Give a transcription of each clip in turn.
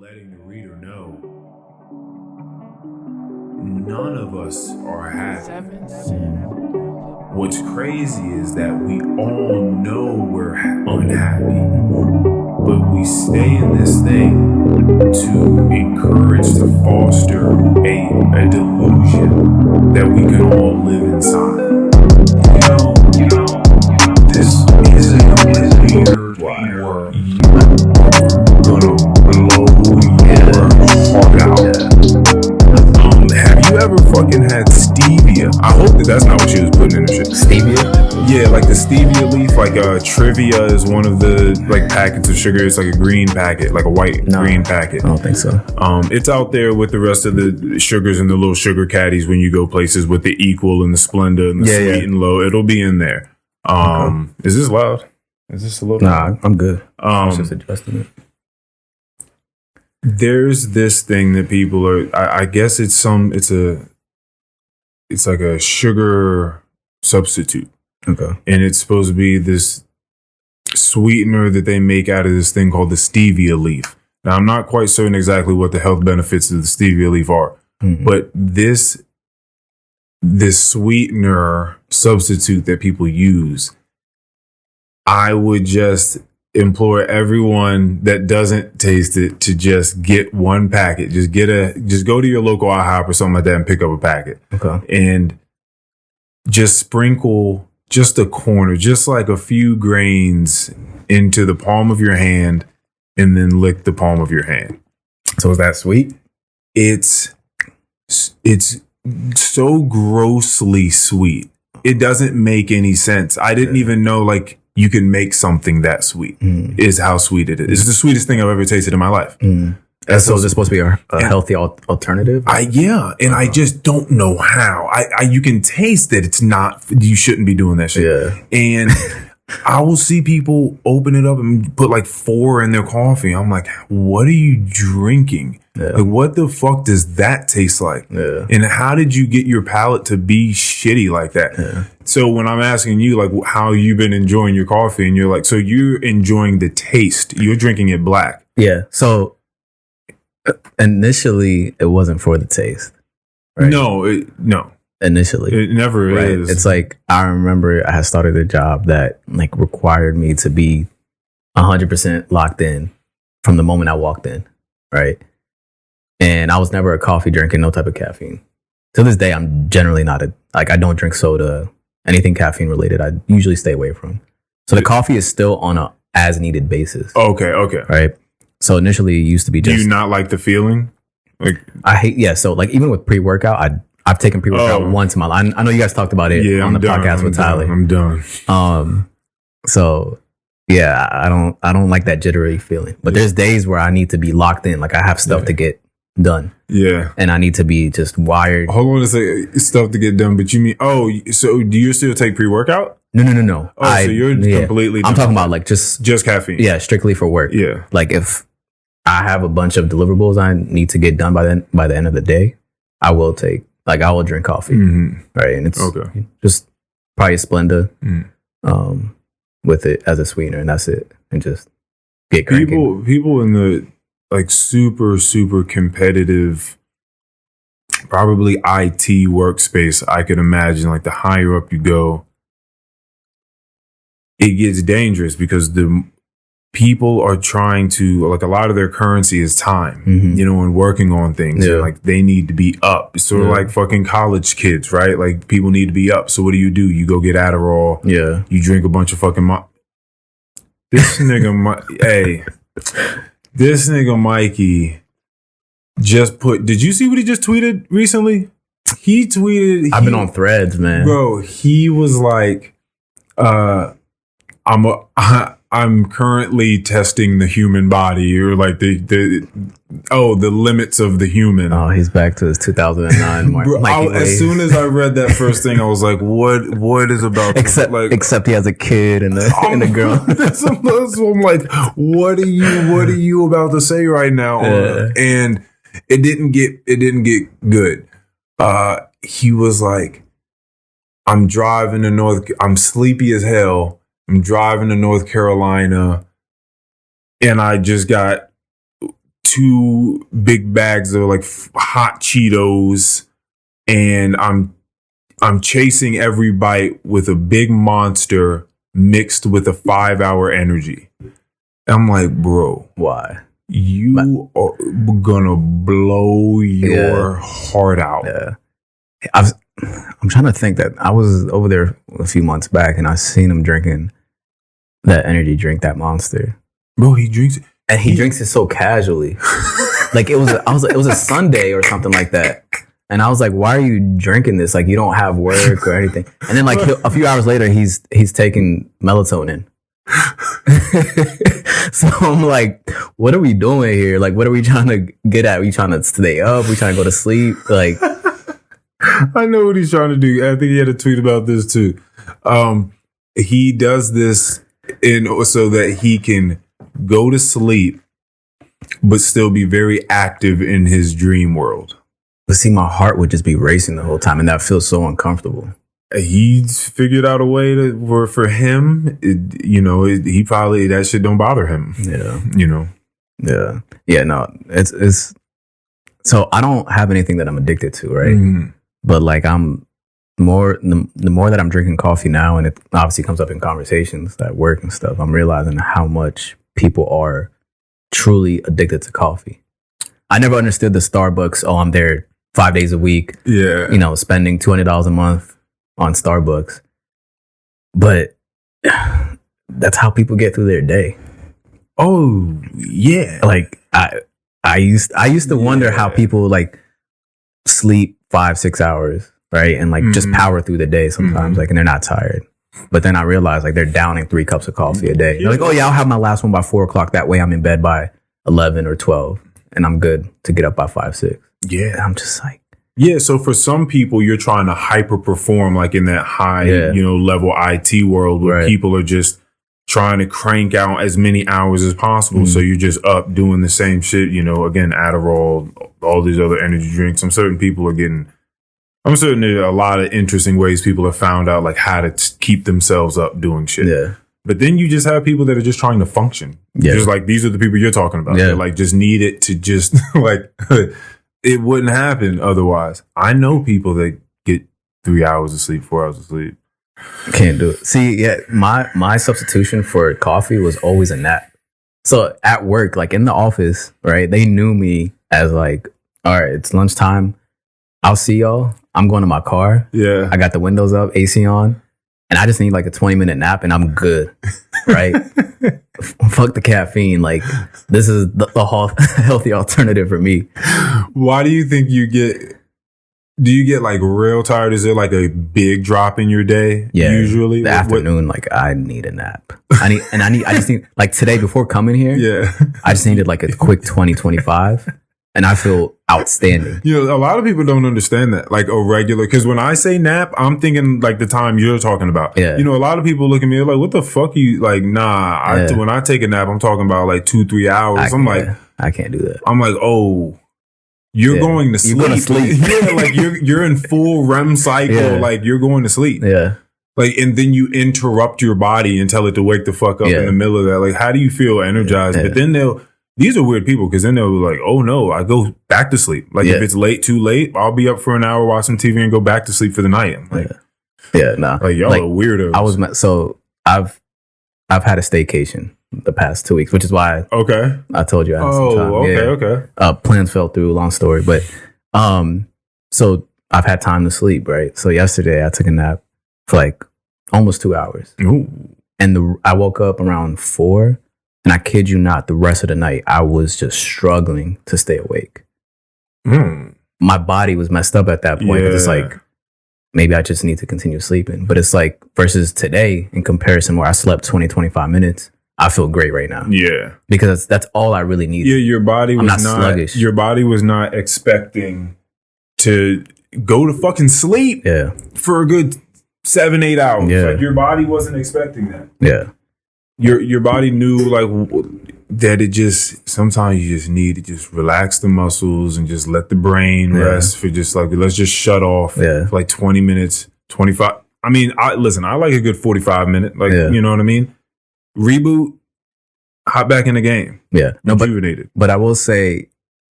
letting the reader know none of us are happy. What's crazy is that we all know we're unhappy, but we stay in this thing to encourage, to foster a delusion that we can all live inside. This isn't a weird world. Gonna blow your heart out. Have you ever fucking had stevia? I hope that's not what she was putting in the shit. Stevia? Yeah, like the stevia leaf, like Trivia is one of the like packets of sugar. It's like a green packet, like a green packet. I don't think so. It's out there with the rest of the sugars and the little sugar caddies when you go places with the Equal and the Splenda and the Sweet and Low. It'll be in there. Okay. Is this loud? Is this a little? Nah, I'm good. I was just adjusting it. There's this thing that people are. I guess it's like a sugar substitute. Okay. And it's supposed to be this sweetener that they make out of this thing called the stevia leaf. Now, I'm not quite certain exactly what the health benefits of the stevia leaf are, but this sweetener substitute that people use, I would just implore everyone that doesn't taste it to just get one packet. Just go to your local IHOP or something like that and pick up a packet. Okay. And just sprinkle just a corner, just like a few grains into the palm of your hand and then lick the palm of your hand. So is that sweet? It's so grossly sweet. It doesn't make any sense. I didn't even know like you can make something that sweet is how sweet it is. It's the sweetest thing I've ever tasted in my life. And so is it supposed to be a healthy alternative? I just don't know how. You can taste that it's not, you shouldn't be doing that shit. Yeah. And I will see people open it up and put like 4 in their coffee. I'm like, what are you drinking? Yeah. Like, what the fuck does that taste like? Yeah. And how did you get your palate to be shitty like that? Yeah. So when I'm asking you, like, how you've been enjoying your coffee, and you're like, so you're enjoying the taste. You're drinking it black. Yeah. So initially, it wasn't for the taste. Right? No. Initially. It never is. It's like, I remember I had started a job that like required me to be 100% locked in from the moment I walked in. Right. And I was never a coffee drinker, no type of caffeine. To this day, I'm generally not I don't drink soda, anything caffeine related. I usually stay away from. So the coffee is still on a as needed basis. Okay. Right. So initially it used to be just. Do you not like the feeling? Like I hate, yeah. So like even with pre-workout, I've taken pre-workout once in my life. I know you guys talked about it on the podcast with Tyler. I'm done. So yeah, I don't like that jittery feeling. But there's days where I need to be locked in. Like I have stuff to get done. Yeah. And I need to be just wired. Hold on a second. Stuff to get done, but you mean, so do you still take pre-workout? No. So you're completely. I'm talking about like just caffeine. Yeah, strictly for work. Yeah. Like if I have a bunch of deliverables I need to get done by the end of the day, I will drink coffee. Right. And it's just probably a Splenda with it as a sweetener, and that's it. And just get cranking. People in the like super, super competitive, probably IT workspace, I could imagine, like the higher up you go, it gets dangerous because the people are trying to, like, a lot of their currency is time, and working on things. Yeah. And, like, they need to be up. It's sort of like fucking college kids, right? Like, people need to be up. So what do? You go get Adderall. Yeah. You drink a bunch of fucking This nigga Mikey just did you see what he just tweeted recently? He tweeted. I've been on Threads, man. Bro, he was like, I'm currently testing the human body, or like the limits of the human. Oh, he's back to his 2009 mark. As soon as I read that first thing, I was like, what is about except he has a kid and a girl. So I'm like, what are you about to say right now? And it didn't get good. He was like, I'm sleepy as hell. I'm driving to North Carolina, and I just got 2 big bags of like hot Cheetos, and I'm chasing every bite with a big Monster mixed with a 5-hour energy. I'm like, bro, why? You are gonna blow your heart out. Yeah. I'm trying to think that I was over there a few months back and I seen him drinking that energy drink, that Monster. Bro, he drinks it. And he drinks it so casually. Like it was a Sunday or something like that. And I was like, why are you drinking this? Like you don't have work or anything. And then like a few hours later, he's taking melatonin. So I'm like, what are we doing here? Like, what are we trying to get at? Are we trying to stay up? Are we trying to go to sleep? Like, I know what he's trying to do. I think he had a tweet about this too. He does this so that he can go to sleep, but still be very active in his dream world. But see, my heart would just be racing the whole time, and that feels so uncomfortable. He's figured out a way to for him. He probably that shit don't bother him. Yeah. Yeah. No, it's. So I don't have anything that I'm addicted to, right? Mm-hmm. But like the more that I'm drinking coffee now, and it obviously comes up in conversations at work and stuff, I'm realizing how much people are truly addicted to coffee. I never understood the Starbucks. Oh, I'm there 5 days a week. Yeah. Spending $200 a month on Starbucks. But that's how people get through their day. Oh, yeah. Like I used to wonder how people like sleep 5-6 hours, right? And like just power through the day sometimes, like, and they're not tired. But then I realized like they're downing 3 cups of coffee a day. They're like, oh yeah, I'll have my last one by 4 o'clock. That way I'm in bed by 11 or 12 and I'm good to get up by 5, 6. Yeah. And I'm just like, yeah. So for some people, you're trying to hyper perform like in that high, level IT world where people are just trying to crank out as many hours as possible. So you're just up doing the same shit, again, Adderall, all these other energy drinks. I'm certain there are a lot of interesting ways people have found out like how to keep themselves up doing shit. Yeah. But then you just have people that are just trying to function. Yeah. Just like these are the people you're talking about. Yeah. That like just need it to just like it wouldn't happen otherwise. I know people that get 3 hours of sleep, 4 hours of sleep. Can't do it. See, yeah, my substitution for coffee was always a nap. So at work, like in the office, right, they knew me as like, all right, it's lunchtime. I'll see y'all. I'm going to my car. Yeah. I got the windows up, AC on, and I just need like a 20-minute nap and I'm good, right? Fuck the caffeine. Like this is the healthy alternative for me. Why do you think do you get like real tired? Is it like a big drop in your day? Yeah. Usually the afternoon, like I need a nap. I just need like today before coming here. Yeah. I just needed like a quick 20-25 and I feel outstanding. A lot of people don't understand that, like a regular, because when I say nap, I'm thinking like the time you're talking about. Yeah. A lot of people look at me like, what the fuck are you like, nah, when I take a nap, I'm talking about like 2-3 hours. I'm like, I can't do that. I'm like, oh, you're going to sleep. You're going to sleep. Yeah, like you're in full REM cycle, like you're going to sleep. Yeah. Like, and then you interrupt your body and tell it to wake the fuck up in the middle of that. Like, how do you feel energized? Yeah. But then these are weird people because then they'll be like, oh no, I go back to sleep. Like if it's too late, I'll be up for an hour, watch some TV and go back to sleep for the night. I'm like, no. Like y'all are weirdos. I've had a staycation the past 2 weeks, which is why I told you I had some time. Okay. Plans fell through, long story. But so I've had time to sleep, right? So yesterday I took a nap for like almost 2 hours. Ooh. And I woke up around 4. And I kid you not, the rest of the night, I was just struggling to stay awake. My body was messed up at that point. It's like, maybe I just need to continue sleeping. But it's like, versus today, in comparison, where I slept 20-25 minutes, I feel great right now. Yeah. Because that's all I really need. Yeah, your body was not sluggish. Your body was not expecting to go to fucking sleep for a good 7-8 hours. Yeah. Like your body wasn't expecting that. Yeah. Your body knew like that it just sometimes you just need to just relax the muscles and just let the brain rest for just like let's just shut off for like 20 minutes, 25. I mean, I like a good 45 minute, like you know what I mean? Reboot. hop back in the game. Yeah. No, rejuvenated. But I will say,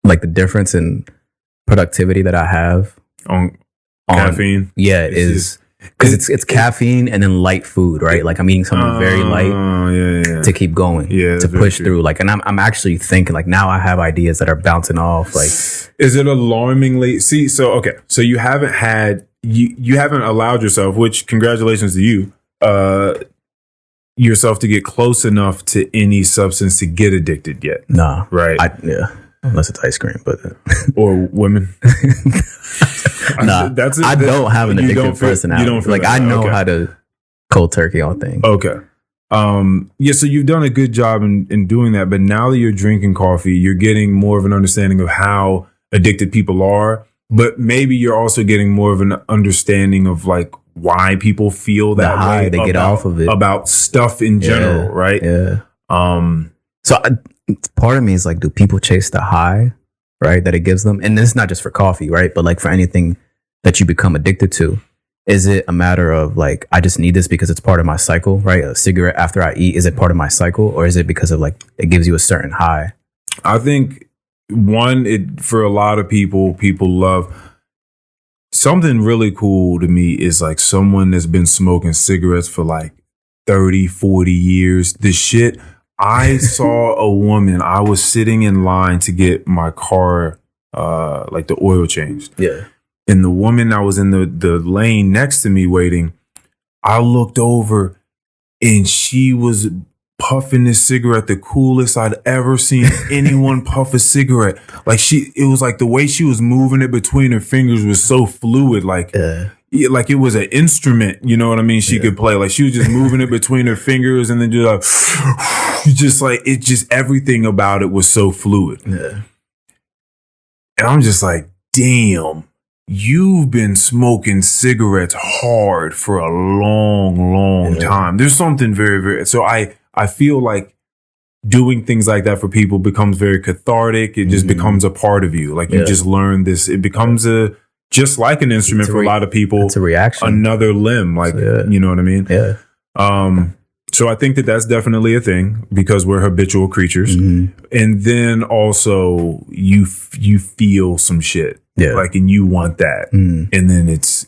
like, the difference in productivity that I have on caffeine. Yeah, is because it's caffeine and then light food, right? Like I'm eating something very light to keep going, to push through. Like, and I'm actually thinking like now I have ideas that are bouncing off. Like, is it alarmingly? See, so okay, so you haven't had you haven't allowed yourself, which congratulations to you, yourself to get close enough to any substance to get addicted yet. Nah, right? Unless it's ice cream, but or women. Nah, I don't have an addictive personality. You don't feel like I know how to cold turkey on things. Okay. Yeah, so you've done a good job in doing that, but now that you're drinking coffee, you're getting more of an understanding of how addicted people are, but maybe you're also getting more of an understanding of like why people feel that high way they get off of it about stuff in general, right? Yeah. Part of me is like, do people chase the high, right, that it gives them? And this is not just for coffee, right? But like for anything that you become addicted to, is it a matter of like, I just need this because it's part of my cycle, right? A cigarette after I eat, is it part of my cycle? Or is it because of like, it gives you a certain high? I think for a lot of people love something really cool to me is like someone that's been smoking cigarettes for like 30, 40 years. The shit. I saw a woman, I was sitting in line to get my car, like the oil changed. Yeah. And the woman that was in the lane next to me waiting, I looked over and she was puffing this cigarette, the coolest I'd ever seen anyone puff a cigarette. Like it was like the way she was moving it between her fingers was so fluid. Like, like it was an instrument, you know what I mean? She could play. Like she was just moving it between her fingers and then just like everything about it was so fluid. Yeah. And I'm just like, damn, you've been smoking cigarettes hard for a long time. There's something very, very, so I feel like doing things like that for people becomes very cathartic. It just becomes a part of you. Like you just learn this. It becomes just like an instrument for a lot of people. It's a reaction. Another limb. Like, you know what I mean? Yeah. So I think that's definitely a thing because we're habitual creatures. Mm-hmm. And then also you feel some shit. Yeah. Like, and you want that. Mm. And then it's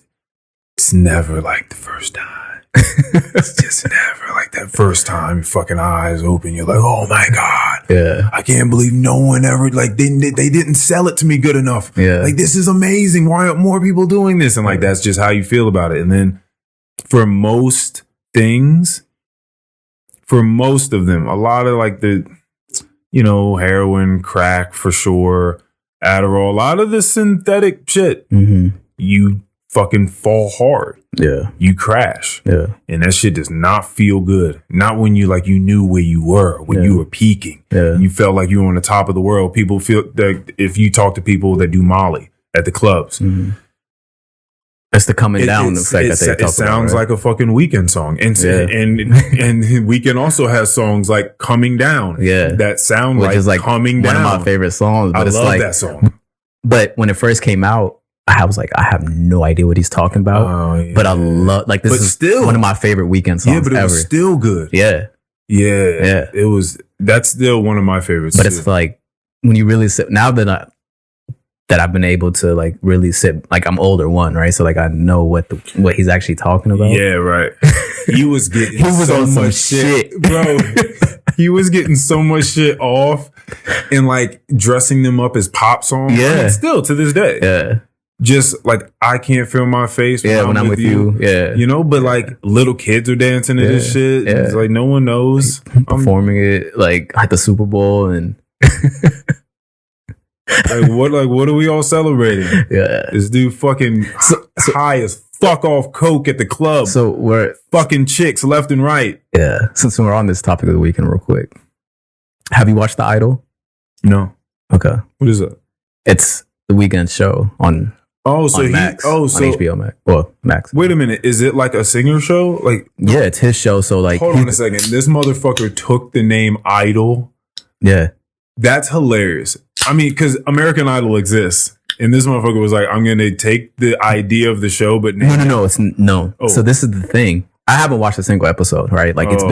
never like the first time. It's just never like that first time your fucking eyes open. You're like, oh my God. Yeah. I can't believe no one ever, like, they didn't sell it to me good enough. Yeah. Like, this is amazing. Why aren't more people doing this? And like, that's just how you feel about it. And then for most things, for most of them, a lot of like the, heroin, crack for sure, Adderall, a lot of the synthetic shit, you fucking fall hard. Yeah. You crash. Yeah. And that shit does not feel good. Not when you knew where you were, when you were peaking. Yeah. You felt like you were on the top of the world. People feel that if you talk to people that do Molly at the clubs. It's the coming down effect that they talk about. It sounds like a fucking Weeknd song. And Weeknd also has songs like Coming Down. Yeah. That sound which is like Coming one Down. Of my favorite songs. But I love that song. But when it first came out, I was like, I have no idea what he's talking about. Oh, yeah. But I love, like, this is still one of my favorite Weeknd songs ever. Yeah, but it was still good. Yeah. Yeah. That's still one of my favorites. But it's like, when you really sit, now that I've been able to like really sit, like I'm older right? So like I know what he's actually talking about. Yeah, right. He was getting so much shit, bro. He was getting so much shit off and like dressing them up as pop songs. Yeah. I mean, still to this day. Yeah. Just like, I can't feel my face when I'm with you. Yeah. But like little kids are dancing to this shit. Yeah. It's like no one knows. Performing it like at the Super Bowl and what are we all celebrating? Yeah. This dude fucking high as fuck off coke at the club. So we're fucking chicks left and right. Yeah. Since we're on this topic of the weekend real quick. Have you watched The Idol? No. Okay. What is that? It's the Weeknd show on Max. On HBO Max. Well, Max. Wait a minute. Is it like a singer show? Like, yeah, it's his show. So like, hold on a second. This motherfucker took the name Idol. Yeah. That's hilarious. I mean, because American Idol exists. And this motherfucker was like, I'm going to take the idea of the show, but no. It's no. Oh. So this is the thing. I haven't watched a single episode, right? Like it's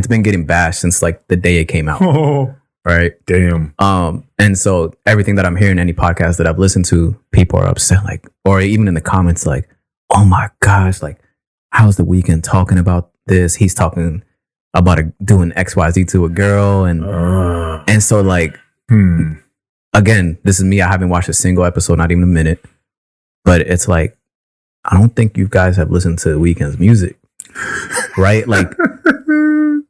been getting bashed since like the day it came out. Right. Damn. And so everything that I'm hearing, any podcast that I've listened to, people are upset, like, or even in the comments, like, oh my gosh, like, how's the Weeknd talking about this? He's talking about doing XYZ to a girl. And so like, again, this is me. I haven't watched a single episode, not even a minute, but it's like, I don't think you guys have listened to Weeknd's music, right? Like,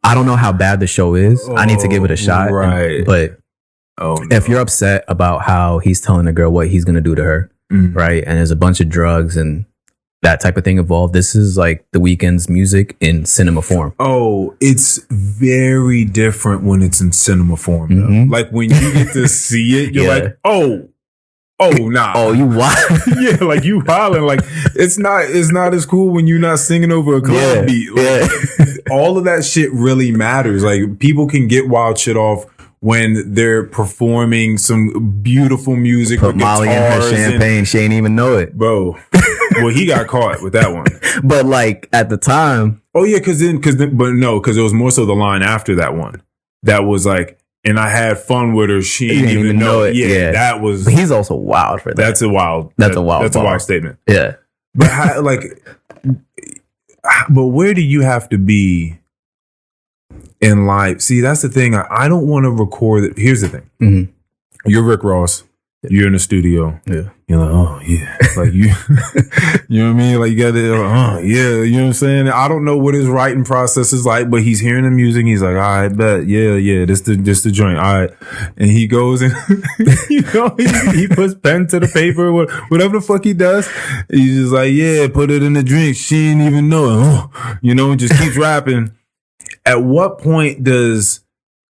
I don't know how bad the show is. I need to give it a shot. Right. But if you're upset about how he's telling the girl what he's going to do to her, right? And there's a bunch of drugs and that type of thing involved. This is like the Weeknd's music in cinema form. Oh, it's very different when it's in cinema form, though. Like when you get to see it, you're like, oh, nah. Oh, you wild. Yeah, like you wilding. Like it's not as cool when you're not singing over a club beat. Like, all of that shit really matters. Like people can get wild shit off when they're performing some beautiful music. Put Molly in her champagne. She ain't even know it. Bro. Well, he got caught with that one. But like at the time. Oh yeah, because it was more so the line after that one. That was like, and I had fun with her. She didn't even know it. Yeah, that was. But he's also wild for that. That's a wild statement. Yeah. But but where do you have to be in life? See, that's the thing. I don't want to record it. Here's the thing. Mm-hmm. You're Rick Ross. You're in the studio. Yeah. You're like, oh yeah. Like you you know what I mean? Like you got to, yeah, you know what I'm saying? I don't know what his writing process is like, but he's hearing the music. He's like, all right, bet. Yeah. This the joint. All right. And he goes and, you know, he puts pen to the paper, whatever the fuck he does. He's just like, yeah, put it in the drink. She ain't even know it. You know, and just keeps rapping. At what point does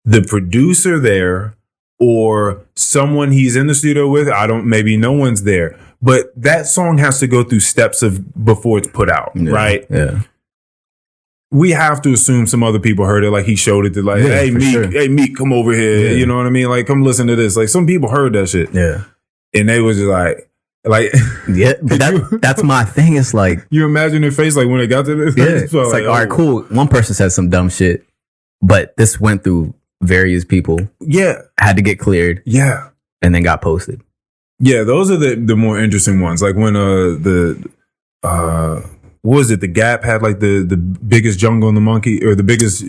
the producer there or someone he's in the studio with, maybe no one's there, but that song has to go through steps before it's put out, right? Yeah. We have to assume some other people heard it, like he showed it to like, hey Meek, come over here. Yeah. You know what I mean? Like, come listen to this. Like some people heard that shit. Yeah. And they was just like yeah, but that's my thing. It's like, you imagine their face like when it got to this. Yeah. So it's like, all right, cool. One person said some dumb shit, but this went through various people. Yeah. Had to get cleared. Yeah. And then got posted. Yeah, those are the more interesting ones. Like when what was it? The Gap had like the biggest jungle in the monkey, or the biggest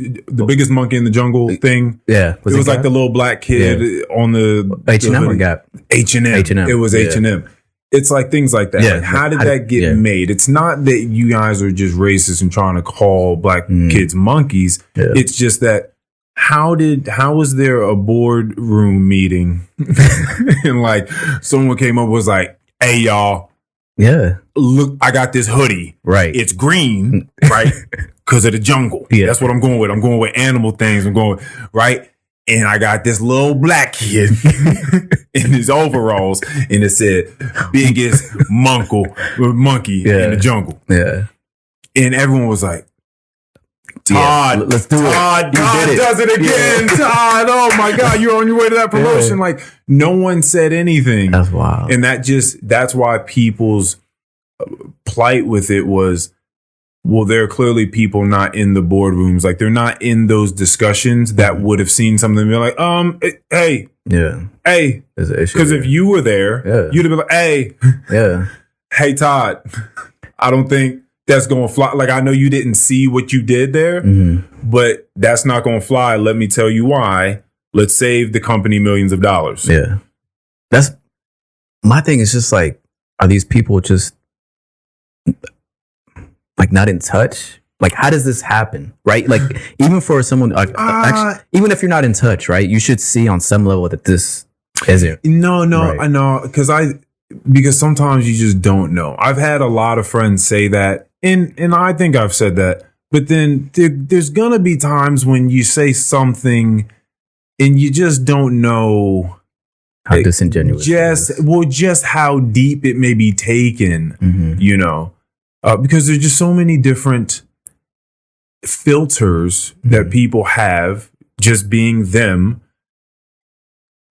monkey in the jungle thing. Yeah. It was like the little black kid on the H&M or Gap? H&M. It was H&M. It's like things like that. Yeah. Like, how did that get made? It's not that you guys are just racist and trying to call black kids monkeys. Yeah. It's just that how was there a boardroom meeting and like someone came up was like, hey y'all, look, I got this hoodie. Right. It's green, right? Because of the jungle. Yeah. That's what I'm going with. I'm going with animal things. I'm going, right? And I got this little black kid in his overalls, and it said biggest monkey in the jungle. Yeah. And everyone was like, Todd, let's do it. Todd does it again. Yeah. Todd, oh my God, you're on your way to that promotion. Yeah. Like no one said anything. That's wild. And that's why people's plight with it was, well, there are clearly people not in the boardrooms. Like they're not in those discussions that would have seen something and be like, hey. Yeah. Hey. There's an issue. Because if you were there, you'd have been like, hey. Yeah. Hey, Todd, I don't think that's going to fly. Like, I know you didn't see what you did there, but that's not going to fly. Let me tell you why. Let's save the company millions of dollars. Yeah. That's my thing is just like, are these people just like not in touch? Like, how does this happen? Right? Like, even for someone, actually, even if you're not in touch, right? You should see on some level that this isn't. No, right. I know. Because sometimes you just don't know. I've had a lot of friends say that, and I think I've said that. But then there's gonna be times when you say something and you just don't know how disingenuous. Just how deep it may be taken. You know, because there's just so many different filters that people have just being them.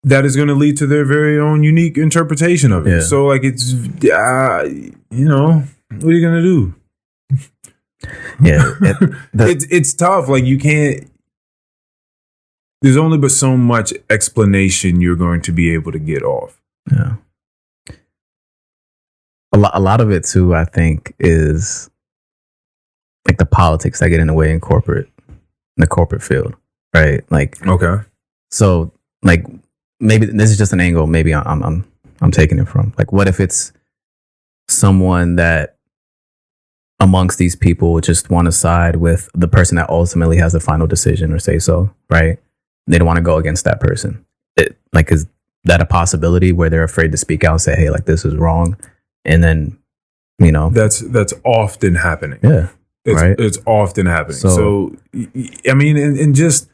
That is going to lead to their very own unique interpretation of it. Yeah. So, like, it's, you know, what are you going to do? Yeah. It's tough. Like you can't. There's only but so much explanation you're going to be able to get off. Yeah. A lot of it too, I think, is like the politics that get in the way in the corporate field, right? Like, Okay. so like maybe this is just an angle. Maybe I'm taking it from. Like, what if it's someone that amongst these people just want to side with the person that ultimately has the final decision or say so, right? They don't want to go against that person. Is that a possibility where they're afraid to speak out and say, hey, like this is wrong? And then, that's often happening. Yeah. Right. It's often happening. So I mean, and just,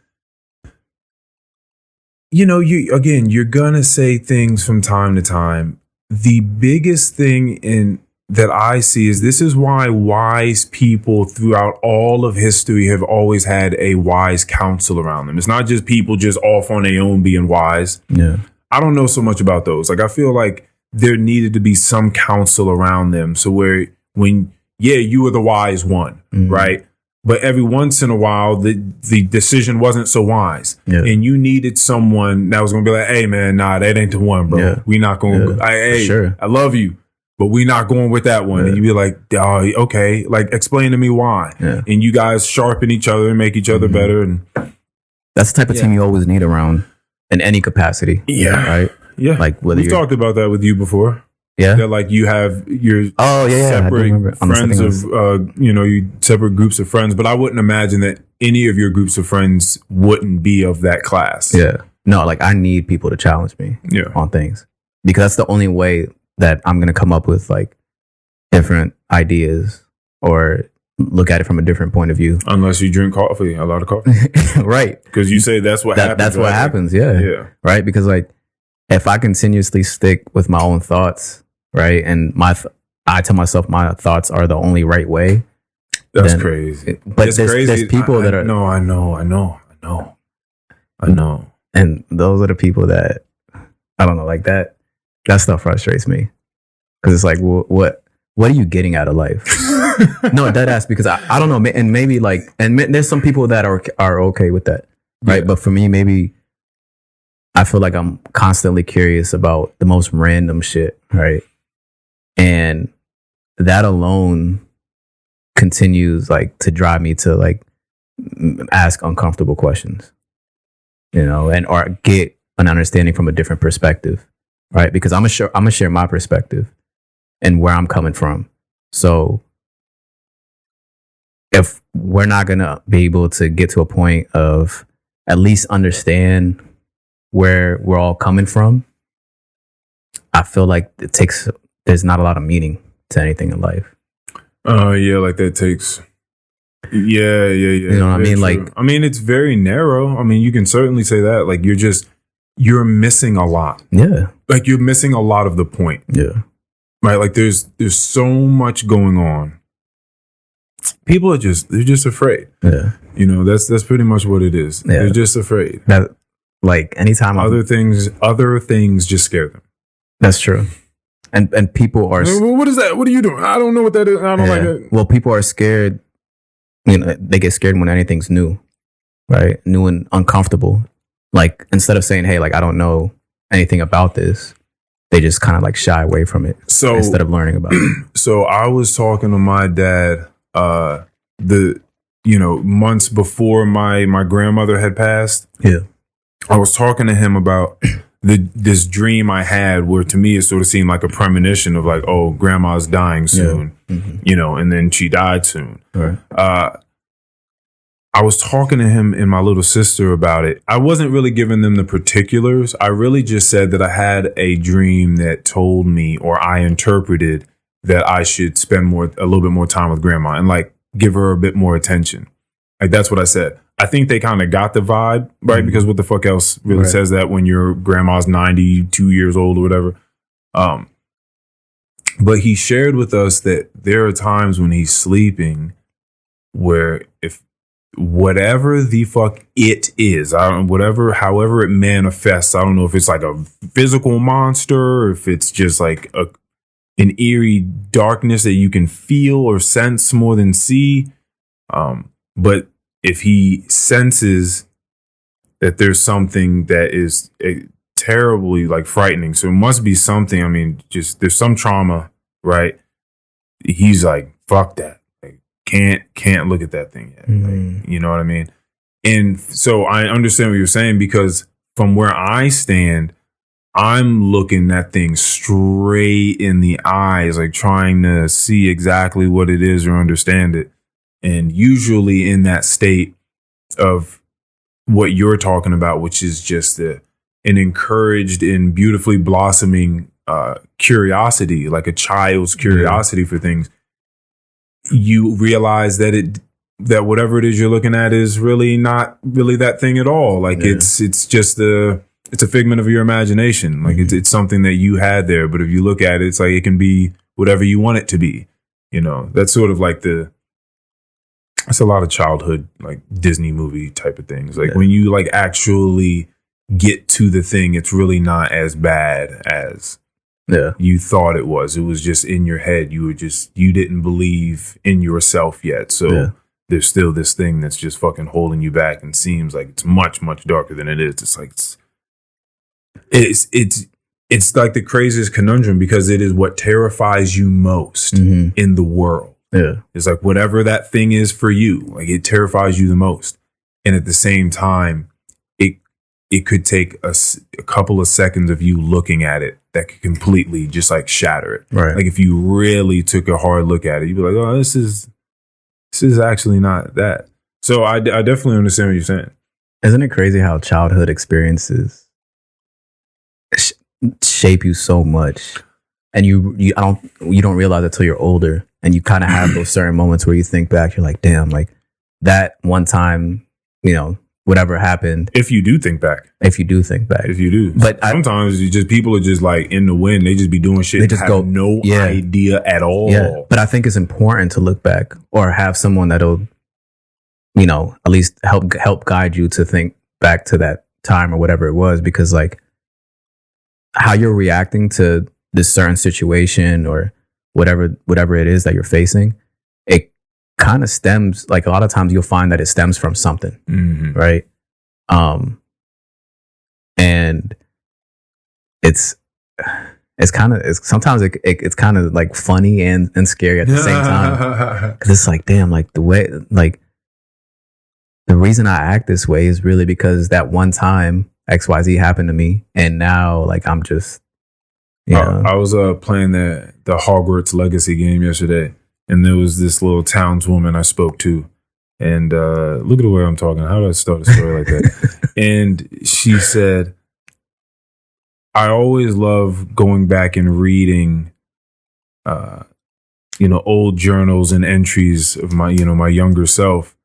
you're going to say things from time to time. The biggest thing that I see is this is why wise people throughout all of history have always had a wise counsel around them. It's not just people just off on their own being wise. Yeah. I don't know so much about those. Like, I feel like there needed to be some counsel around them. So you were the wise one, right? But every once in a while, the decision wasn't so wise. Yeah. And you needed someone that was going to be like, hey, man, nah, that ain't the one, bro. Yeah. We not going to, hey, sure. I love you, but we not going with that one. Yeah. And you'd be like, oh, okay, like explain to me why. Yeah. And you guys sharpen each other and make each other better. And that's the type of team you always need around in any capacity. Yeah. Right? Yeah. Like whether we've talked about that with you before. Yeah. That like you have your separate friends of, you separate groups of friends. But I wouldn't imagine that any of your groups of friends wouldn't be of that class. Yeah. No, like I need people to challenge me on things because that's the only way that I'm going to come up with like different ideas or look at it from a different point of view. Unless you drink coffee, a lot of coffee. Right. Because you say that's what happens. That's what happens. Yeah. Yeah. Right. Because like if I continuously stick with my own thoughts, right, and I tell myself my thoughts are the only right way. That's crazy. But it's crazy. There's people that are. No, I know. And those are the people that I don't know, like that. That stuff frustrates me because it's like, what are you getting out of life? No, dead ass. Because I don't know, and maybe like, and there's some people that are okay with that, right? Yeah. But for me, maybe I feel like I'm constantly curious about the most random shit, right? And that alone continues like to drive me to like ask uncomfortable questions, and or get an understanding from a different perspective, right? Because I'm gonna share my perspective and where I'm coming from. So if we're not gonna be able to get to a point of at least understand where we're all coming from, I feel like there's not a lot of meaning to anything in life. Like that takes. Yeah. You know what I mean? True. Like, I mean, it's very narrow. I mean, you can certainly say that. Like, you're missing a lot. Yeah. Like, you're missing a lot of the point. Yeah. Right. Like, there's so much going on. People they're just afraid. Yeah. That's pretty much what it is. Yeah. They're just afraid. That, like, anytime other things just scare them. That's true. And people are. What is that? What are you doing? I don't know what that is. I don't like it. Well, people are scared. They get scared when anything's new, right? New and uncomfortable. Like, instead of saying, hey, like, I don't know anything about this, they just kind of like shy away from it. So instead of learning about it. So I was talking to my dad, months before my grandmother had passed. Yeah. I was talking to him about this dream I had where to me it sort of seemed like a premonition of like, oh, grandma's dying soon, and then she died soon. Right. I was talking to him and my little sister about it. I wasn't really giving them the particulars. I really just said that I had a dream that told me, or I interpreted that I should spend a little bit more time with grandma and like give her a bit more attention. Like, that's what I said. I think they kind of got the vibe, right? Mm-hmm. Because what the fuck else really says that when your grandma's 92 years old or whatever? But he shared with us that there are times when he's sleeping where if whatever the fuck it is, however it manifests, I don't know if it's like a physical monster or if it's just like an eerie darkness that you can feel or sense more than see. But if he senses that there's something that is terribly like frightening, so it must be something. I mean, just there's some trauma, right? He's like, fuck that. Like, can't look at that thing yet. Like, you know what I mean? And so I understand what you're saying, because from where I stand, I'm looking that thing straight in the eyes, like trying to see exactly what it is or understand it. And usually in that state of what you're talking about, which is just an encouraged and beautifully blossoming curiosity, like a child's curiosity for things, you realize that that whatever it is you're looking at is really not really that thing at all. Like it's just it's a figment of your imagination. Like it's something that you had there, but if you look at it, it's like it can be whatever you want it to be. You know, that's sort of like that's a lot of childhood, like Disney movie type of things. Like when you like actually get to the thing, it's really not as bad as you thought it was. It was just in your head. You didn't believe in yourself yet. So there's still this thing that's just fucking holding you back and seems like it's much, much darker than it is. It's like, it's like the craziest conundrum, because it is what terrifies you most in the world. Yeah. It's like whatever that thing is for you, like it terrifies you the most. And at the same time, it could take a couple of seconds of you looking at it that could completely just like shatter it. Right. Like if you really took a hard look at it, you'd be like, oh, this is actually not that. So I definitely understand what you're saying. Isn't it crazy how childhood experiences shape you so much, and you don't realize it till you're older, and you kind of have those certain moments where you think back, you're like, damn, like that one time, you know, whatever happened. If you do think back. If you do. But sometimes people are just like in the wind. They just be doing shit. They just have no idea at all. Yeah. But I think it's important to look back, or have someone that'll, you know, at least help guide you to think back to that time or whatever it was, because like how you're reacting to this certain situation or whatever it is that you're facing, it kind of stems, like a lot of times you'll find that it stems from something, right? And it's sometimes it's kind of like funny and scary at the same time, because it's like, damn, like the way, like the reason I act this way is really because that one time XYZ happened to me, and now like I'm just, you know. I was playing the Hogwarts Legacy game yesterday, and there was this little townswoman I spoke to, and look at the way I'm talking. How do I start a story like that? And she said, I always love going back and reading old journals and entries of my younger self,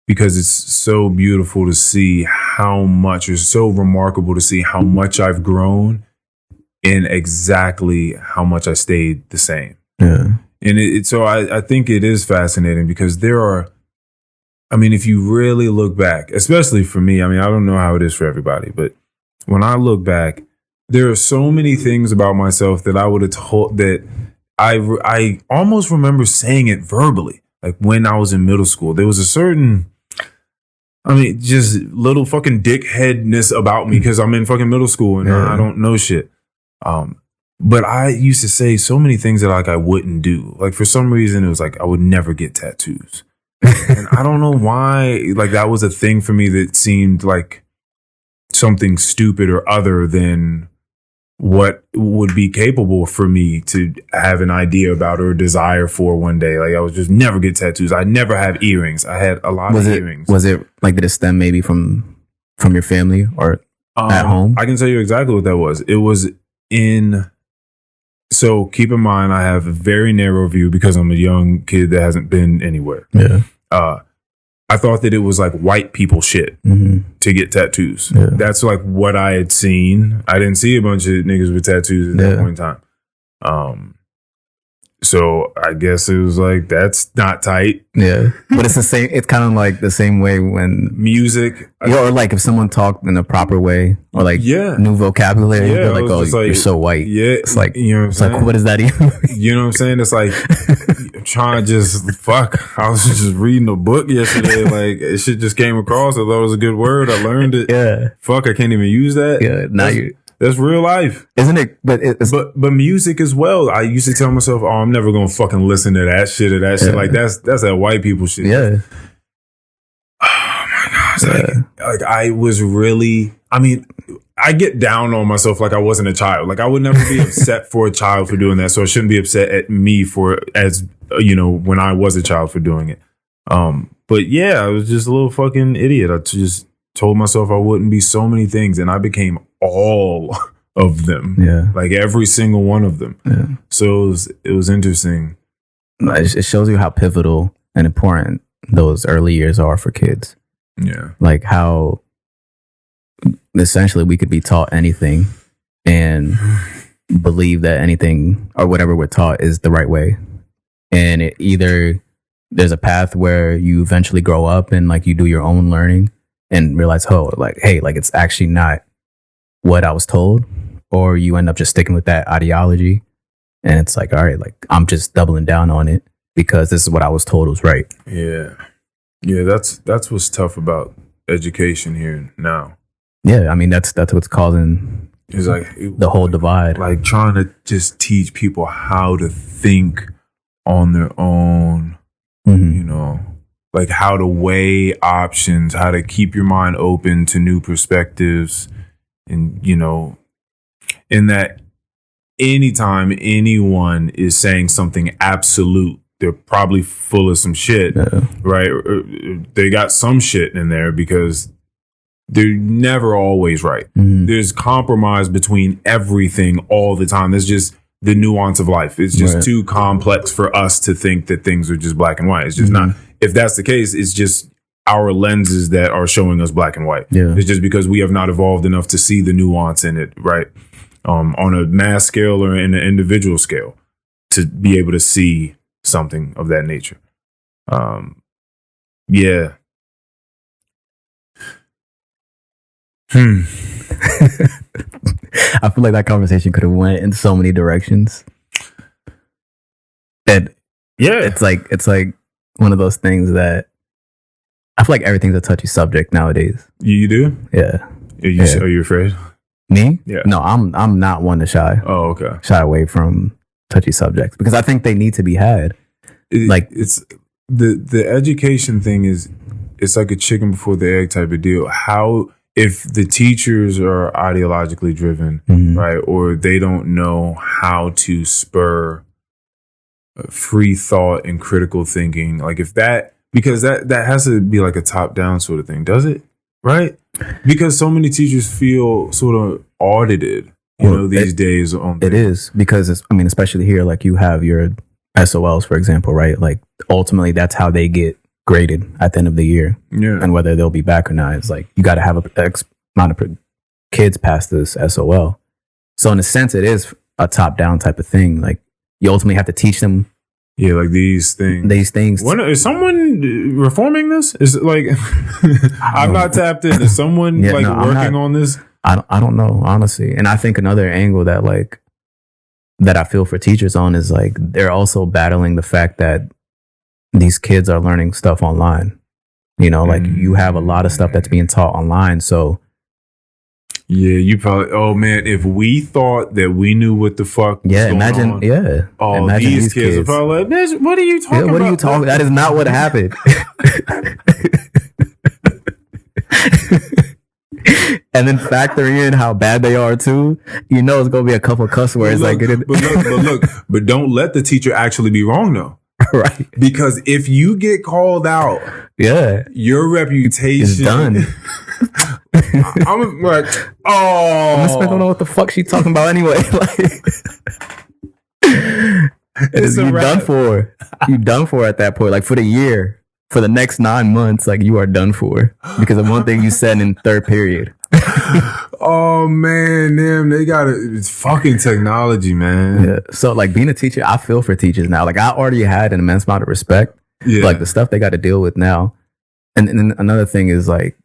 because it's so beautiful to see how much, it's so remarkable to see how much I've grown and exactly how much I stayed the same. Yeah. And so I think it is fascinating, because there are, I mean, if you really look back, especially for me, I mean, I don't know how it is for everybody, but when I look back, there are so many things about myself that I would have told, that I almost remember saying it verbally. Like when I was in middle school, there was a certain, I mean, just little fucking dickheadness about me, because I'm in fucking middle school and I don't know shit. But I used to say so many things that like I wouldn't do. Like for some reason, it was like I would never get tattoos. And I don't know why, like that was a thing for me that seemed like something stupid or other than what would be capable for me to have an idea about or desire for one day. Like I was just never get tattoos. I never have earrings. I had a lot of earrings. Was it like, did it stem maybe from your family or at home? I can tell you exactly what that was. It was so keep in mind, I have a very narrow view because I'm a young kid that hasn't been anywhere. Yeah. I thought that it was like white people shit to get tattoos. Yeah. That's like what I had seen. I didn't see a bunch of niggas with tattoos at that point in time. So I guess it was like, that's not tight. Yeah. But it's the same. It's kind of like the same way when music, or like if someone talked in a proper way, or like new vocabulary, they're like, you're so white. Yeah. It's like, you know what I'm saying? Like, what is that even? You know what I'm saying? It's like, I'm trying to just fuck. I was just reading a book yesterday. Like, it shit just came across. I thought it was a good word. I learned it. Yeah. Fuck, I can't even use that. Yeah. Now that's real life. isn't it? But it's But music as well. I used to tell myself, oh, I'm never gonna fucking listen to that shit or that shit. Like that's that white people shit. yeah. Oh my gosh. Like I was really, I mean, I get down on myself like I wasn't a child. Like I would never be upset for a child for doing that. So I shouldn't be upset at me for when I was a child for doing it. But yeah, I was just a little fucking idiot. I just told myself I wouldn't be so many things, and I became all of them. Yeah. Like every single one of them. Yeah. So it was interesting. It shows you how pivotal and important those early years are for kids. Yeah. Like how essentially we could be taught anything and believe that anything or whatever we're taught is the right way. And it either there's a path where you eventually grow up and like you do your own learning and realize, hey, like it's actually not what I was told, or you end up just sticking with that ideology. And it's like, all right, like I'm just doubling down on it because this is what I was told was right. Yeah. Yeah. That's what's tough about education here now. Yeah. I mean, that's what's causing It's like the whole divide. Like trying to just teach people how to think on their own, like how to weigh options, how to keep your mind open to new perspectives. And, in that anytime anyone is saying something absolute, they're probably full of some shit, right? They got some shit in there because they're never always right. Mm-hmm. There's compromise between everything all the time. There's just the nuance of life. It's just too complex for us to think that things are just black and white. It's just not. If that's the case, it's just our lenses that are showing us black and white. Yeah. It's just because we have not evolved enough to see the nuance in it, right? On a mass scale or in an individual scale to be able to see something of that nature. Yeah. I feel like that conversation could have went in so many directions. And yeah, it's like one of those things that I feel like everything's a touchy subject nowadays. You do? Yeah. Are you afraid? Me? Yeah. No, I'm not one to shy. Oh, okay. Shy away from touchy subjects because I think they need to be had. It's the education thing is it's like a chicken before the egg type of deal. How if the teachers are ideologically driven, right, or they don't know how to spur free thought and critical thinking, like if that, because that has to be like a top down sort of thing, does it? Right? Because so many teachers feel sort of audited, these days. It is because especially here, like you have your SOLs, for example, right? Like ultimately that's how they get graded at the end of the year. Yeah. And whether they'll be back or not, it's like you got to have a X amount of kids pass this SOL. So in a sense, it is a top down type of thing. Like you ultimately have to teach them. Yeah, like these things. When, is someone reforming this? Is it like I'm not tapped in? Is someone working on this? I don't know, honestly. And I think another angle that I feel for teachers on is like they're also battling the fact that these kids are learning stuff online. Like you have a lot of stuff that's being taught online. So yeah, you probably. Oh man, if we thought that we knew what the fuck, was going on, imagine these kids are probably like, "Bitch, what are you talking about? What are you talking? That is not what happened." And then factoring in how bad they are too, it's gonna be a couple cuss words. But don't let the teacher actually be wrong though. Right. Because if you get called out, your reputation is done. I'm like, I don't know what the fuck she talking about anyway. You done for. You done for at that point. Like for the year, for the next 9 months, like you are done for because of one thing you said in third period. Oh man, they got it's fucking technology, man. Yeah. So like being a teacher, I feel for teachers now. Like I already had an immense amount of respect. Yeah. Like the stuff they got to deal with now. And then another thing is like,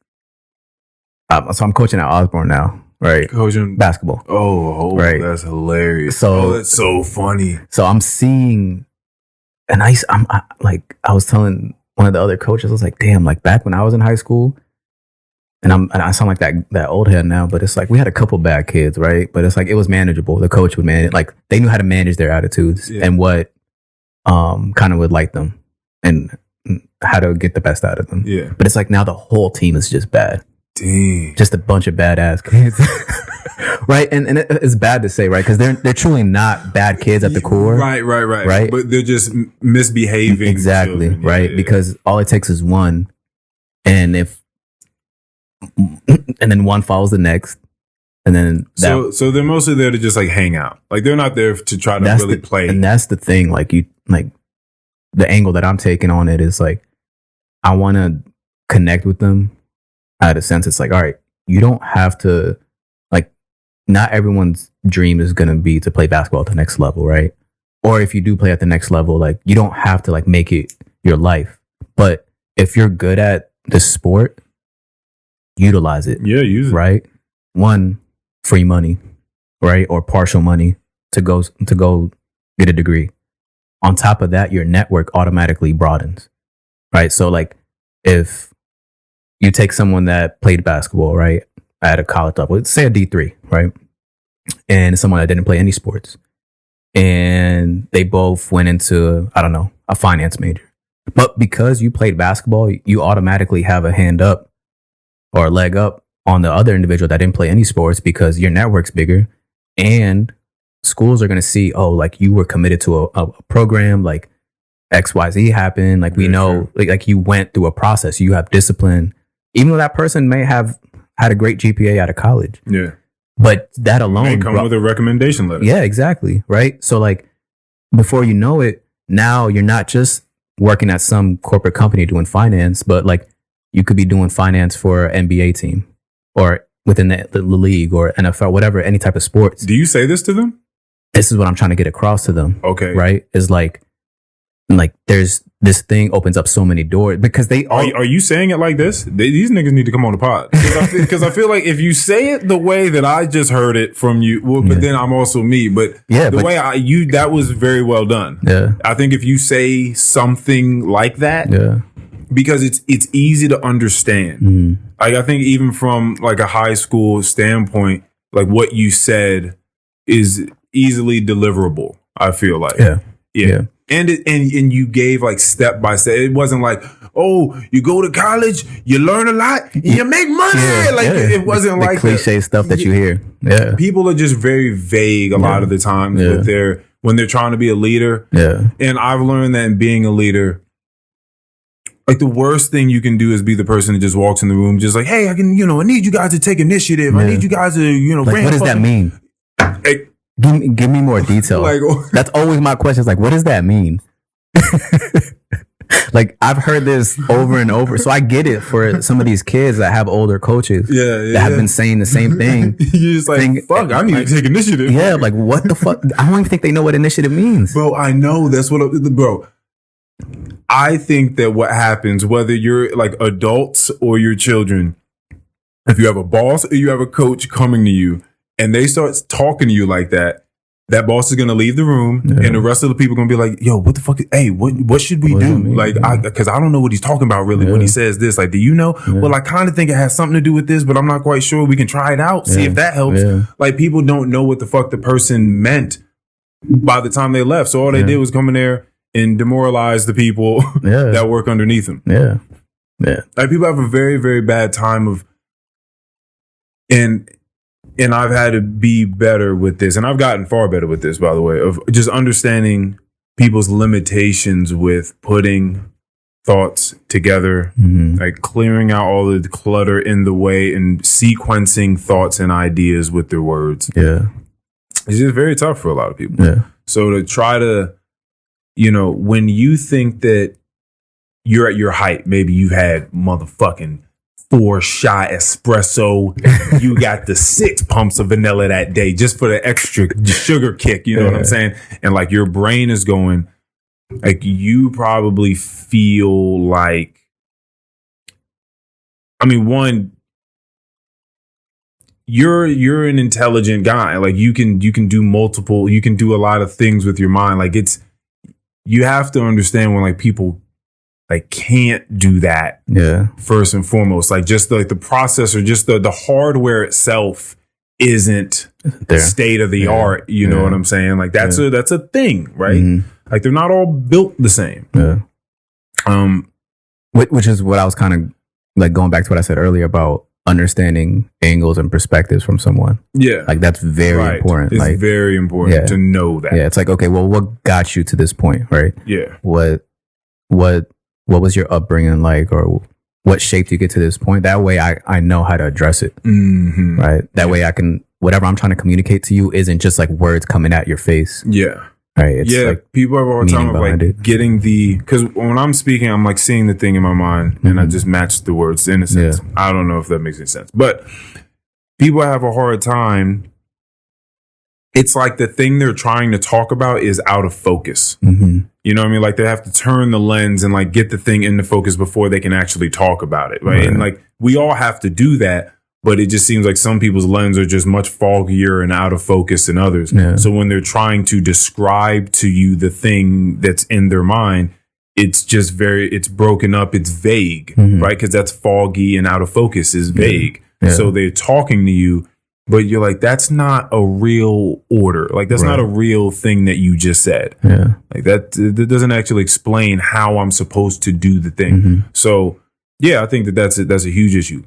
so I'm coaching at Osborne now, right? Coaching basketball. Oh, right. That's hilarious. So that's so funny. So I'm seeing And I was telling one of the other coaches, I was like, damn, like back when I was in high school, and I sound like that old head now, but it's like we had a couple bad kids, right? But it's like it was manageable. The coach would manage, like they knew how to manage their attitudes and what kind of would like them and how to get the best out of them. Yeah. But it's like now the whole team is just bad. Dang. Just a bunch of badass kids. Right? And it's bad to say, right? Because they're truly not bad kids at the core. Right. But they're just misbehaving. Exactly. Children. Right. Yeah. Because all it takes is one. And then one follows the next. And then so they're mostly there to just like hang out. Like they're not there to try to really play. And that's the thing. Like the angle that I'm taking on it is like I want to connect with them at a sense. It's like, all right, you don't have to, like, not everyone's dream is going to be to play basketball at the next level, right? Or if you do play at the next level, like you don't have to like make it your life. But if you're good at the sport, utilize it. Yeah, use it. Right? One, free money, right? Or partial money to go get a degree. On top of that, your network automatically broadens, right? So like if you take someone that played basketball, right, at a college level, let's say a D3, right? And someone that didn't play any sports and they both went into, I don't know, a finance major. But because you played basketball, you automatically have a hand up or a leg up on the other individual that didn't play any sports because your network's bigger and schools are going to see, oh, like you were committed to a program, like XYZ happened. Like we know, like you went through a process, you have discipline, even though that person may have had a great GPA out of college. Yeah. But that alone may come with a recommendation letter. Yeah, exactly. Right. So like before you know it, now you're not just working at some corporate company doing finance, but like you could be doing finance for an NBA team or within the league or NFL, whatever, any type of sports. Do you say this to them? This is what I'm trying to get across to them. Okay. Right? Is like there's this thing opens up so many doors because they are you saying it like this? These niggas need to come on the pod because I feel like if you say it the way that I just heard it from you, well, but then I'm also me. But way that was very well done. Yeah. I think if you say something like that, because it's easy to understand. Mm. Like I think even from like a high school standpoint, like what you said is easily deliverable. I feel like, yeah. And you gave like step by step. It wasn't like, oh, you go to college, you learn a lot, you make money. It wasn't the like cliche stuff that you hear. Yeah, people are just very vague a lot of the times with when they're trying to be a leader. Yeah, and I've learned that in being a leader, like the worst thing you can do is be the person that just walks in the room, just like, hey, I need you guys to take initiative. I need you guys to, like, what does that mean? Give me more detail. Like, that's always my question. Is like, what does that mean? Like, I've heard this over and over, so I get it for some of these kids that have older coaches that have been saying the same thing. You're just like, fuck, I need to take initiative. Yeah, like, what the fuck? I don't even think they know what initiative means. Bro, I know. That's what, bro. I think that what happens, whether you're like adults or your children, if you have a boss or you have a coach coming to you, and they start talking to you like that, that boss is going to leave the room and the rest of the people are going to be like, yo, what the fuck? Hey, what should we do? Like, because I don't know what he's talking about really when he says this. Like, do you know? Well, I kind of think it has something to do with this, but I'm not quite sure. We can try it out, see if that helps. Like, people don't know what the fuck the person meant by the time they left. So all they did was come in there and demoralize the people that work underneath them. Yeah. Like, people have a very, very bad time of, and I've had to be better with this, and I've gotten far better with this, by the way, of just understanding people's limitations with putting thoughts together, like clearing out all the clutter in the way and sequencing thoughts and ideas with their words. Yeah. It's just very tough for a lot of people. Yeah. So to try to, when you think that you're at your height, maybe you've had motherfucking 4-shot espresso, you got the 6 pumps of vanilla that day just for the extra sugar kick, you know what I'm saying? And like your brain is going, like you probably feel like, I mean, one, you're an intelligent guy. Like you can do a lot of things with your mind. Like you have to understand when like people like can't do that. Yeah. First and foremost, like just like the processor, just the hardware itself isn't state of the art. You know what I'm saying? Like that's a thing, right? Mm-hmm. Like they're not all built the same. Yeah. Which is what I was kind of like going back to what I said earlier about understanding angles and perspectives from someone. Yeah. Like that's very important. It's like very important to know that. Yeah. It's like, okay, well, what got you to this point, right? Yeah. What was your upbringing like, or what shaped you get to this point? That way I know how to address it. Mm-hmm. Right. That way I can, whatever I'm trying to communicate to you isn't just like words coming at your face. Yeah. Right. It's like people have a hard time of like getting because when I'm speaking, I'm like seeing the thing in my mind and I just match the words in a sense. Yeah. I don't know if that makes any sense, but people have a hard time. It's like the thing they're trying to talk about is out of focus. Mm-hmm. You know what I mean? Like they have to turn the lens and like get the thing into focus before they can actually talk about it. Right. And like we all have to do that. But it just seems like some people's lens are just much foggier and out of focus than others. Yeah. So when they're trying to describe to you the thing that's in their mind, it's just it's broken up. It's vague, right? Because that's foggy and out of focus is vague. Yeah. So they're talking to you, but you're like, that's not a real order. Like that's not a real thing that you just said. Yeah. Like that doesn't actually explain how I'm supposed to do the thing. Mm-hmm. So yeah, I think that's a huge issue.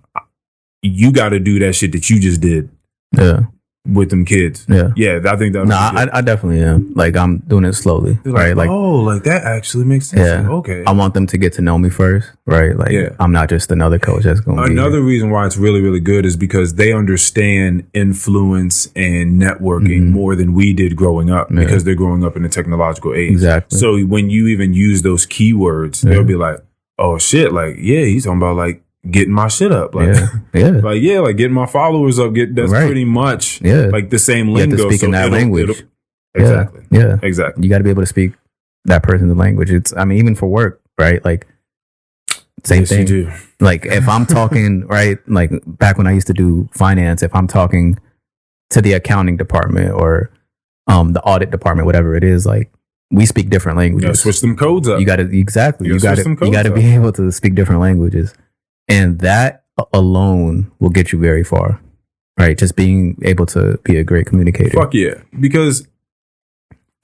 You got to do that shit that you just did. Yeah. With them kids. Yeah. Yeah. I think that. No, I definitely am. Like I'm doing it slowly. Right. Like, oh, like that actually makes sense. Yeah. Okay. I want them to get to know me first. Right. Like I'm not just another coach that's going to be. Another reason why it's really, really good is because they understand influence and networking more than we did growing up because they're growing up in a technological age. Exactly. So when you even use those keywords, they'll be like, oh shit. Like, yeah, he's talking about like, getting my shit up, like like getting my followers up. That's pretty much like the same lingo. You have to speak in that language. Exactly. Yeah, exactly. You got to be able to speak that person's language. It's, I mean, even for work, right? Like same thing. You do. Like if I'm talking, right? Like back when I used to do finance, if I'm talking to the accounting department or the audit department, whatever it is, like we speak different languages. You gotta switch them codes up. You got to You got to be able to speak different languages. And that alone will get you very far, right? Just being able to be a great communicator. Fuck yeah. Because,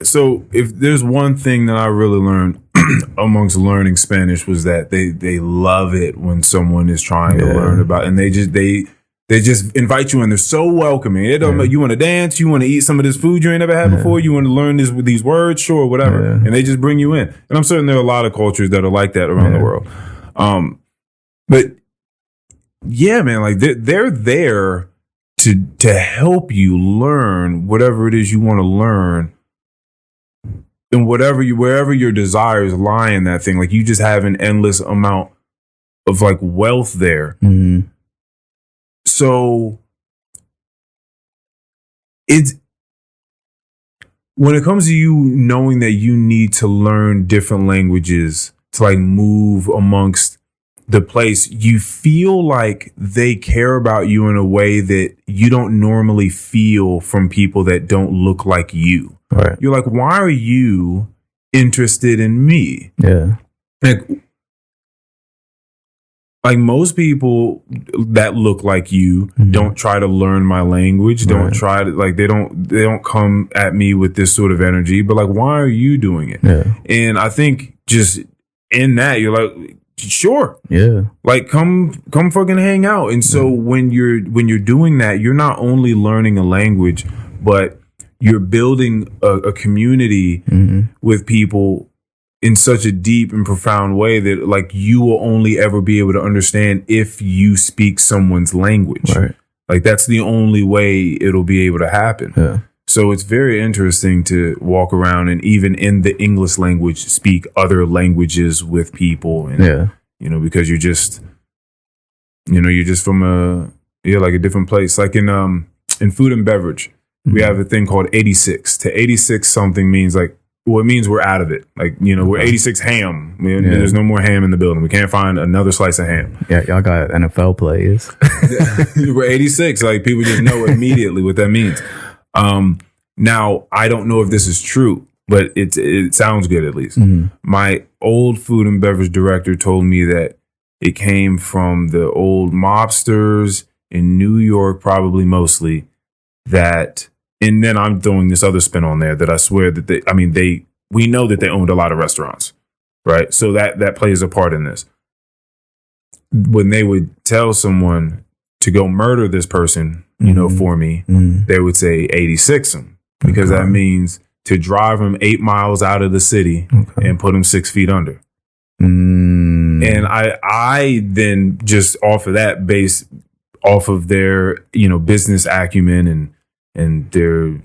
so if there's one thing that I really learned amongst learning Spanish was that they love it when someone is trying to learn about, and they just invite you in. They're so welcoming. It don't you want to dance, you want to eat some of this food you ain't never had before, you want to learn these words, sure, whatever. And they just bring you in. And I'm certain there are a lot of cultures that are like that around the world. But yeah, man, like they're there to help you learn whatever it is you want to learn, and wherever your desires lie in that thing. Like you just have an endless amount of like wealth there. Mm-hmm. So it's when it comes to you knowing that you need to learn different languages to like move amongst the place, you feel like they care about you in a way that you don't normally feel from people that don't look like you. Right. You're like, why are you interested in me? Yeah. Like most people that look like you don't try to learn my language. Don't try to like they don't come at me with this sort of energy. But like, why are you doing it? Yeah. And I think just in that, you're like, sure. Yeah. Like come fucking hang out. And so when you're doing that, you're not only learning a language, but you're building a community with people in such a deep and profound way that like you will only ever be able to understand if you speak someone's language. Right. Like that's the only way it'll be able to happen. Yeah. So it's very interesting to walk around and even in the English language speak other languages with people. And, you know, because you're just from like a different place. Like in food and beverage, we have a thing called 86. To 86 something means like, well, it means we're out of it. Like, you know, we're 86 ham. There's no more ham in the building. We can't find another slice of ham. Yeah, y'all got NFL players. We're 86. Like, people just know immediately what that means. Now, I don't know if this is true, but it sounds good at least. My old food and beverage director told me that it came from the old mobsters in New York, probably mostly. That, and then I'm throwing this other spin on there that I swear that we know that they owned a lot of restaurants, right? So that plays a part in this. When they would tell someone to go murder this person, for me, they would say 86 them, because that means to drive them 8 miles out of the city and put them 6 feet under. And I then just off of that, based off of their, business acumen and their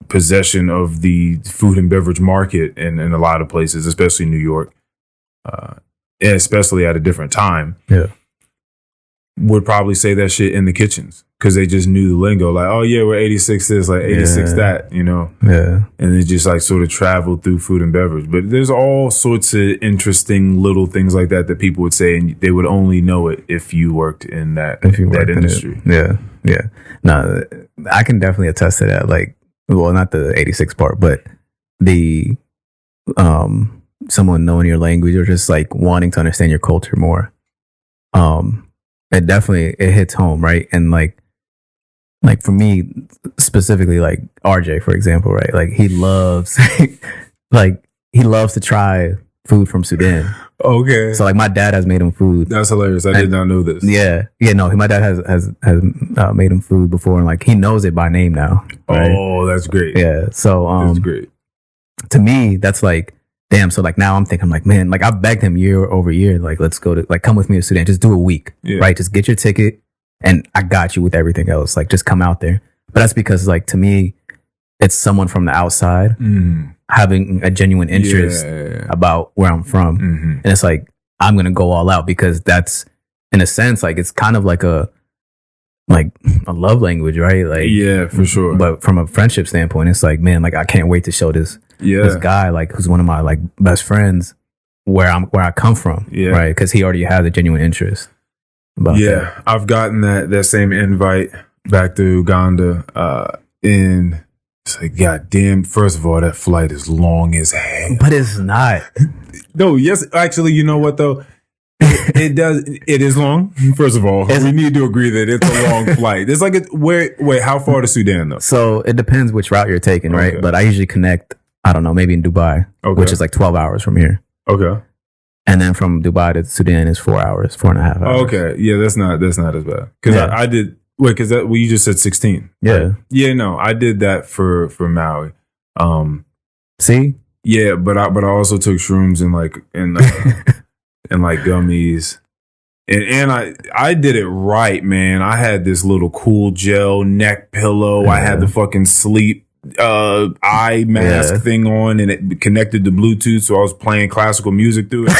possession of the food and beverage market in a lot of places, especially New York, and especially at a different time, would probably say that shit in the kitchens because they just knew the lingo. Like, oh yeah, we're 86 this, like 86 that, Yeah. And it just like sort of traveled through food and beverage. But there's all sorts of interesting little things like that people would say, and they would only know it if you worked in that industry. Yeah. No, I can definitely attest to that. Like, well, not the 86 part, but the someone knowing your language or just like wanting to understand your culture more. It hits home, right? And like for me specifically, like RJ, for example, right? Like he loves to try food from Sudan. Okay. So like my dad has made him food. That's hilarious. I did not know this. Yeah. No, my dad has made him food before, and like he knows it by name now. Right? Oh, that's great. Yeah. So that's great. To me, that's like, damn. So like now I'm thinking, like, man, like I've begged him year over year, like let's go to, like, come with me to Sudan, just do a week, right? Just get your ticket, and I got you with everything else. Like just come out there. But that's because like to me, it's someone from the outside having a genuine interest about where I'm from, and it's like I'm gonna go all out because that's, in a sense, like it's kind of like a love language, right? Like, yeah, for sure. But from a friendship standpoint, it's like, man, like I can't wait to show this guy, like who's one of my like best friends, where I come from, right? Because he already has a genuine interest about that. I've gotten that same invite back to Uganda, and it's like, God damn, first of all, that flight is long as hell. But it's not. No, yes, actually, you know what though? It is long. First of all, we need to agree that it's a long flight. It's like, wait, how far to Sudan though? So it depends which route you're taking, right? But I usually connect, I don't know, maybe in Dubai, which is like 12 hours from here. Okay. And then from Dubai to Sudan is 4 hours, 4.5 hours. Okay. Yeah, that's not as bad. Because I did, because you just said 16. Yeah. Right? Yeah, no, I did that for Maui. See? Yeah, but I also took shrooms and like gummies. And I did it right, man. I had this little cool gel neck pillow. I had the fucking sleep eye mask thing on, and it connected to Bluetooth, so I was playing classical music through it.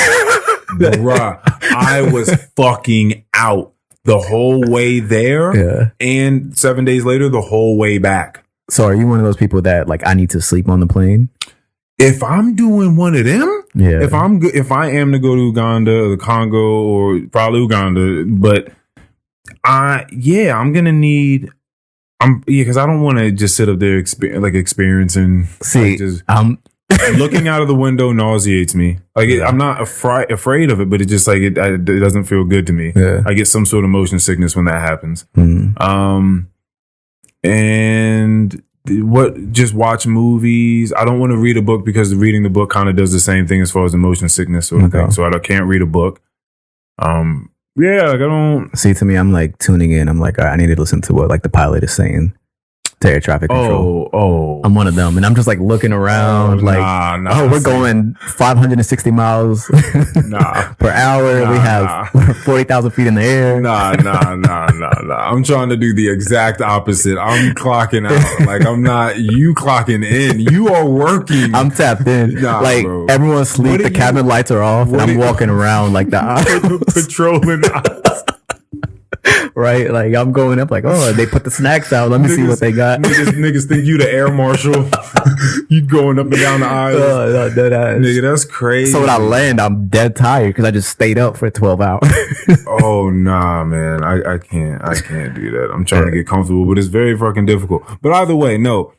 Bruh, I was fucking out the whole way there, and 7 days later, the whole way back. So are you one of those people that like, I need to sleep on the plane? If I'm doing one of them, if I am to go to Uganda or the Congo, or probably Uganda, but I'm gonna need. Because I don't want to just sit up there experiencing. See, like, looking out of the window nauseates me. Like I'm not afraid of it, but it just like it doesn't feel good to me. Yeah. I get some sort of motion sickness when that happens. And just watch movies. I don't want to read a book because reading the book kind of does the same thing as far as the motion sickness sort of thing. So I can't read a book. Like I don't see. To me, I'm like tuning in. I'm like, all right, I need to listen to what like the pilot is saying to air traffic control. I'm one of them, and I'm just like looking around, we're going 560 miles per hour. We have 40,000 feet in the air. Nah. I'm trying to do the exact opposite. I'm clocking out. Like I'm not. You clocking in. You are working. I'm tapped in. Like bro. Everyone's asleep. The cabin lights are off, and I'm walking around like the patrolling. Right, like I'm going up, like, oh, they put the snacks out. Let me see what they got. Niggas think you the air marshal. You going up and down the aisle. Nigga, that's crazy. So when I land, I'm dead tired because I just stayed up for 12 hours. Oh nah, man, I can't do that. I'm trying to get comfortable, but it's very fucking difficult. But either way, no.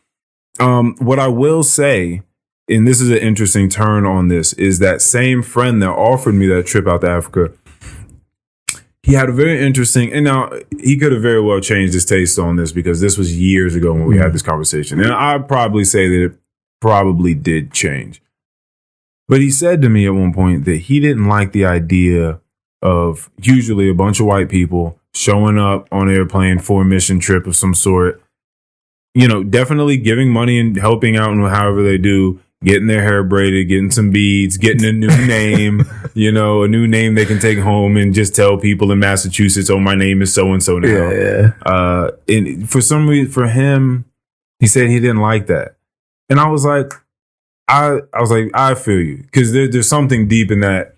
What I will say and this is an interesting turn on this, is that same friend that offered me that trip out to Africa. He had a very interesting, and now he could have very well changed his taste on this because this was years ago when we had this conversation. And I'd probably say that it probably did change. But he said to me at one point that he didn't like the idea of usually a bunch of white people showing up on an airplane for a mission trip of some sort, you know, definitely giving money and helping out and however they do, getting their hair braided, getting some beads, getting a new name, you know, a new name they can take home and just tell people in Massachusetts, oh, my name is so-and-so now. Yeah. And for some reason, for him, he said he didn't like that. And I was like, I feel you. Because there's something deep in that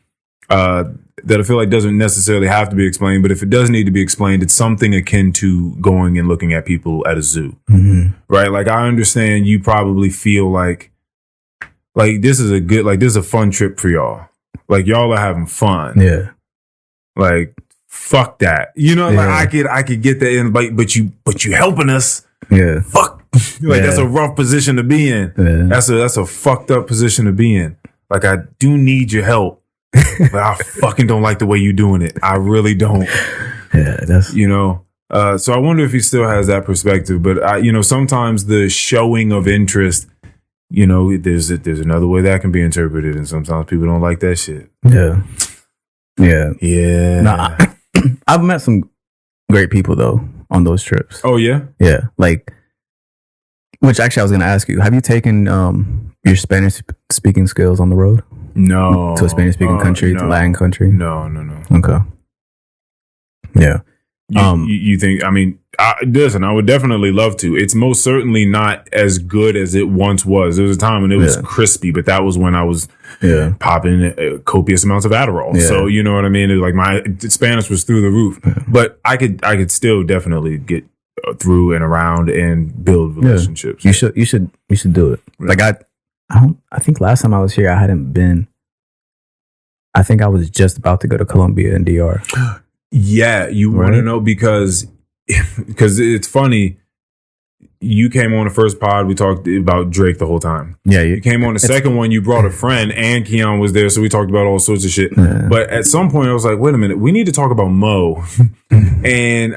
that I feel like doesn't necessarily have to be explained. But if it does need to be explained, it's something akin to going and looking at people at a zoo. Mm-hmm. Right? Like, I understand you probably feel like this is a fun trip for y'all. Like, y'all are having fun. Yeah. Like, fuck that. You know, like I could get that in, but you helping us. Yeah. Fuck. That's a rough position to be in. Yeah. That's a fucked up position to be in. Like, I do need your help, but I fucking don't like the way you doing it. I really don't. Yeah, that's, you know. So I wonder if he still has that perspective. But sometimes the showing of interest, you know, there's another way that can be interpreted, and sometimes people don't like that shit. Yeah. No, I've met some great people though on those trips. Oh yeah, yeah. Like, which actually I was going to ask you: have you taken your Spanish speaking skills on the road? No, to a Spanish speaking country, to Latin country. No. Okay. Yeah. You think? I mean, listen, I would definitely love to. It's most certainly not as good as it once was. There was a time when it was crispy, but that was when I was popping copious amounts of Adderall. Yeah. So you know what I mean? It was like my Spanish was through the roof. Yeah. But I could still definitely get through and around and build relationships. You should do it. Yeah. Like I think last time I was here, I hadn't been. I think I was just about to go to Colombia and DR. Yeah, you want to know because it's funny. You came on the first pod. We talked about Drake the whole time. Yeah, you came on the second one. You brought a friend, and Keon was there, so we talked about all sorts of shit. Yeah. But at some point, I was like, "Wait a minute, we need to talk about Moe." And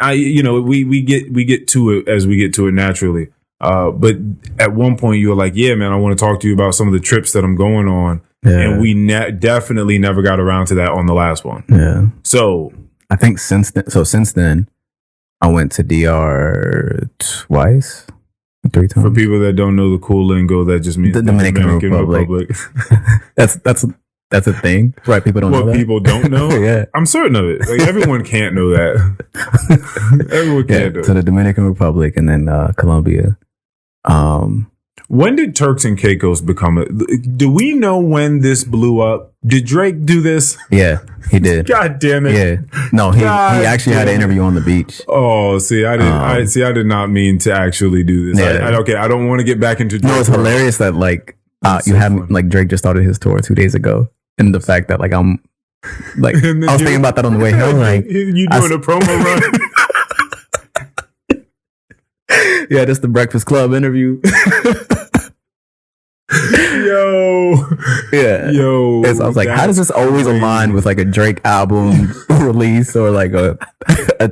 we get to it as we get to it naturally. But at one point, you were like, "Yeah, man, I want to talk to you about some of the trips that I'm going on." Yeah. And we definitely never got around to that on the last one. Yeah. So I think since then, I went to DR twice, 3 times. For people that don't know the cool lingo, that just means the Dominican Republic. That's a thing, right? People don't know that. People don't know? Yeah. I'm certain of it. Like, everyone can't know that. Everyone can't know. To the Dominican Republic and then Colombia. When did Turks and Caicos become do we know when this blew up? Did Drake do this? Yeah, he did. God damn it. Yeah. No, he actually had an interview on the beach. Oh, see, I did not mean to actually do this. Yeah. I don't want to get back into Drake. No, it's hilarious that like Drake just started his tour 2 days ago. And the fact that I'm like I was thinking about that on the way home. Like, you doing a promo run. Yeah, that's the Breakfast Club interview. Yo. I was like, how does this always align with like a Drake album release or like a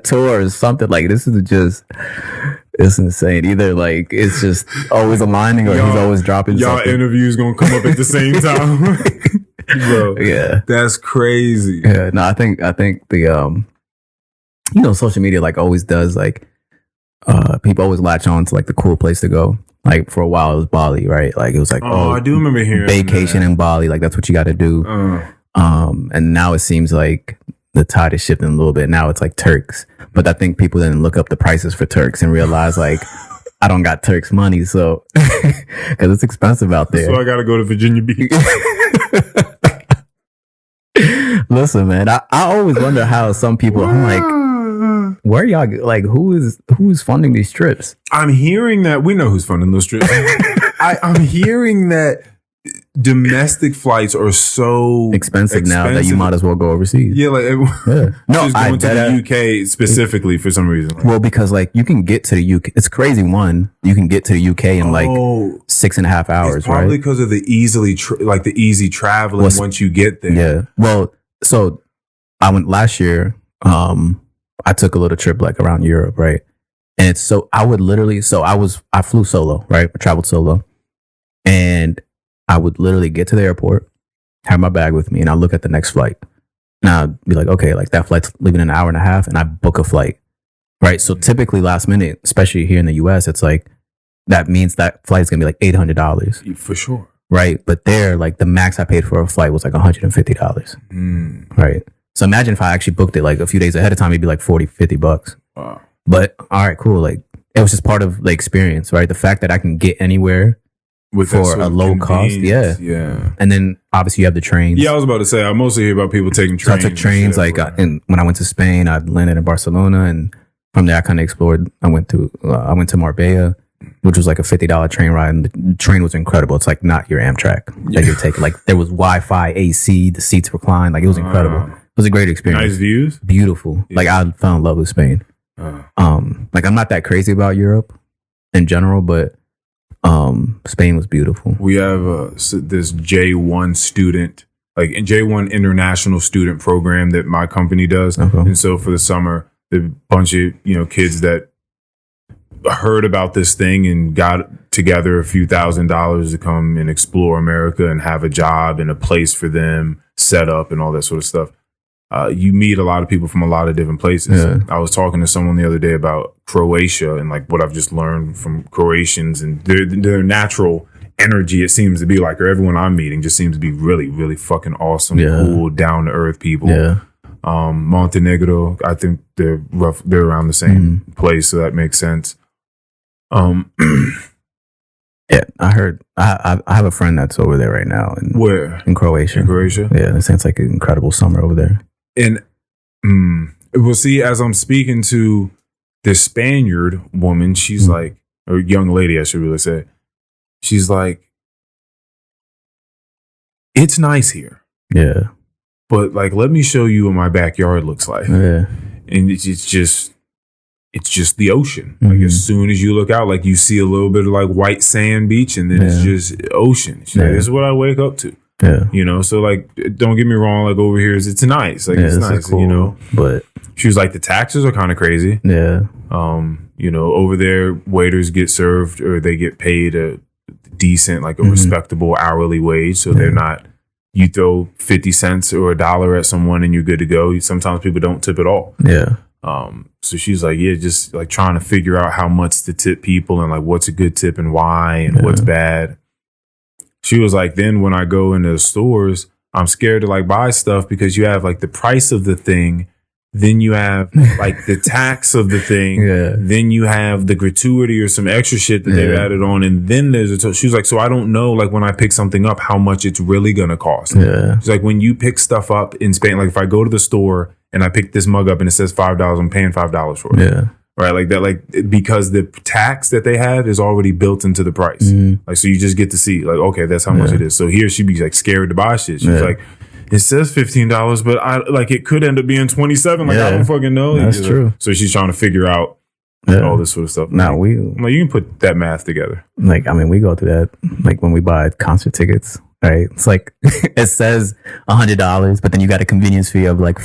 tour or something? Like, this is just, it's insane. Either like it's just always aligning or he's always dropping something. Interviews gonna come up at the same time. Bro, yeah, that's crazy. Yeah, no, I think the social media like always does like people always latch on to like the cool place to go. Like for a while it was Bali, right? Like it was like I do remember hearing vacation in Bali, like that's what you got to do. And now it seems like the tide is shifting a little bit. Now it's like Turks, but I think people didn't look up the prices for Turks and realize like I don't got Turks money, so because it's expensive out there. So I got to go to Virginia Beach. Listen, man, I always wonder how some people, I'm like, where are y'all, like, who's funding these trips? I'm hearing that we know who's funding those trips. I'm hearing that domestic flights are so expensive now that you might as well go overseas. Yeah, like no, just going to the UK specifically for some reason. Well, because like you can get to the UK. It's crazy. One, you can get to the UK in like 6.5 hours. It's probably right? because of the the easy traveling once you get there. Yeah. Well, so I went last year. I took a little trip like around Europe, right? And it's I flew solo, right? I traveled solo, and I would literally get to the airport, have my bag with me, and I look at the next flight. And I'd be like, okay, like that flight's leaving in an hour and a half, and I book a flight, right? So typically last minute, especially here in the US, it's like, that means that flight's gonna be like $800. For sure. Right? But there, like the max I paid for a flight was like $150. Right? So imagine if I actually booked it like a few days ahead of time, it'd be like $40-50. Wow. But all right, cool. Like it was just part of the experience, right? The fact that I can get anywhere for a low cost. Yeah. And then obviously you have the trains. Yeah, I was about to say, I mostly hear about people taking trains. So I took trains like and when I went to Spain, I landed in Barcelona, and from there I kind of explored. I went to Marbella, which was like a $50 train ride, and the train was incredible. It's like not your Amtrak that you're taking. Like there was Wi-Fi, AC, the seats reclined. Like it was incredible. It was a great experience. Nice views. Beautiful. Yeah. Like I fell in love with Spain. Like I'm not that crazy about Europe in general, but Spain was beautiful. We have this J1 student, like J1 international student program that my company does. Okay. And so for the summer, the bunch of kids that heard about this thing and got together a few $1,000s to come and explore America and have a job and a place for them set up and all that sort of stuff. You meet a lot of people from a lot of different places. Yeah. I was talking to someone the other day about Croatia and like what I've just learned from Croatians and their natural energy. It seems to be like, or everyone I'm meeting just seems to be really, really fucking awesome, cool, down to earth people. Yeah. Montenegro, I think they're around the same place, so that makes sense. Yeah, I heard. I have a friend that's over there right now. Where? In Croatia. In Croatia? Yeah, it sounds like an incredible summer over there. And we'll see, as I'm speaking to this Spaniard woman, she's like, or young lady, I should really say, she's like, it's nice here. Yeah. But like, let me show you what my backyard looks like. Yeah. And it's just the ocean. Like as soon as you look out, like you see a little bit of like white sand beach, and then it's just ocean. She's like, this is what I wake up to. Yeah. So like, don't get me wrong, like over here it's nice. Like it's nice, cool, But she was like, the taxes are kind of crazy. Yeah. Over there waiters get served, or they get paid a decent, like a respectable hourly wage. So they're not, you throw 50 cents or $1 at someone and you're good to go. Sometimes people don't tip at all. Yeah. So she's like, just like trying to figure out how much to tip people and like what's a good tip and why and what's bad. She was like, then when I go into the stores, I'm scared to like buy stuff because you have like the price of the thing, then you have like the tax of the thing, then you have the gratuity or some extra shit that they've added on, and then there's she was like, so I don't know, like when I pick something up, how much it's really gonna cost. Yeah. She's like, when you pick stuff up in Spain, like if I go to the store and I pick this mug up and it says $5, I'm paying $5 for it. Yeah. Right, like that, like because the tax that they have is already built into the price. Like, so you just get to see, like, okay, that's how much it is. So here she'd be like scared to buy shit. She's like, it says $15, but I like it could end up being 27. Like I don't fucking know. That's true. So she's trying to figure out all this sort of stuff. Now like, you can put that math together. Like, I mean, we go through that. Like when we buy concert tickets, right? It's like it says $100, but then you got a convenience fee of like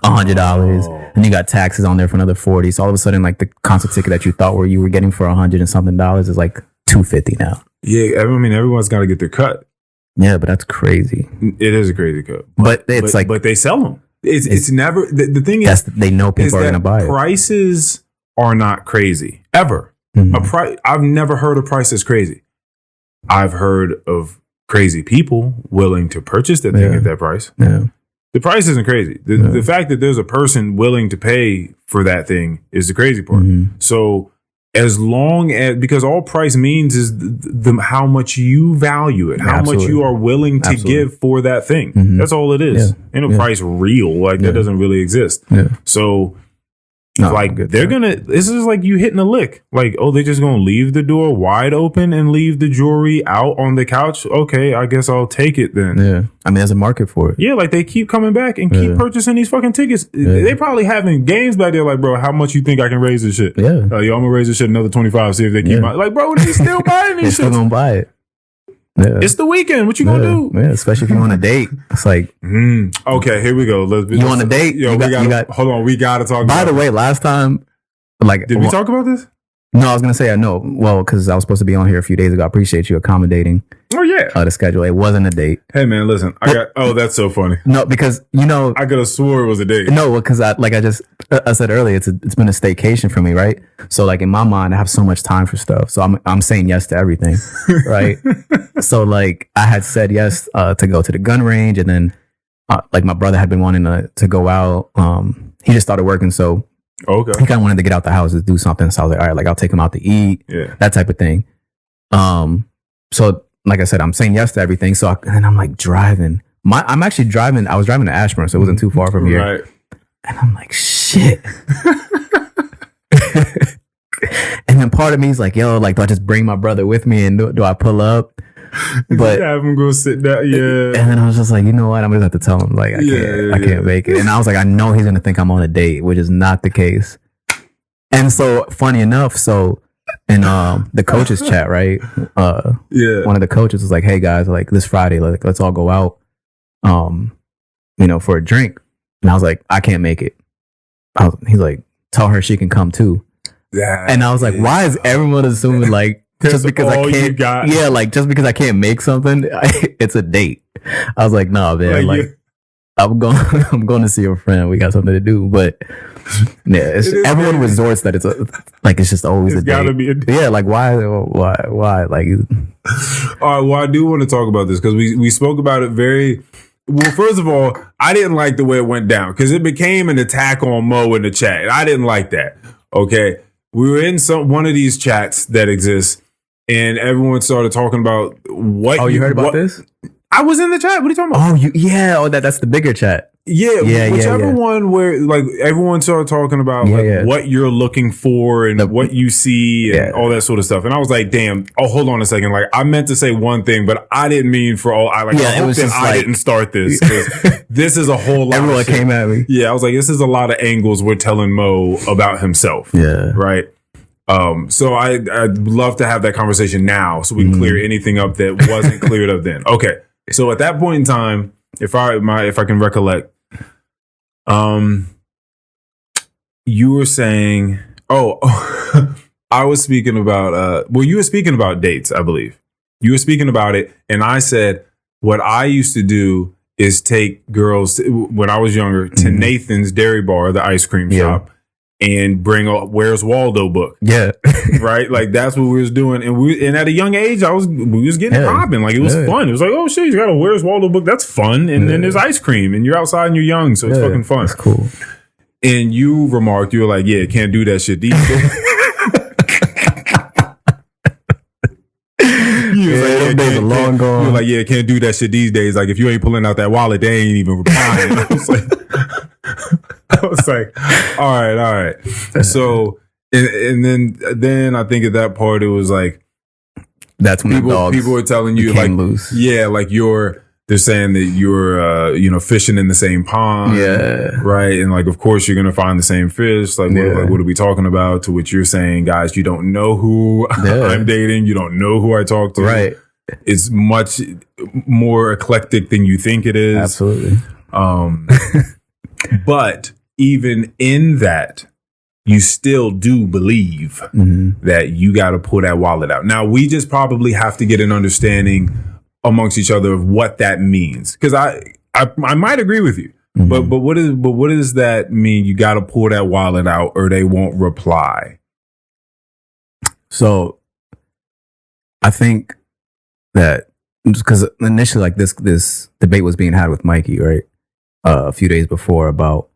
$100, and you got taxes on there for another $40. So all of a sudden, like the concert ticket that you thought you were getting for $100 and something is like $250 now. Yeah, I mean, everyone's got to get their cut. Yeah, but that's crazy. It is a crazy cut, but they sell them. It's never the thing is they know people are going to buy it. Prices are not crazy ever. I've never heard a price that's crazy. I've heard of crazy people willing to purchase that thing at that price. Yeah. The price isn't crazy. The fact that there's a person willing to pay for that thing is the crazy part. So as long as, because all price means is the how much you value it, how much you are willing to give for that thing. That's all it is. Ain't no price real. Like that doesn't really exist. So No, like they're gonna. This is like you hitting a lick. Like, oh, they're just gonna leave the door wide open and leave the jewelry out on the couch. Okay, I guess I'll take it then. Yeah, I mean, there's a market for it. Yeah, like they keep coming back and keep purchasing these fucking tickets. They probably having games back there. Like, bro, how much you think I can raise this shit? Yeah, yo, I'm gonna raise this shit another 25. See if they keep like, bro, they still buying these. They're still gonna buy it. Yeah. It's the weekend. What you gonna do? Yeah, especially if you on a date. It's like, okay, here we go. You on a date? Yo, hold on. We gotta talk. By the way, last time. Like, did we talk about this? No, I was gonna say I know. Well, because I was supposed to be on here a few days ago. I appreciate you accommodating. Oh yeah, the schedule. It wasn't a date. Hey man, listen. Oh, that's so funny. No, because I could have swore it was a date. No, because I said earlier, it's been a staycation for me, right? So like in my mind, I have so much time for stuff. So I'm saying yes to everything, right? So like I had said yes to go to the gun range, and then like my brother had been wanting to go out. He just started working, so. Okay. He kind of wanted to get out the house to do something. So I was like, all right, like I'll take him out to eat. Yeah. That type of thing. So like I said, I'm saying yes to everything. So and I'm like driving. I'm actually driving. I was driving to Ashburn, so it wasn't too far from here. Right. And I'm like, shit. And then part of me is like, yo, like, do I just bring my brother with me and do I pull up? But have him go sit down. Yeah. And then I was just like, you know what? I'm gonna have to tell him like I can't make it. And I was like, I know he's gonna think I'm on a date, which is not the case. And so funny enough, in the coaches chat, right? One of the coaches was like, hey guys, like this Friday, like let's all go out for a drink. And I was like, I can't make it. He's like, tell her she can come too. And I was like, why is everyone assuming like just because I can't, just because I can't make something, it's a date. I was like, no, man, I'm going to see a friend. We got something to do, but yeah, everyone resorts that it's just always a date. Gotta be a date. Yeah, like why? Like, all right. Well, I do want to talk about this because we spoke about it very. Well, first of all, I didn't like the way it went down because it became an attack on Moe in the chat. I didn't like that. Okay, we were in one of these chats that exists. And everyone started talking about what. Oh, you heard about this? I was in the chat. What are you talking about? Oh, that's the bigger chat. Whichever one where like everyone started talking about what you're looking for and what you see and all that sort of stuff. And I was like, damn. Oh, hold on a second. Like I meant to say one thing, but I didn't mean for all. I hope that I didn't start this. This is a whole lot. Everyone came at me. Yeah, I was like, this is a lot of angles we're telling Moe about himself. Yeah, right. So I'd love to have that conversation now so we can clear anything up that wasn't cleared up then. Okay. So at that point in time, if I can recollect, you were saying, I was speaking about, you were speaking about dates, I believe. You were speaking about it. And I said, what I used to do is take girls when I was younger to Nathan's Dairy Bar, the ice cream shop. And bring a Where's Waldo book. Yeah. Right? Like that's what we was doing. And at a young age, we was getting popping. Like it was fun. It was like, oh shit, you got a Where's Waldo book. That's fun. And then there's ice cream and you're outside and you're young. So it's fucking fun. That's cool. And you remarked, you were like, yeah, can't do that shit these days. Days are long gone. You were like, yeah, can't do that shit these days. Like if you ain't pulling out that wallet, they ain't even replying. I was like, all right. So, and then I think at that part, it was like, that's when people were telling you like, loose. Yeah, like they're saying that you're, fishing in the same pond. Yeah. Right. And like, of course you're going to find the same fish. Like, what are we talking about? To which you're saying, guys, you don't know who I'm dating. You don't know who I talk to. Right. It's much more eclectic than you think it is. Absolutely. But even in that, you still do believe that you got to pull that wallet out. Now, we just probably have to get an understanding amongst each other of what that means. Because I might agree with you, but what does that mean? You got to pull that wallet out, or they won't reply. So, I think that because initially, like this debate was being had with Mikey, right? A few days before about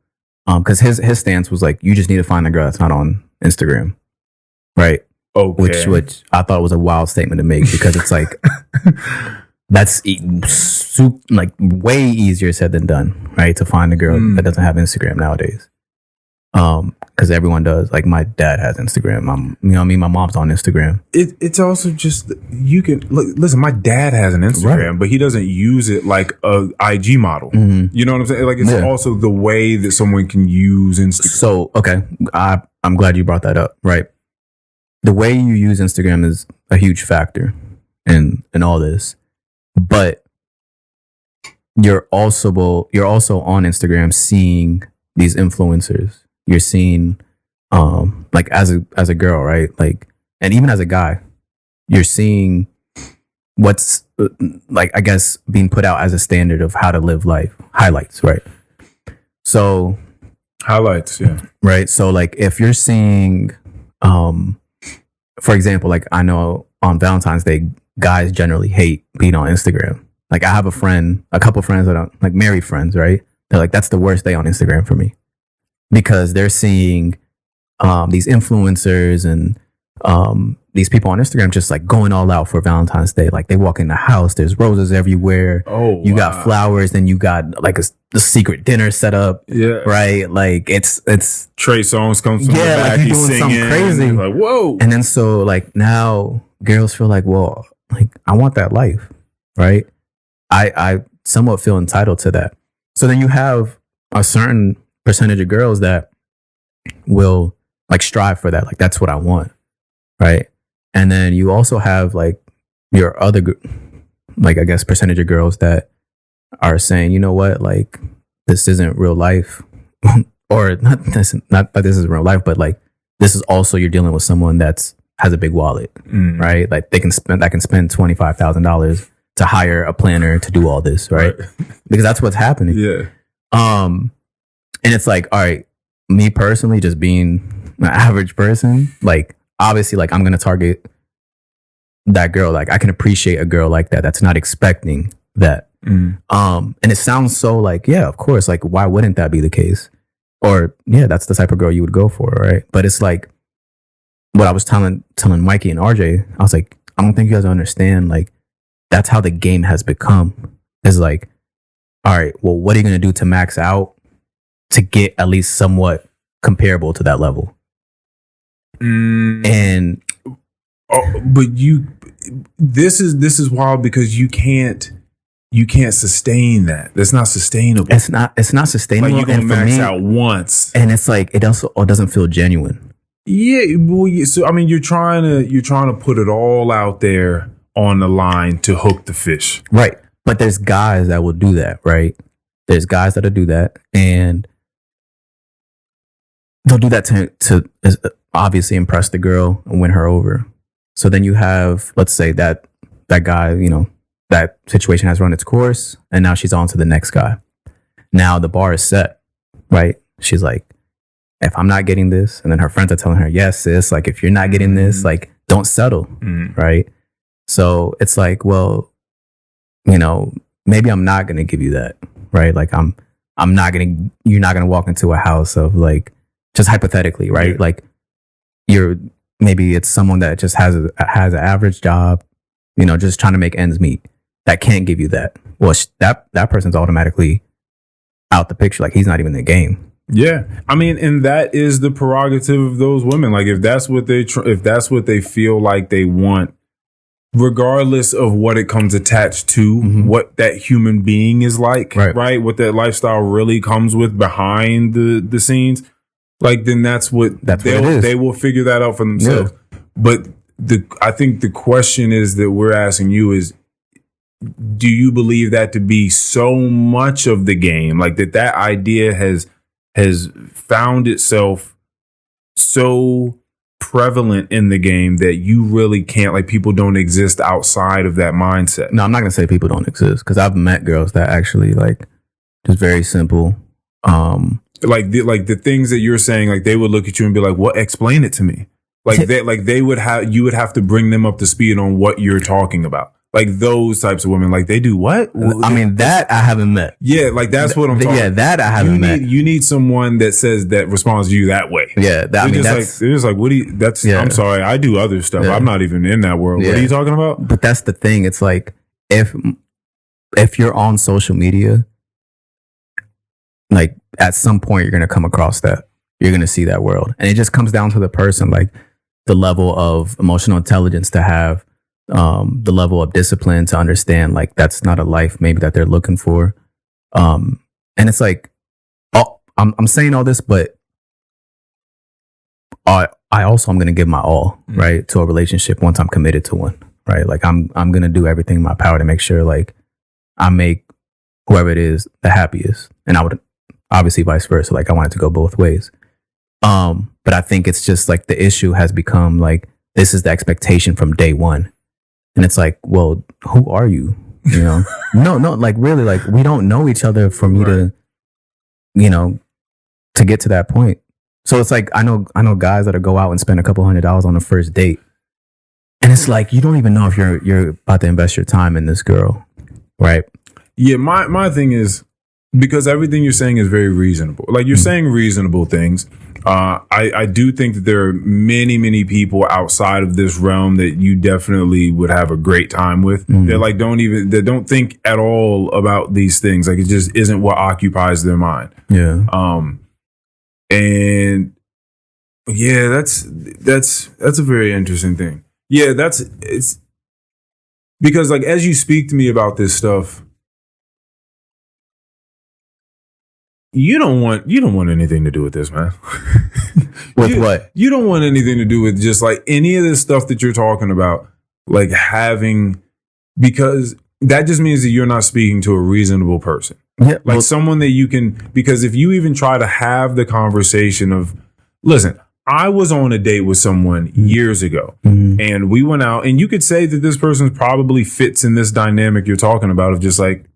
because his stance was like, you just need to find a girl that's not on Instagram, right? Okay. Which I thought was a wild statement to make because it's like that's like way easier said than done, right? To find a girl that doesn't have Instagram nowadays. Because everyone does. Like my dad has Instagram. My mom's on Instagram. It's also just you can listen. My dad has an Instagram, right, but he doesn't use it like a IG model. Mm-hmm. You know what I'm saying? Like it's also the way that someone can use Instagram. So okay, I'm glad you brought that up. Right, the way you use Instagram is a huge factor in all this, but you're also on Instagram seeing these influencers. You're seeing, like as a girl, right? Like, and even as a guy, you're seeing what's like, I guess, being put out as a standard of how to live life. Highlights, right? So highlights, yeah, right. So like, if you're seeing, for example, like I know on Valentine's Day, guys generally hate being on Instagram. Like I have a couple friends that are like married friends, right? They're like, that's the worst day on Instagram for me. Because they're seeing these influencers and these people on Instagram just like going all out for Valentine's Day. Like they walk in the house, there's roses everywhere. Oh, you got flowers, then you got like a secret dinner set up. Yeah, right. Like it's Trey Songz comes from the back, like he's doing something crazy. Like whoa, and then so like now girls feel like, well, like I want that life, right? I somewhat feel entitled to that. So then you have a certain percentage of girls that will like strive for that. Like that's what I want. Right. And then you also have like your other, like, I guess percentage of girls that are saying, you know what, like this isn't real life or not that this is real life, but like, this is also, you're dealing with someone has a big wallet, right? Like I can spend $25,000 to hire a planner to do all this. Right. Because that's what's happening. Yeah. And it's like, all right, me personally, just being an average person, like obviously, like I'm gonna target that girl. Like I can appreciate a girl like that that's not expecting that. And it sounds so like, yeah, of course, like why wouldn't that be the case? Or yeah, that's the type of girl you would go for, right? But it's like what I was telling Mikey and RJ, I was like, I don't think you guys understand, like that's how the game has become. Is like, all right, well, what are you gonna do to max out to get at least somewhat comparable to that level? And but this is wild because you can't sustain that. That's not sustainable. It's not sustainable. Like you're gonna max out once, and it's like it also doesn't feel genuine. Yeah, well, so I mean, you're trying to put it all out there on the line to hook the fish, right? But there's guys that will do that, right? There's guys that'll do that, and they'll do that to obviously impress the girl and win her over. So then you have, let's say that guy, you know, that situation has run its course, and now she's on to the next guy. Now the bar is set, right? She's like, if I'm not getting this, and then her friends are telling her, yes, sis, like if you're not getting this, like don't settle, right? So it's like, well, you know, maybe I'm not gonna give you that, right? Like you're not gonna walk into a house of like, just hypothetically, right? Yeah. Like maybe it's someone that just has an average job, you know, just trying to make ends meet, that can't give you that. Well, that person's automatically out the picture. Like he's not even in the game. Yeah, I mean, and that is the prerogative of those women. Like if that's what they feel like they want, regardless of what it comes attached to, what that human being is like, right? What that lifestyle really comes with behind the scenes. Like then that's what they will figure that out for themselves. Yeah. But I think the question is that we're asking you is, do you believe that to be so much of the game, like that idea has found itself so prevalent in the game that you really can't, like people don't exist outside of that mindset? No, I'm not gonna say people don't exist, because I've met girls that actually like just very simple. Like the things that you're saying, like they would look at you and be like, "What? Explain it to me." You would have to bring them up to speed on what you're talking about. Like those types of women, like they do what? I mean, that I haven't met. Yeah, like that's what I'm talking. Yeah, that I haven't met. You need someone that responds to you that way. Yeah, they're just like, what do you? That's. Yeah. I'm sorry, I do other stuff. Yeah. I'm not even in that world. Yeah. What are you talking about? But that's the thing. It's like if you're on social media, like at some point you're gonna come across that. you're going to see that world. And it just comes down to the person, like the level of emotional intelligence to have, the level of discipline to understand like that's not a life maybe that they're looking for. And it's like, oh, I'm saying all this, but I also am going to give my all, right, to a relationship once I'm committed to one, right? Like I'm going to do everything in my power to make sure like I make whoever it is the happiest. And I would obviously vice versa. Like I want it to go both ways. But I think it's just like the issue has become like, this is the expectation from day one. And it's like, well, who are you? You know, no, like really, like we don't know each other for me to, you know, to get to that point. So it's like, I know guys that go out and spend a couple $100s on a first date. And it's like, you don't even know if you're about to invest your time in this girl. Right. Yeah. My thing is, because everything you're saying is very reasonable. Like you're saying reasonable things. I do think that there are many, many people outside of this realm that you definitely would have a great time with. They're like, they don't think at all about these things. Like it just isn't what occupies their mind. Yeah. And yeah, that's a very interesting thing. Yeah, it's because like, as you speak to me about this stuff, you don't want anything to do with this, man. With what? You don't want anything to do with just like any of this stuff that you're talking about, like having, because that just means that you're not speaking to a reasonable person. Yeah, like someone that you can, because if you even try to have the conversation of, listen, I was on a date with someone years ago and we went out, and you could say that this person probably fits in this dynamic you're talking about of just like,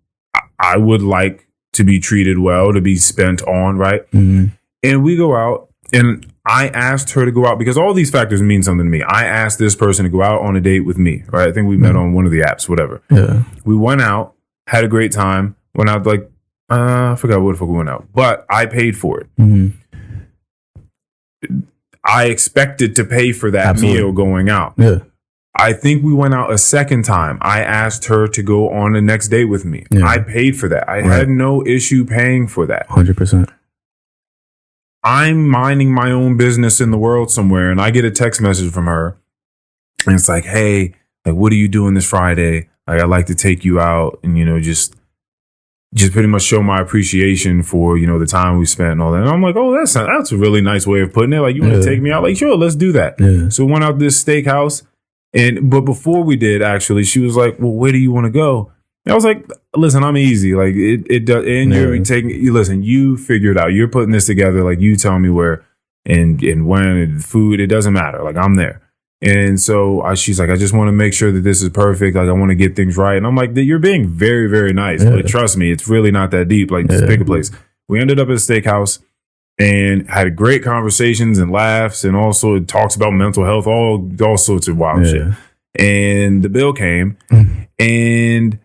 I would like to be treated well, to be spent on, right? And we go out, and I asked her to go out because all these factors mean something to me. I asked this person to go out on a date with me, right? I think we met on one of the apps, whatever. Yeah. We went out, had a great time, went out like, I forgot what the fuck we went out, but I paid for it. I expected to pay for that meal going out. Yeah. I think we went out a second time. I asked her to go on the next date with me. Yeah. I paid for that. I had no issue paying for that. 100%. I'm minding my own business in the world somewhere, and I get a text message from her, and it's like, hey, like, what are you doing this Friday? Like, I'd like to take you out and, you know, just pretty much show my appreciation for, you know, the time we spent and all that. And I'm like, oh, that's a really nice way of putting it. Like, you want to take me out? Like, sure, let's do that. Yeah. So we went out to this steakhouse. But before we did, actually, she was like, well, where do you want to go? And I was like, listen, I'm easy. Like it does. And you're taking, listen, you figure it out. You're putting this together. Like you tell me where and when and food, it doesn't matter. Like I'm there. And so she's like, I just want to make sure that this is perfect. Like I want to get things right. And I'm like, you're being very, very nice. But trust me, it's really not that deep. Like just pick a place. We ended up at a steakhouse and had great conversations and laughs, and also it talks about mental health, all sorts of wild shit. And the bill came, and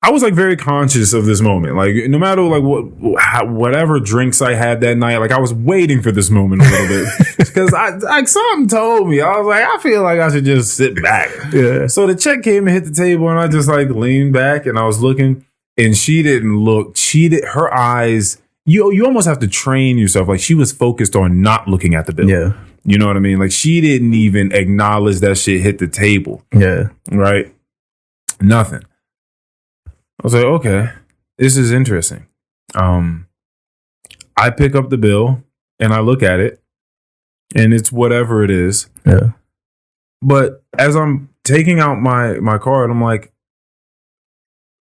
I was like very conscious of this moment. Like no matter like whatever drinks I had that night, like I was waiting for this moment a little bit because I like something told me. I was like, I feel like I should just sit back. Yeah. So the check came and hit the table, and I just like leaned back, and I was looking, and she didn't look. Her eyes. You almost have to train yourself. Like she was focused on not looking at the bill. Yeah. You know what I mean? Like she didn't even acknowledge that shit hit the table. Yeah. Right? Nothing. I was like, okay, this is interesting. I pick up the bill and I look at it, and it's whatever it is. Yeah. But as I'm taking out my card, I'm like,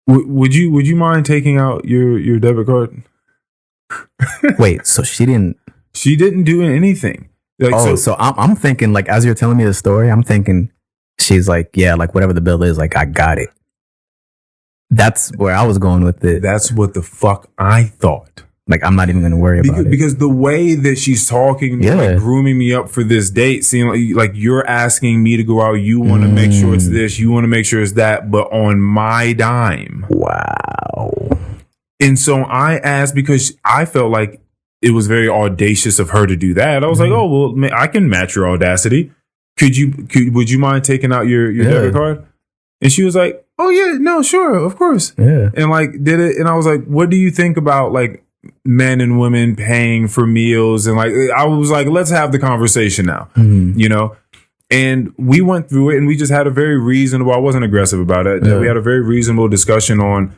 would you mind taking out your debit card? Wait, so she didn't do anything. Like, so I'm thinking, like, as you're telling me the story, I'm thinking she's like, yeah, like whatever the bill is, like I got it. That's where I was going with it. That's what the fuck I thought. Like I'm not even going to worry about it. Because the way that she's talking, like grooming me up for this date, seeing like you're asking me to go out, you want to make sure it's this, you want to make sure it's that, but on my dime. Wow. And so I asked because I felt like it was very audacious of her to do that. I was like, oh, well, I can match your audacity. Would you mind taking out your debit card? And she was like, oh yeah, no, sure, of course. Yeah. And like did it. And I was like, what do you think about like men and women paying for meals, and like I was like, let's have the conversation now, you know. And we went through it, and we just had a very reasonable. I wasn't aggressive about it. We had a very reasonable discussion on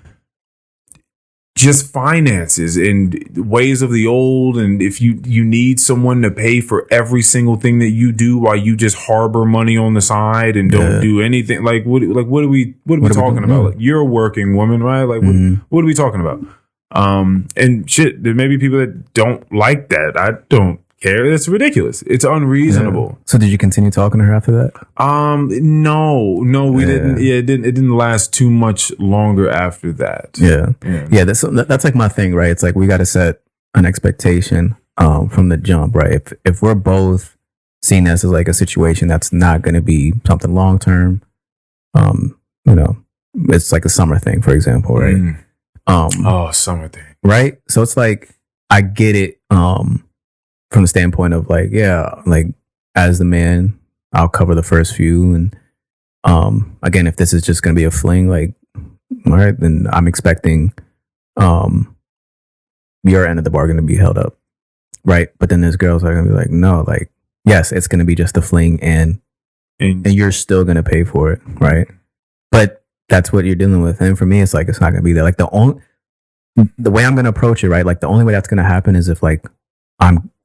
just finances and ways of the old, and if you need someone to pay for every single thing that you do while you just harbor money on the side and don't do anything. Like what are we talking about? Like, you're a working woman, right? Like what are we talking about? And shit, there may be people that don't like that. I don't care. It's ridiculous. It's unreasonable. So did you continue talking to her after that? No, we didn't. Yeah, it didn't last too much longer after that. Yeah. That's like my thing, right? It's like we got to set an expectation from the jump, right? If we're both seeing this as like a situation that's not going to be something long term, you know, it's like a summer thing, for example, right? Summer thing, right? So it's like I get it. From the standpoint of like, yeah, like as the man, I'll cover the first few. And again, if this is just going to be a fling, like, all right, then I'm expecting your end of the bargain to be held up. Right. But then there's girls that are going to be like, no, like, yes, it's going to be just a fling and you're still going to pay for it. Right. But that's what you're dealing with. And for me, it's like, it's not going to be there. Like the way I'm going to approach it, right? Like the only way that's going to happen is if like,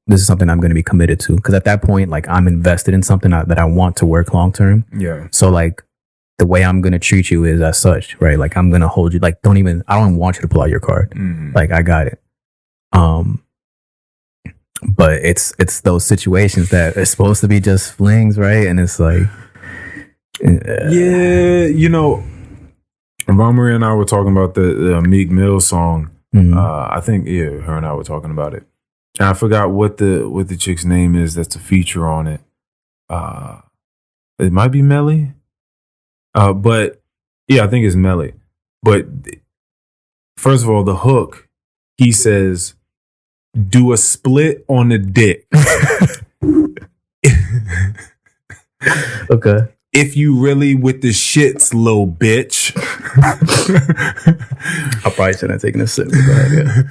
this is something I'm going to be committed to. Because at that point, like I'm invested in something that I want to work long term. Yeah. So like the way I'm going to treat you is as such, right? Like I'm going to hold you. Like I don't want you to pull out your card. Like I got it. But it's those situations that are supposed to be just flings, right? And it's like, yeah, you know, Ron Marie and I were talking about the Meek Mill song. I think her and I were talking about it. And I forgot what the chick's name is that's a feature on it. It might be Melly. But yeah, I think it's Melly. But first of all, the hook, he says, do a split on the dick. Okay. If you really with the shits, little bitch. I probably shouldn't have taken a sip. Yeah.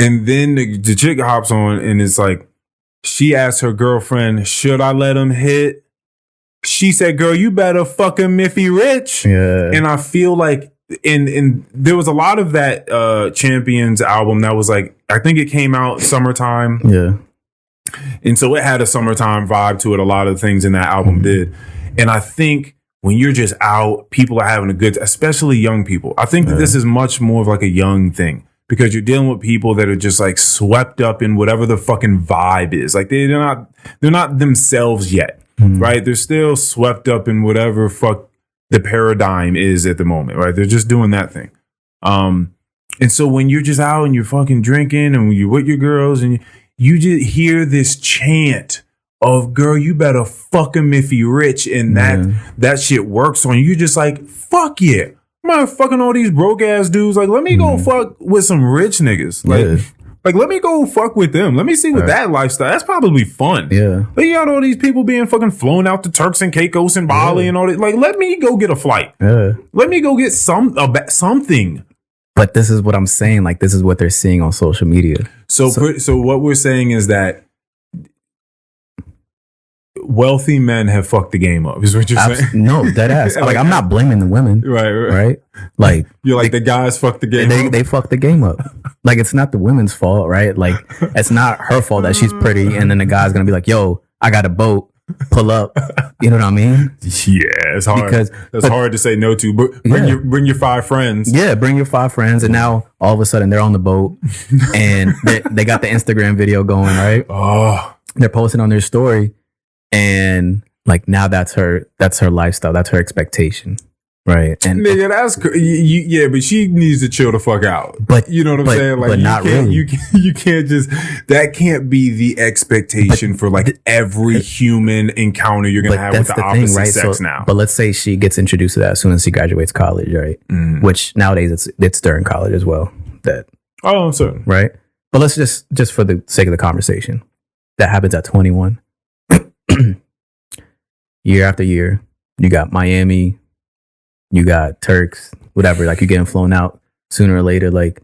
And then the chick hops on and it's like, she asked her girlfriend, should I let him hit? She said, girl, you better fucking Miffy Rich. Yeah. And I feel like in there was a lot of that Champions album that was like, I think it came out summertime. Yeah. And so it had a summertime vibe to it. A lot of things in that album did. And I think when you're just out, people are having a good, especially young people. I think that this is much more of like a young thing. Because you're dealing with people that are just like swept up in whatever the fucking vibe is. Like they're not themselves yet, right? They're still swept up in whatever fuck the paradigm is at the moment, right? They're just doing that thing. And so when you're just out and you're fucking drinking and you're with your girls and you just hear this chant of girl, you better fucking Miffy Rich, and that shit works on you. You're just like, fuck yeah. I'm not fucking all these broke ass dudes. Like, let me go fuck with some rich niggas. Like, let me go fuck with them. Let me see what that lifestyle. That's probably fun. Yeah. Like, you got all these people being fucking flown out to Turks and Caicos and Bali and all that. Like, let me go get a flight. Yeah. Let me go get something. But this is what I'm saying. Like, this is what they're seeing on social media. So what we're saying is that wealthy men have fucked the game up, is what you're saying? No, dead ass. Like, I'm not blaming the women. Right. Like, you're like, the guys fucked the game up. They fucked the game up. Like, it's not the women's fault, right? Like, it's not her fault that she's pretty and then the guy's gonna be like, yo, I got a boat, pull up. You know what I mean? Yeah, it's hard. It's hard to say no to. But bring your 5 friends. Yeah, bring your 5 friends. And now all of a sudden they're on the boat and they got the Instagram video going, right? Oh. They're posting on their story. And like now that's her lifestyle. That's her expectation. Right. And nigga, that's but she needs to chill the fuck out. But you know what I'm saying? Like, but not really. You can't just, that can't be the expectation for like every human encounter you're gonna have with the opposite thing, right? Sex now. But let's say she gets introduced to that as soon as she graduates college, right? Which nowadays it's during college as well. I'm certain. Right. But let's just for the sake of the conversation, that happens at 21. Year after year, you got Miami, you got Turks, whatever. Like, you're getting flown out sooner or later. Like,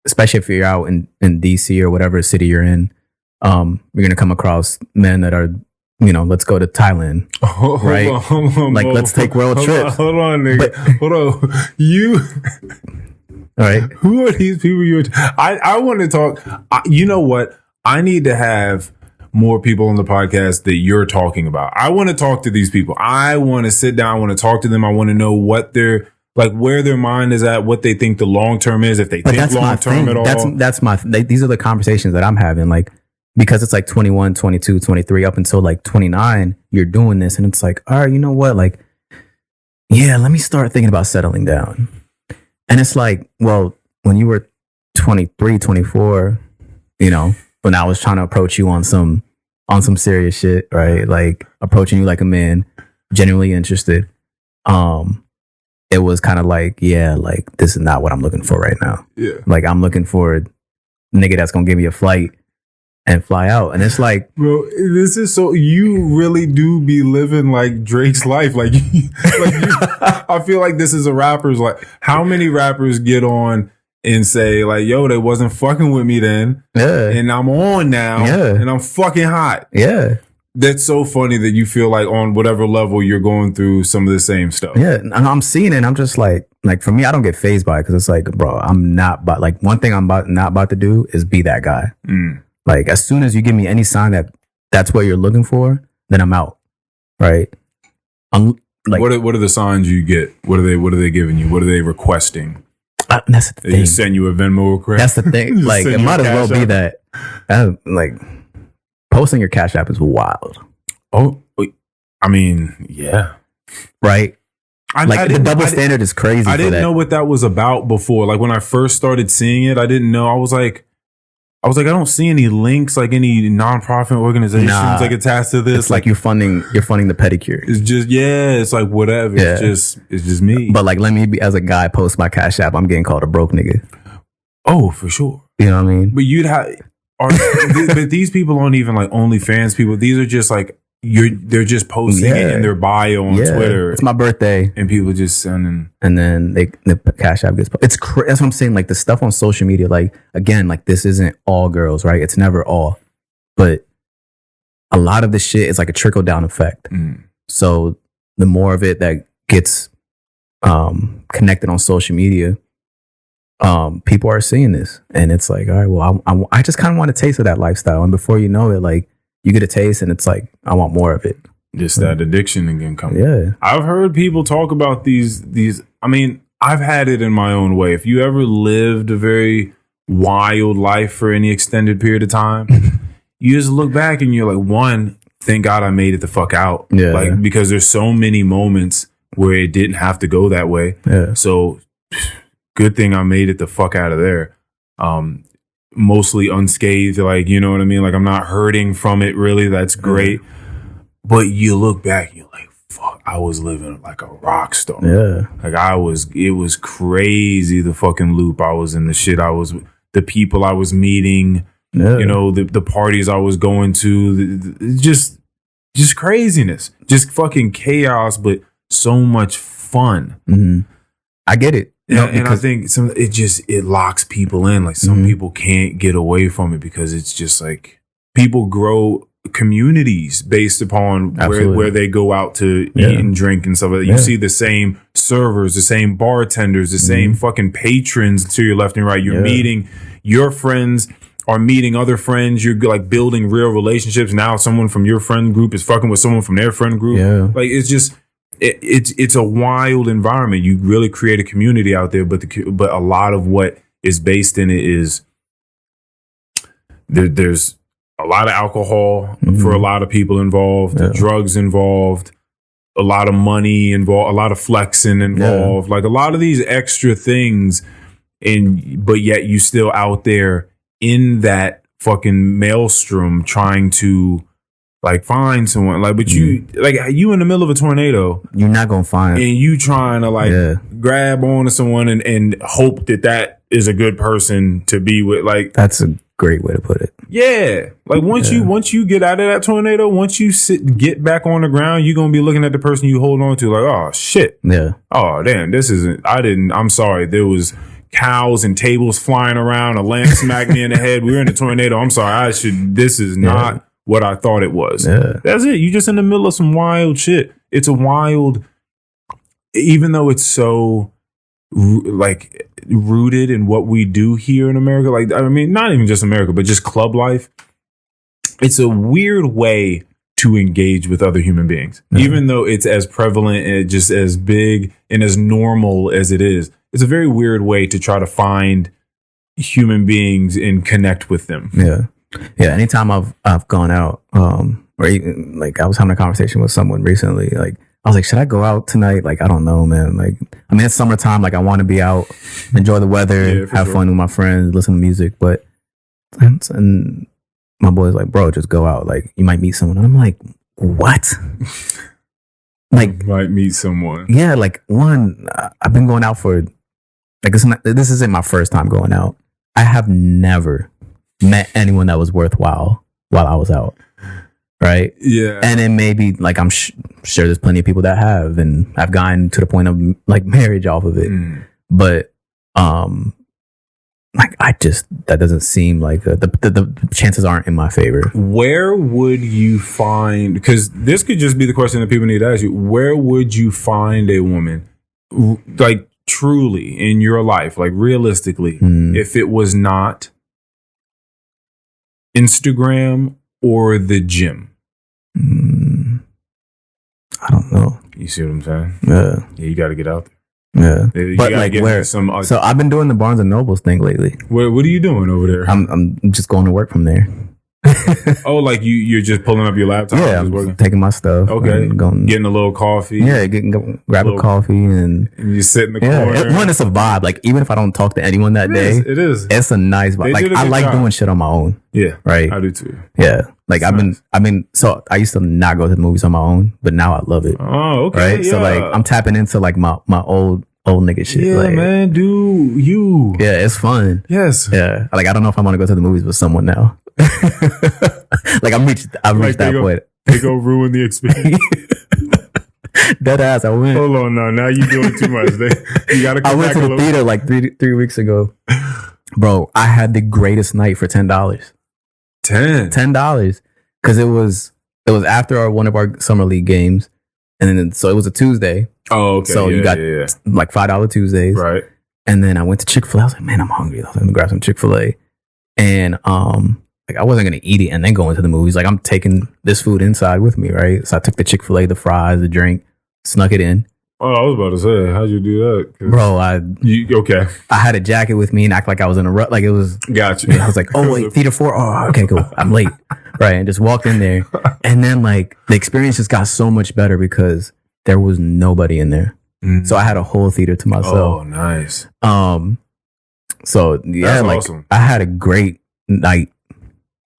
especially if you're out in DC or whatever city you're in, you're gonna come across men that are, let's go to Thailand, right? Hold on, like, let's take world trips. Hold on, nigga. Hold on. All right. Who are these people I want to talk. You know what? I need to have more people on the podcast that you're talking about. I want to talk to these people. I want to sit down. I want to talk to them. I want to know what they're like, where their mind is at, what they think the long term is, if they think long term at all. These are the conversations that I'm having. Like, because it's like 21, 22, 23, up until like 29, you're doing this. And it's like, all right, you know what? Like, yeah, let me start thinking about settling down. And it's like, well, when you were 23, 24, when I was trying to approach you on some serious shit, right? Like approaching you like a man, genuinely interested. It was kind of like, yeah, like this is not what I'm looking for right now. Yeah. Like I'm looking for a nigga that's gonna give me a flight and fly out. And it's like, bro, this is so, you really do be living like Drake's life. Like, I feel like this is a rapper's like, how many rappers get on and say like, yo, they wasn't fucking with me then. Yeah. And I'm on now. Yeah. And I'm fucking hot. Yeah. That's so funny that you feel like on whatever level you're going through some of the same stuff. Yeah. And I'm seeing it and I'm just like for me, I don't get fazed by it because it's like, bro, I'm not about, like one thing I'm not about to do is be that guy. Like as soon as you give me any sign that that's what you're looking for, then I'm out. Right. I'm like, what are the signs you get? What are they giving you? What are they requesting? That's the thing. They just send you a Venmo request. That's the thing. Like it might as well be that. Like posting your Cash App is wild. Oh, I mean, yeah. Right. The double standard is crazy. I didn't know what that was about before. Like when I first started seeing it, I didn't know. I was like, I don't see any links, like any nonprofit organizations like attached to this. It's like you're funding the pedicure. It's just, it's like whatever. Yeah. It's just me. But like, let me be, as a guy, post my Cash App. I'm getting called a broke nigga. Oh, for sure. You know what I mean? But but these people aren't even like OnlyFans people. These are just like, they're just posting it in their bio on Twitter. It's my birthday. And people just sending. And then the Cash App gets posted. That's what I'm saying. Like the stuff on social media, like again, like this isn't all girls, right? It's never all. But a lot of the shit is like a trickle down effect. So the more of it that gets connected on social media, people are seeing this. And it's like, all right, well, I just kind of want a taste of that lifestyle. And before you know it, like, you get a taste and it's like, I want more of it. Just that addiction again coming. Yeah. I've heard people talk about these, I mean, I've had it in my own way. If you ever lived a very wild life for any extended period of time, you just look back and you're like, one, thank God I made it the fuck out. Yeah. Like, because there's so many moments where it didn't have to go that way. Yeah. So good thing I made it the fuck out of there. Mostly unscathed, like, you know what I mean? Like, I'm not hurting from it, really. That's great. But you look back and you're like, fuck, I was living like a rock star. Yeah. Like, it was crazy, the fucking loop I was in, the shit the people I was meeting, the parties I was going to, just craziness. Just fucking chaos, but so much fun. Mm-hmm. I get it. And I think it locks people in. Like some people can't get away from it because it's just like people grow communities based upon where they go out to eat and drink and stuff like that. You see the same servers, the same bartenders, the same fucking patrons to your left and right. You're meeting your friends are meeting other friends. You're like building real relationships. Now someone from your friend group is fucking with someone from their friend group. Yeah. Like it's just it's a wild environment. You really create a community out there, but a lot of what is based in it is there's a lot of alcohol for a lot of people involved, drugs involved, a lot of money involved, a lot of flexing involved, like a lot of these extra things, but yet you still out there in that fucking maelstrom trying to like find someone, like, but you in the middle of a tornado, you're not gonna find, and you trying to like grab onto someone and hope that is a good person to be with. Like that's a great way to put it. Yeah, like once you get out of that tornado, once you get back on the ground, you're gonna be looking at the person you hold on to like, oh shit, yeah, oh damn, this isn't. I'm sorry, there was cows and tables flying around. A lamp smacked me in the head. We were in a tornado. I'm sorry. This is not what I thought it was. Yeah. That's it. You're just in the middle of some wild shit. It's a wild, even though it's so like rooted in what we do here in America. Like, I mean, not even just America, but just club life. It's a weird way to engage with other human beings, even though it's as prevalent and just as big and as normal as it is. It's a very weird way to try to find human beings and connect with them. Yeah. Anytime I've gone out, or even like I was having a conversation with someone recently, like I was like, should I go out tonight? Like, I don't know, man. Like, I mean, it's summertime. Like, I want to be out, enjoy the weather, have fun with my friends, listen to music. But, and my boy's like, bro, just go out. Like, you might meet someone. And I'm like, what? Like, might meet someone. Yeah. Like, one, I've been going out for, like, this isn't my first time going out. I have never met anyone that was worthwhile while I was out. Right. Yeah. And then maybe like I'm sure there's plenty of people that have, and I've gotten to the point of like marriage off of it. But like that doesn't seem like the chances aren't in my favor. Where would you find, because this could just be the question that people need to ask you, where would you find a woman like truly in your life, like realistically, if it was not Instagram or the gym? I don't know. You see what I'm saying? Yeah. You got to get out there. Yeah. You but like where? So I've been doing the Barnes and Nobles thing lately. What are you doing over there? I'm just going to work from there. Oh, like you're just pulling up your laptop? Yeah, I'm taking my stuff. Okay. Getting a little coffee. Yeah, grab a coffee and you sit in the corner. It's a vibe. Like, even if I don't talk to anyone that day, it is. It's a nice vibe. Like, I like doing shit on my own. Yeah. Right. I do too. Yeah. Like, so I used to not go to the movies on my own, but now I love it. Oh, okay. Right. Yeah. So like, I'm tapping into like my old nigga shit. Yeah, like, man. Do you? Yeah, it's fun. Yes. Yeah. Like, I don't know if I want to go to the movies with someone now. Like, I've reached that point. They go ruin the experience. Dead ass. I went. Hold on, now you doing too much. You gotta. I went to the theater like three weeks ago, bro. I had the greatest night for $10. $10 because it was after one of our summer league games, and then so it was a Tuesday. Oh, okay. So you got like $5 Tuesdays, right? And then I went to Chick-fil-A. I was like, man, I'm hungry. I was gonna grab some Chick-fil-A, and like I wasn't gonna eat it and then go into the movies. Like, I'm taking this food inside with me, right? So I took the Chick-fil-A, the fries, the drink, snuck it in. Oh, I was about to say, how'd you do that? Bro, okay. I had a jacket with me and act like I was in a rut. Like, it was. Gotcha. I was like, oh wait, theater 4. Oh, okay, cool. I'm late, right? And just walked in there, and then like the experience just got so much better because there was nobody in there. So I had a whole theater to myself. Oh, nice. So yeah, that's like awesome. I had a great night.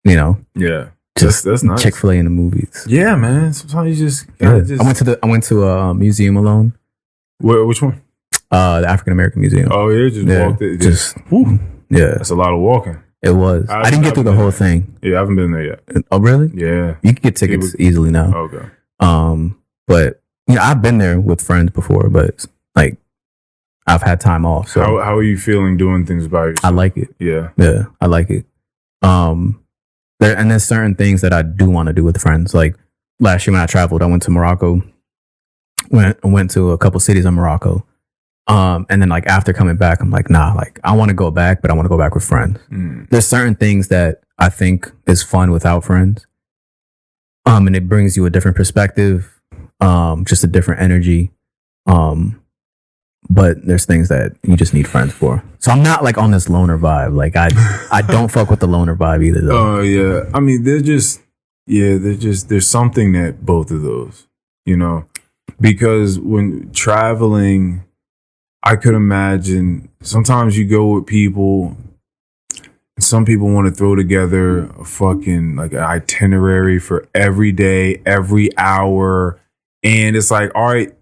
You know. Yeah. Just that's nice. Chick-fil-A in the movies. Yeah, man. Sometimes you just I went to a museum alone. Which one? The African American Museum. Oh yeah, walked it. Yeah. That's a lot of walking. It was. I didn't get through the whole thing. Yeah, I haven't been there yet. Oh really? Yeah. You can get tickets easily now. Okay. But I've been there with friends before, but like I've had time off. So how are you feeling doing things by yourself? I like it. Yeah. Yeah, I like it. There's certain things that I do want to do with friends. Like last year when I traveled, I went to Morocco. Went to a couple cities in Morocco. And then like after coming back, I'm like, nah, like I want to go back, but I want to go back with friends. There's certain things that I think is fun without friends. And it brings you a different perspective, just a different energy. But there's things that you just need friends for. So I'm not like on this loner vibe. Like I don't fuck with the loner vibe either though. Oh yeah. I mean, there's something that both of those, because when traveling, I could imagine sometimes you go with people, and some people want to throw together a fucking like an itinerary for every day, every hour. And it's like, all right,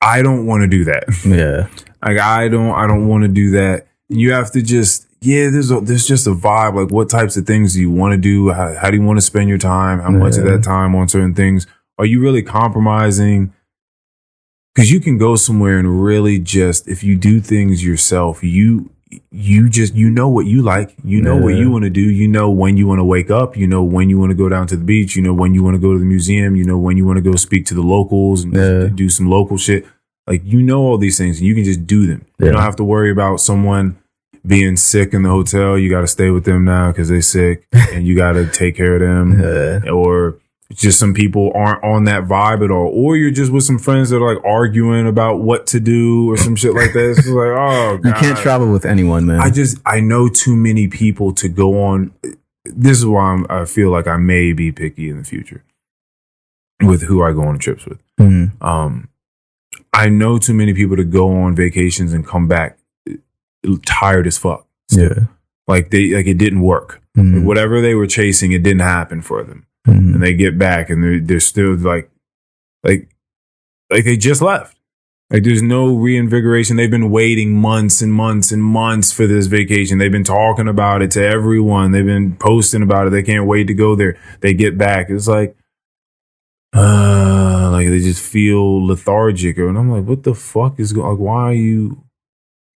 I don't want to do that. Yeah. Like I don't want to do that. You have to just, there's just a vibe. Like what types of things do you want to do? How do you want to spend your time? How much of that time on certain things? Are you really compromising? because you can go somewhere and really just, if you do things yourself, you know what you like, you know what you want to do, you know when you want to wake up, you know when you want to go down to the beach, you know when you want to go to the museum, you know when you want to go speak to the locals and do some local shit. Like, you know all these things, and you can just do them. You don't have to worry about someone being sick in the hotel. You got to stay with them now because they're sick, and you got to take care of them. Or just some people aren't on that vibe at all. Or you're just with some friends that are like arguing about what to do or some shit like that. It's just like, oh, God. You can't travel with anyone, man. I know too many people to go on. This is why I feel like I may be picky in the future with who I go on trips with. I know too many people to go on vacations and come back tired as fuck. Like it didn't work. Like whatever they were chasing, it didn't happen for them. And they get back and they're still like they just left. Like, there's no reinvigoration. They've been waiting months and months and months for this vacation. They've been talking about it to everyone. They've been posting about it. They can't wait to go there. They get back. It's like they just feel lethargic. And I'm like, what the fuck is going on?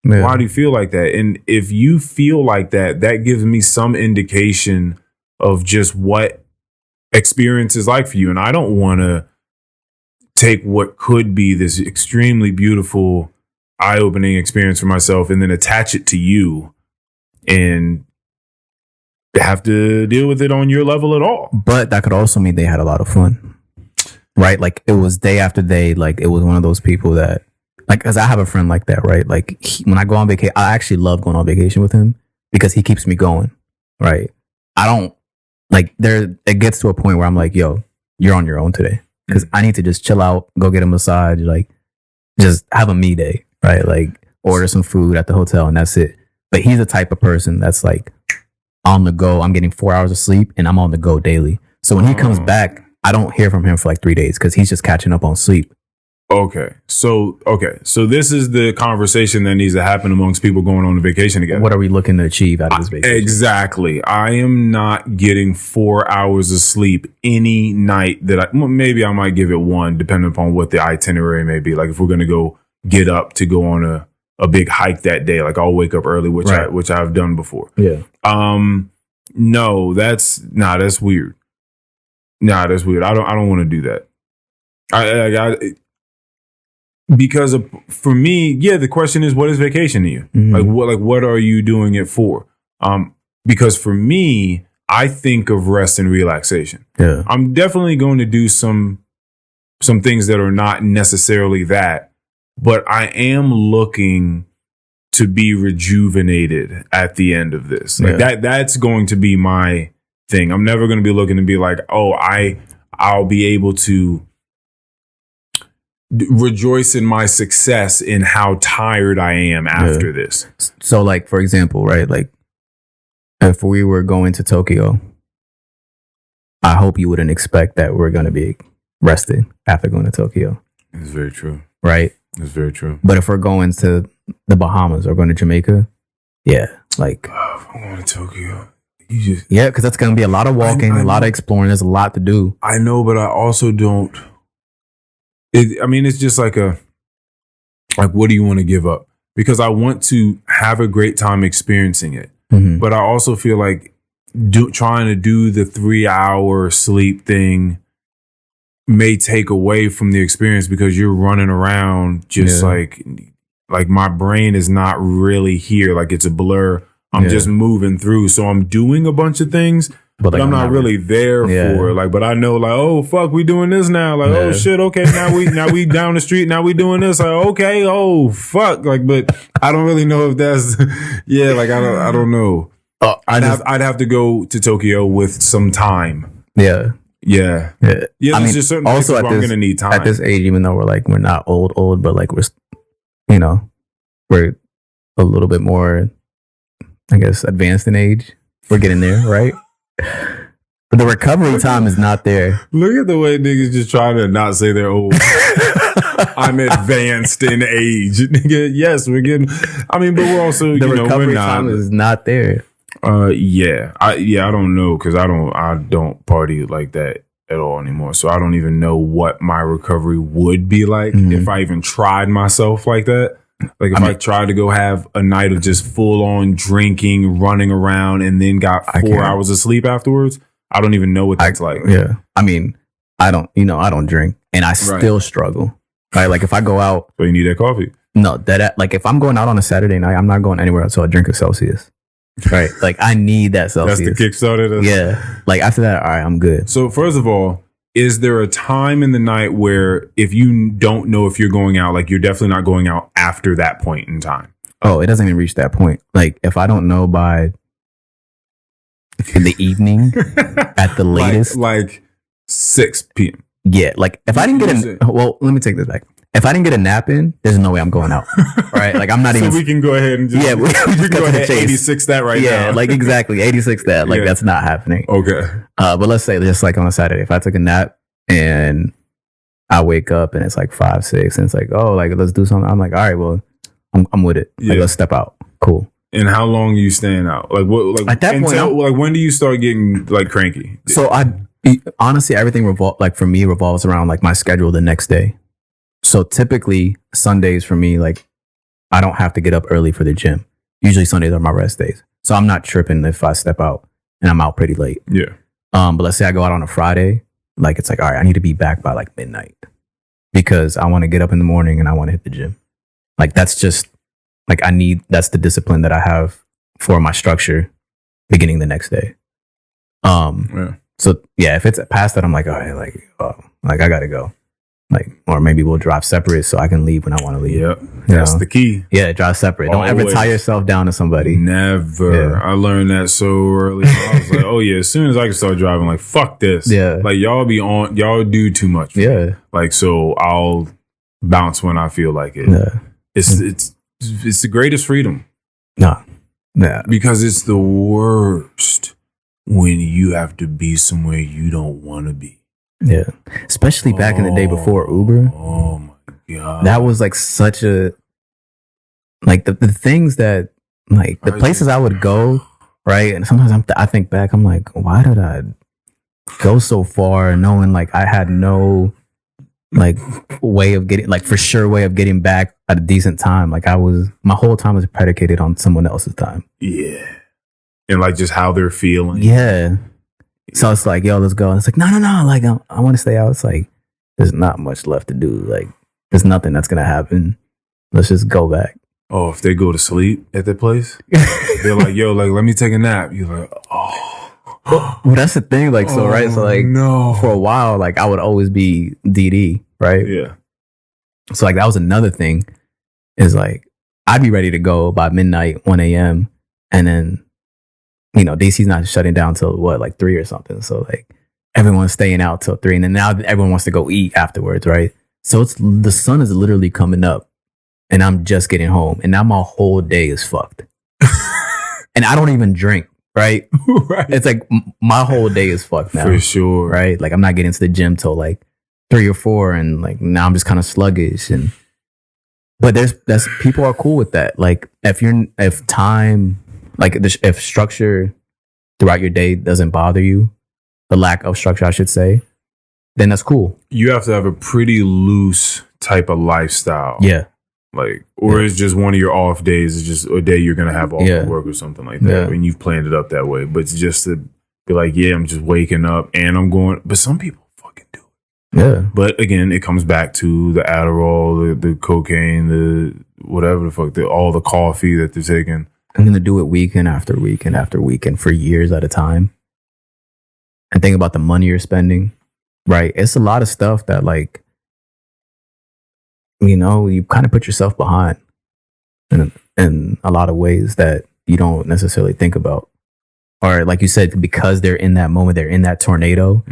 Like, why do you feel like that? And if you feel like that, that gives me some indication of just what experience is like for you. And I don't want to take what could be this extremely beautiful, eye-opening experience for myself and then attach it to you and have to deal with it on your level at all. But that could also mean they had a lot of fun, right? Like, it was day after day. Like, it was one of those people that, like, because I have a friend like that, right? Like, when I go on vacation, I actually love going on vacation with him because he keeps me going, right? I don't, like, it gets to a point where I'm like, yo, you're on your own today. Because I need to just chill out, go get a massage, like, just have a me day, right? Like, order some food at the hotel and that's it. But he's the type of person that's like, on the go. I'm getting 4 hours of sleep and I'm on the go daily. So when he comes back, I don't hear from him for like 3 days because he's just catching up on sleep. Okay. So this is the conversation that needs to happen amongst people going on a vacation together. What are we looking to achieve out of this vacation? Exactly. I am not getting 4 hours of sleep any night that maybe I might give it one, depending upon what the itinerary may be. Like, if we're going to go get up to go on a big hike that day, like, I'll wake up early, which I've done before. Yeah. No, that's weird. That's weird. I don't want to do that. Because for me, the question is, what is vacation to you? What are you doing it for? Because for me, I think of rest and relaxation. Yeah. I'm definitely going to do some things that are not necessarily that, but I am looking to be rejuvenated at the end of this. Like, that's going to be my thing. I'm never going to be looking to be like, oh, I'll be able to rejoice in my success in how tired I am after this. So, like, for example, right? Like, if we were going to Tokyo, I hope you wouldn't expect that we're going to be rested after going to Tokyo. It's very true. Right? It's very true. But if we're going to the Bahamas or going to Jamaica, like, if I'm going to Tokyo, because that's going to be a lot of walking, a lot of exploring. There's a lot to do. I know, but I also don't. It's just like what do you want to give up? Because I want to have a great time experiencing it. But I also feel like trying to do the 3 hour sleep thing may take away from the experience because you're running around just like my brain is not really here. Like, it's a blur. I'm just moving through. So I'm doing a bunch of things, but I'm not really there for it. Like, but I know, like, oh fuck, we doing this now. Like, oh shit, okay, now we down the street, now we doing this. Like, okay, oh fuck. Like, but I don't really know if that's like, I don't know. I'd have to go to Tokyo with some time. Yeah. There's just certain also places where I'm gonna need time. At this age, even though we're not old, but like we're a little bit more, I guess, advanced in age. We're getting there, right? But the recovery time is not there. Look at the way niggas just trying to not say they're old. I'm advanced in age. Nigga, yes, we're getting. But we're also the recovery we're not, time is not there. I don't know because I don't party like that at all anymore. So I don't even know what my recovery would be like if I even tried myself like that. Like if I tried to go have a night of just full on drinking, running around, and then got 4 hours of sleep afterwards, I don't even know what that's like. Yeah. I mean, I don't drink and I still struggle. Right. Like if I go out. So you need that coffee. No, like if I'm going out on a Saturday night, I'm not going anywhere until I drink a Celsius. Right. Like I need that Celsius. That's the Kickstarter. Yeah. Like after that, all right, I'm good. So first of all, is there a time in the night where if you don't know if you're going out, like you're definitely not going out after that point in time? Oh, it doesn't even reach that point. Like if I don't know by in the evening at the latest, like 6 p.m. Yeah. Like if I didn't get well, let me take this back. If I didn't get a nap in, there's no way I'm going out. Right? Like I'm not even. So we can go ahead and just, we just go ahead 86 that right now. Yeah, like exactly 86 that. Like that's not happening. Okay. But let's say just like on a Saturday, if I took a nap and I wake up and it's like 5, 6, and it's like, oh, like let's do something. I'm like, all right, well, I'm with it. Like let's step out. Cool. And how long are you staying out? Like what? Like at that point, like when do you start getting like cranky? So honestly, everything revolves around like my schedule the next day. So typically Sundays for me, like I don't have to get up early for the gym. Usually Sundays are my rest days. So I'm not tripping if I step out and I'm out pretty late. Yeah. But let's say I go out on a Friday, like it's like, all right, I need to be back by like midnight because I want to get up in the morning and I want to hit the gym. Like that's just like that's the discipline that I have for my structure beginning the next day. So yeah, if it's past that, I'm like, all right, like I gotta go. Like, or maybe we'll drive separate so I can leave when I want to leave. Yep. That's the key. Yeah, drive separate. Don't ever tie yourself down to somebody. Never. Yeah. I learned that so early. I was like, oh yeah, as soon as I can start driving, like, fuck this. Yeah. Like y'all do too much. Yeah. Like, so I'll bounce when I feel like it. Yeah. It's the greatest freedom. No. Yeah. Because it's the worst when you have to be somewhere you don't want to be. Yeah. Especially back in the day before Uber. Oh my God. That was like such a, like the things that, like the places I would go, right? And sometimes I think back, I'm like, why did I go so far knowing like I had no like way of getting, like for sure way of getting back at a decent time. Like my whole time was predicated on someone else's time. Yeah. And like just how they're feeling. Yeah. So it's like, yo, let's go. And it's like, no. Like, I want to stay out. It's like, there's not much left to do. Like, there's nothing that's going to happen. Let's just go back. Oh, if they go to sleep at the place, they're like, yo, like, let me take a nap. You're like, oh. Well, that's the thing. Like, so, right. So, like, no. For a while, like, I would always be DD, right? Yeah. So, like, that was another thing is like, I'd be ready to go by midnight, 1 a.m. And then, you know, DC's not shutting down till what, like 3 or something. So like everyone's staying out till 3, and then now everyone wants to go eat afterwards, right? So the sun is literally coming up, and I'm just getting home, and now my whole day is fucked. And I don't even drink, right? Right. It's like my whole day is fucked now, for sure, right? Like I'm not getting to the gym till like 3 or 4, and like now I'm just kind of sluggish. But that's people are cool with that. Like if time. Like if structure throughout your day doesn't bother you, the lack of structure, I should say, then that's cool. You have to have a pretty loose type of lifestyle. Yeah. Like, or it's just one of your off days. It's just a day you're going to have off from work or something like that. Yeah. And you've planned it up that way. But it's just to be like, yeah, I'm just waking up and I'm going. But some people fucking do it. Yeah. But again, it comes back to the Adderall, the cocaine, the whatever the fuck, all the coffee that they're taking. I'm going to do it weekend after weekend after weekend for years at a time. And think about the money you're spending, right? It's a lot of stuff that like, you know, you kind of put yourself behind in a lot of ways that you don't necessarily think about. Or like you said, because they're in that moment, they're in that tornado,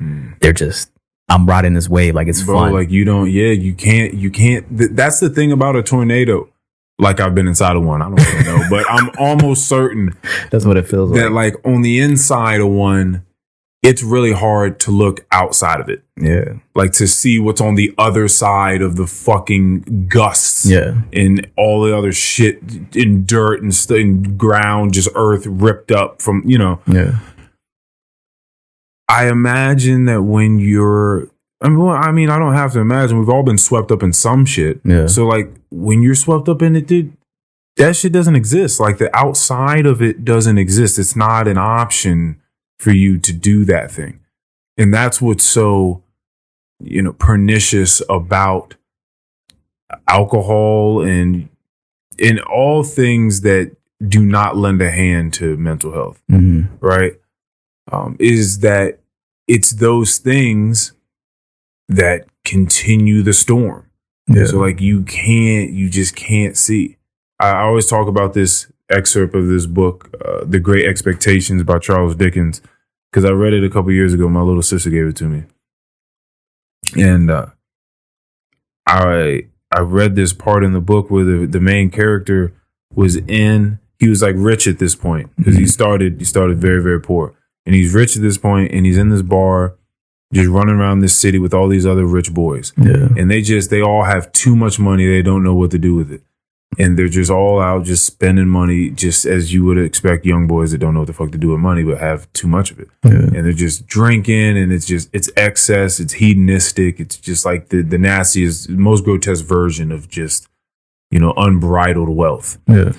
they're just, I'm riding this wave like it's fun. Like you can't. That's the thing about a tornado. Like I've been inside of one. I don't really know, but I'm almost certain that's what it feels that like on the inside of one, it's really hard to look outside of it. Yeah. Like to see what's on the other side of the fucking gusts. Yeah. And all the other shit in dirt and ground, just earth ripped up from, you know. Yeah. I imagine that when you're, I mean, I don't have to imagine. We've all been swept up in some shit. Yeah. So like when you're swept up in it, dude, that shit doesn't exist. Like the outside of it doesn't exist. It's not an option for you to do that thing. And that's what's so, pernicious about alcohol and in all things that do not lend a hand to mental health, right? Is that it's those things that continue the storm. Yeah. So like you just can't see. I always talk about this excerpt of this book, The Great Expectations by Charles Dickens, because I read it a couple years ago. My little sister gave it to me. And I read this part in the book where the main character he was like rich at this point because he started very, very poor. And he's rich at this point and he's in this bar just running around this city with all these other rich boys. Yeah. And they all have too much money. They don't know what to do with it. And they're just all out just spending money just as you would expect young boys that don't know what the fuck to do with money but have too much of it. Yeah. And they're just drinking and it's excess, it's hedonistic, it's just like the nastiest, most grotesque version of just, unbridled wealth. Yeah.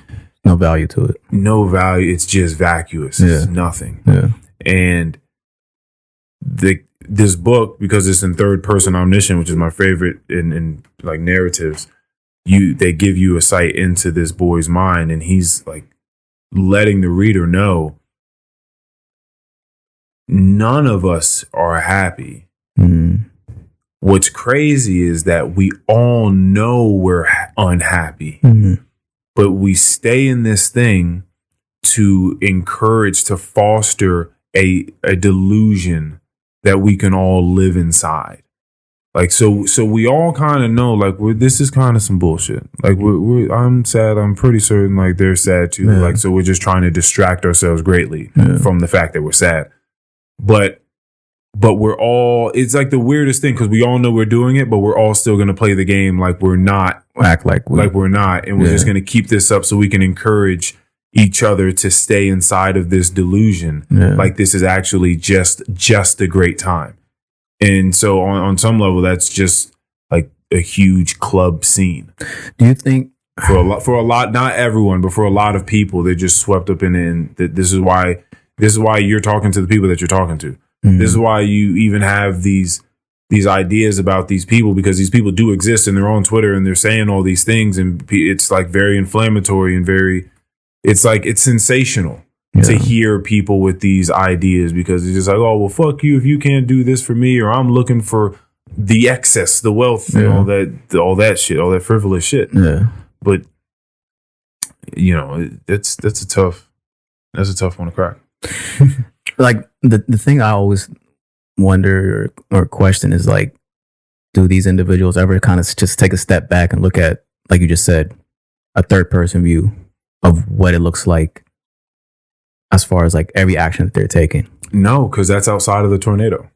No value to it. No value. It's just vacuous. It's nothing. Yeah. And this book, because it's in third person omniscient, which is my favorite in like narratives, they give you a sight into this boy's mind, and he's like letting the reader know none of us are happy. What's crazy is that we all know we're unhappy, but we stay in this thing to encourage, to foster a delusion that we can all live inside. Like, so we all kind of know, like, this is kind of some bullshit. Like, I'm sad. I'm pretty certain, like, they're sad too. Yeah. Like, so we're just trying to distract ourselves greatly from the fact that we're sad. But we're all, it's like the weirdest thing because we all know we're doing it, but we're all still going to play the game like we're not. Act like we're not. And we're just going to keep this up so we can encourage each other to stay inside of this delusion. Yeah. Like, this is actually just a great time. And so on some level, that's just like a huge club scene. Do you think for a lot, not everyone, but for a lot of people, they're just swept up in it. And this is why you're talking to the people that you're talking to. This is why you even have these ideas about these people, because these people do exist and they're on Twitter and they're saying all these things, and it's like very inflammatory and it's sensational. To hear people with these ideas, because it's just like, oh, well, fuck you if you can't do this for me, or I'm looking for the excess, the wealth, and all that shit, all that frivolous shit. Yeah. But that's a tough one to crack. Like the thing I always wonder or question is, like, do these individuals ever kind of just take a step back and look at, like you just said, a third person view of what it looks like as far as like every action that they're taking? No, because that's outside of the tornado.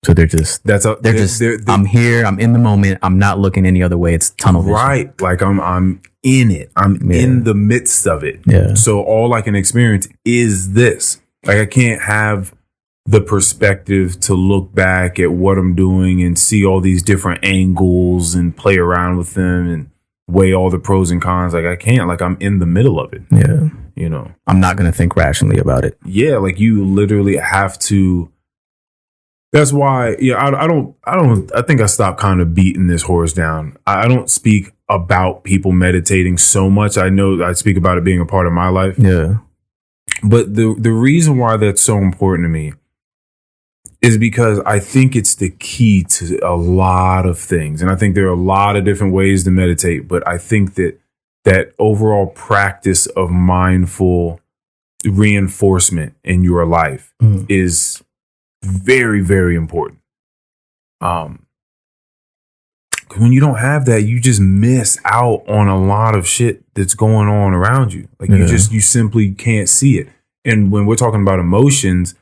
So they're I'm here, I'm in the moment, I'm not looking any other way. It's tunnel vision. Right. Like I'm in it. I'm in the midst of it. Yeah. So all I can experience is this. Like, I can't have the perspective to look back at what I'm doing and see all these different angles and play around with them and weigh all the pros and cons. Like, I can't. Like, I'm in the middle of it. Yeah. I'm not going to think rationally about it. Yeah. Like, you literally have to. That's why, I think I stopped kind of beating this horse down. I don't speak about people meditating so much. I know I speak about it being a part of my life. Yeah. But the reason why that's so important to me is because I think it's the key to a lot of things. And I think there are a lot of different ways to meditate, but I think that overall practice of mindful reinforcement in your life is very, very important. When you don't have that, you just miss out on a lot of shit that's going on around you. Like, you simply can't see it. And when we're talking about emotions,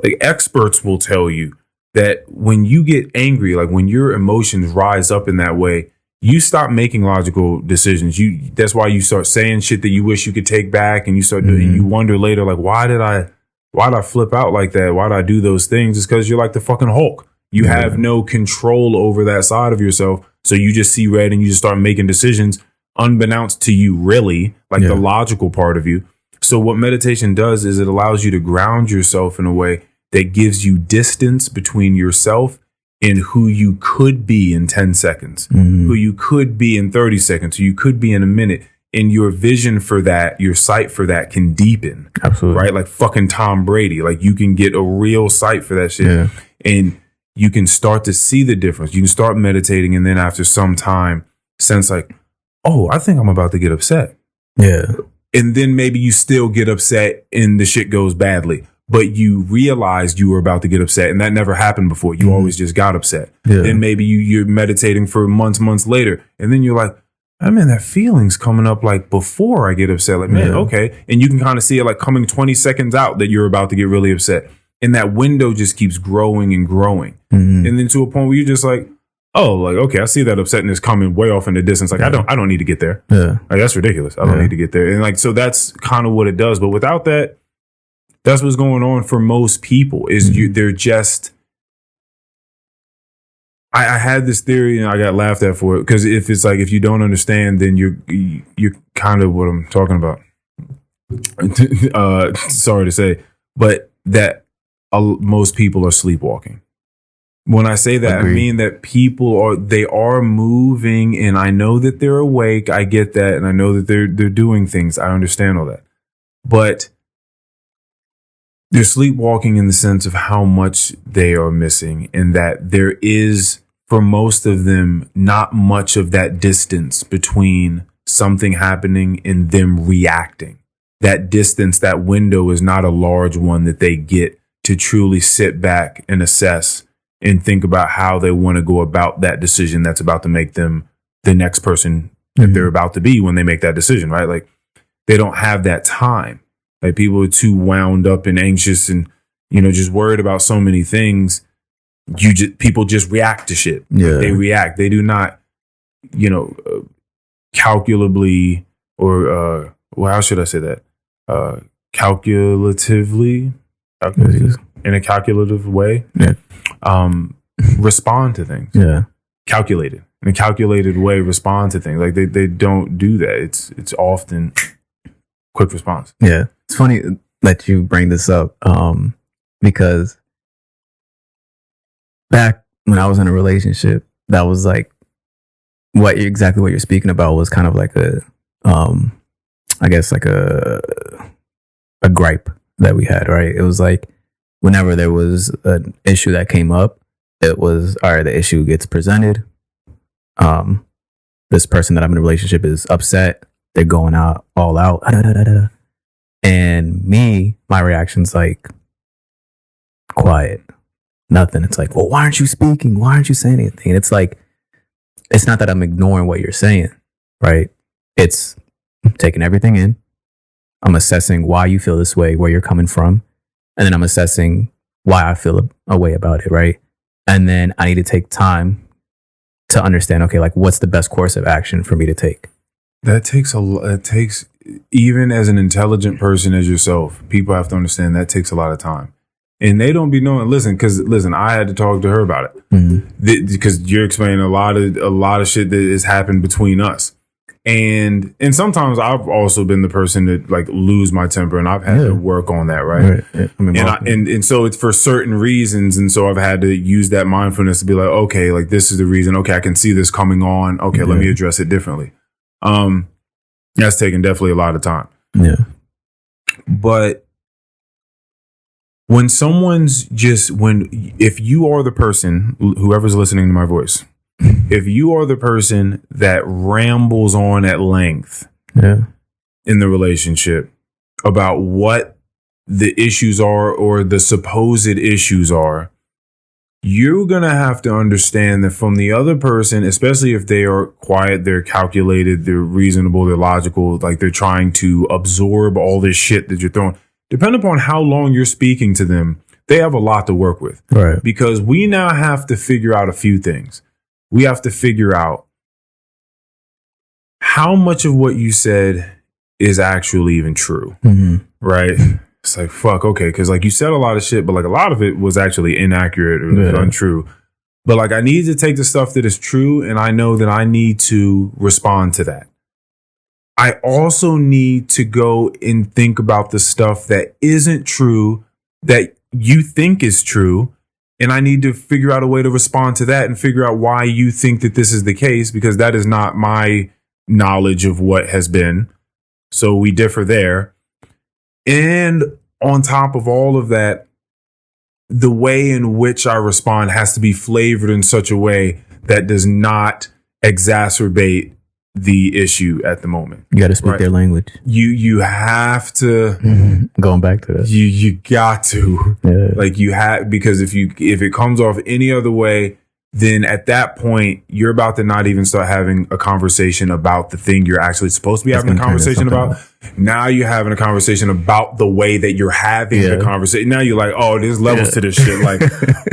like, experts will tell you that when you get angry, like when your emotions rise up in that way, you stop making logical decisions. That's why you start saying shit that you wish you could take back, and you start doing, you wonder later, like, why did I why'd I flip out like that? Why'd I do those things? It's because you're like the fucking Hulk. You have no control over that side of yourself. So you just see red and you just start making decisions unbeknownst to you, really, like the logical part of you. So what meditation does is it allows you to ground yourself in a way that gives you distance between yourself and who you could be in 10 seconds, who you could be in 30 seconds, who you could be in a minute. And your vision for that, your sight for that can deepen. Absolutely. Right? Like fucking Tom Brady. Like you can get a real sight for that shit. Yeah. And you can start to see the difference. You can start meditating. And then after some time, sense like, oh, I think I'm about to get upset. Yeah. And then maybe you still get upset and the shit goes badly. But you realized you were about to get upset. And that never happened before. You always just got upset. Yeah. Then maybe you're meditating for months later. And then you're like, I mean, that feeling's coming up like before I get upset. Like, man, okay. And you can kind of see it like coming 20 seconds out that you're about to get really upset. And that window just keeps growing and growing. And then to a point where you're just like, oh, like, okay, I see that upsetness coming way off in the distance. Like, I don't need to get there. Yeah. Like, that's ridiculous. I don't need to get there. And like, so that's kind of what it does. But without that, that's what's going on for most people is they're just, I had this theory and I got laughed at for it because if it's like if you don't understand, then you're kind of what I'm talking about. Sorry to say, but that most people are sleepwalking. When I say that, Agreed. I mean that they are moving, and I know that they're awake. I get that, and I know that they're doing things. I understand all that, but they're sleepwalking in the sense of how much they are missing, and that there is, for most of them, not much of that distance between something happening and them reacting. That distance, that window is not a large one that they get to truly sit back and assess and think about how they want to go about that decision that's about to make them the next person that they're about to be when they make that decision, right? Like they don't have that time. Like people are too wound up and anxious and, just worried about so many things. People just react to shit. Yeah. They react. They do not, calculably or, how should I say that? Calculatively, in a calculative way, respond to things. Yeah. Calculated. In a calculated way, respond to things. Like they don't do that. It's often quick response. Yeah. It's funny that you bring this up because back when I was in a relationship, that was like exactly what you're speaking about was kind of like I guess like a gripe that we had, right? It was like whenever there was an issue that came up, it was, all right, the issue gets presented. This person that I'm in a relationship is upset. They're going out all out. And my reaction's like quiet, nothing. It's like, well, why aren't you speaking? Why aren't you saying anything? And it's like, it's not that I'm ignoring what you're saying, right? It's taking everything in. I'm assessing why you feel this way, where you're coming from. And then I'm assessing why I feel a way about it, right? And then I need to take time to understand, okay, like what's the best course of action for me to take? That takes even as an intelligent person as yourself, people have to understand that takes a lot of time. And they don't be knowing, listen, I had to talk to her about it because you're explaining a lot of shit that has happened between us. And sometimes I've also been the person to like lose my temper, and I've had to work on that, right? Yeah. I mean, and so it's for certain reasons, and so I've had to use that mindfulness to be like, okay, like this is the reason. Okay, I can see this coming on. Okay, let me address it differently. That's taken definitely a lot of time. Yeah, but when if you are the person, whoever's listening to my voice. If you are the person that rambles on at length in the relationship about what the issues are or the supposed issues are, you're going to have to understand that from the other person, especially if they are quiet, they're calculated, they're reasonable, they're logical, like they're trying to absorb all this shit that you're throwing, depending upon how long you're speaking to them, they have a lot to work with. Right. Because we now have to figure out a few things. We have to figure out how much of what you said is actually even true, right? it's like, fuck, okay. Because like you said a lot of shit, but like a lot of it was actually inaccurate or untrue. But like I need to take the stuff that is true, and I know that I need to respond to that. I also need to go and think about the stuff that isn't true that you think is true. And I need to figure out a way to respond to that and figure out why you think that this is the case, because that is not my knowledge of what has been. So we differ there. And on top of all of that, the way in which I respond has to be flavored in such a way that does not exacerbate the issue at the moment. You got to speak their language. You have to going back to that. You got to like you have, because if it comes off any other way, then at that point you're about to not even start having a conversation about the thing you're actually supposed to be having a conversation about. Now you're having a conversation about the way that you're having the conversation. Now you're like, oh, there's levels to this shit. Like,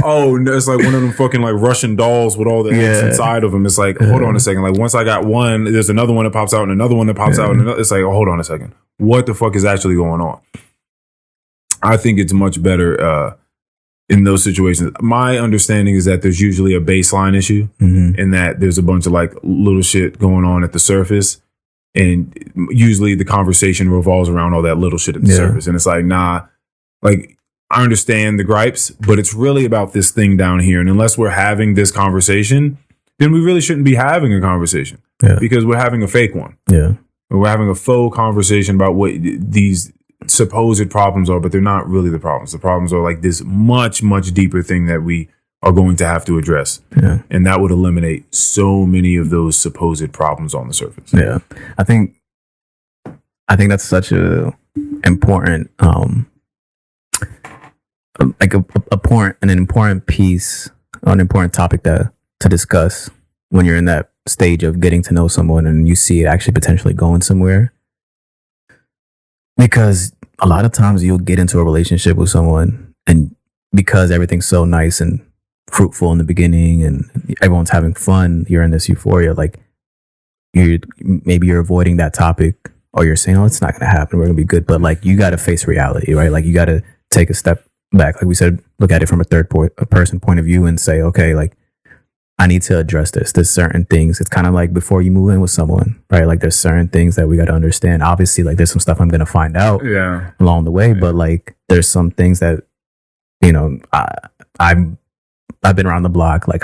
oh, it's like one of them fucking like Russian dolls with all the ants inside of them. It's like, hold on a second. Like once I got one, there's another one that pops out and another one that pops out. And it's like, oh, hold on a second. What the fuck is actually going on? I think it's much better in those situations. My understanding is that there's usually a baseline issue and that there's a bunch of like little shit going on at the surface. And usually the conversation revolves around all that little shit at the surface. And it's like, nah, like I understand the gripes, but it's really about this thing down here. And unless we're having this conversation, then we really shouldn't be having a conversation because we're having a fake one. Yeah. We're having a faux conversation about what these supposed problems are, but they're not really the problems. The problems are like this much, much deeper thing that we are going to have to address. Yeah. And that would eliminate so many of those supposed problems on the surface. Yeah. I think that's such a important like an important piece, an important topic to discuss when you're in that stage of getting to know someone and you see it actually potentially going somewhere. Because a lot of times you'll get into a relationship with someone and because everything's so nice and fruitful in the beginning and everyone's having fun, you're in this euphoria, like you're avoiding that topic or you're saying, oh, it's not going to happen, we're going to be good. But like you got to face reality, right? Like you got to take a step back. Like we said, look at it from a person point of view and say, okay, like I need to address this. There's certain things. It's kind of like before you move in with someone, right? Like there's certain things that we got to understand. Obviously, like there's some stuff I'm going to find out along the way, but like there's some things that, you know, I've been around the block. Like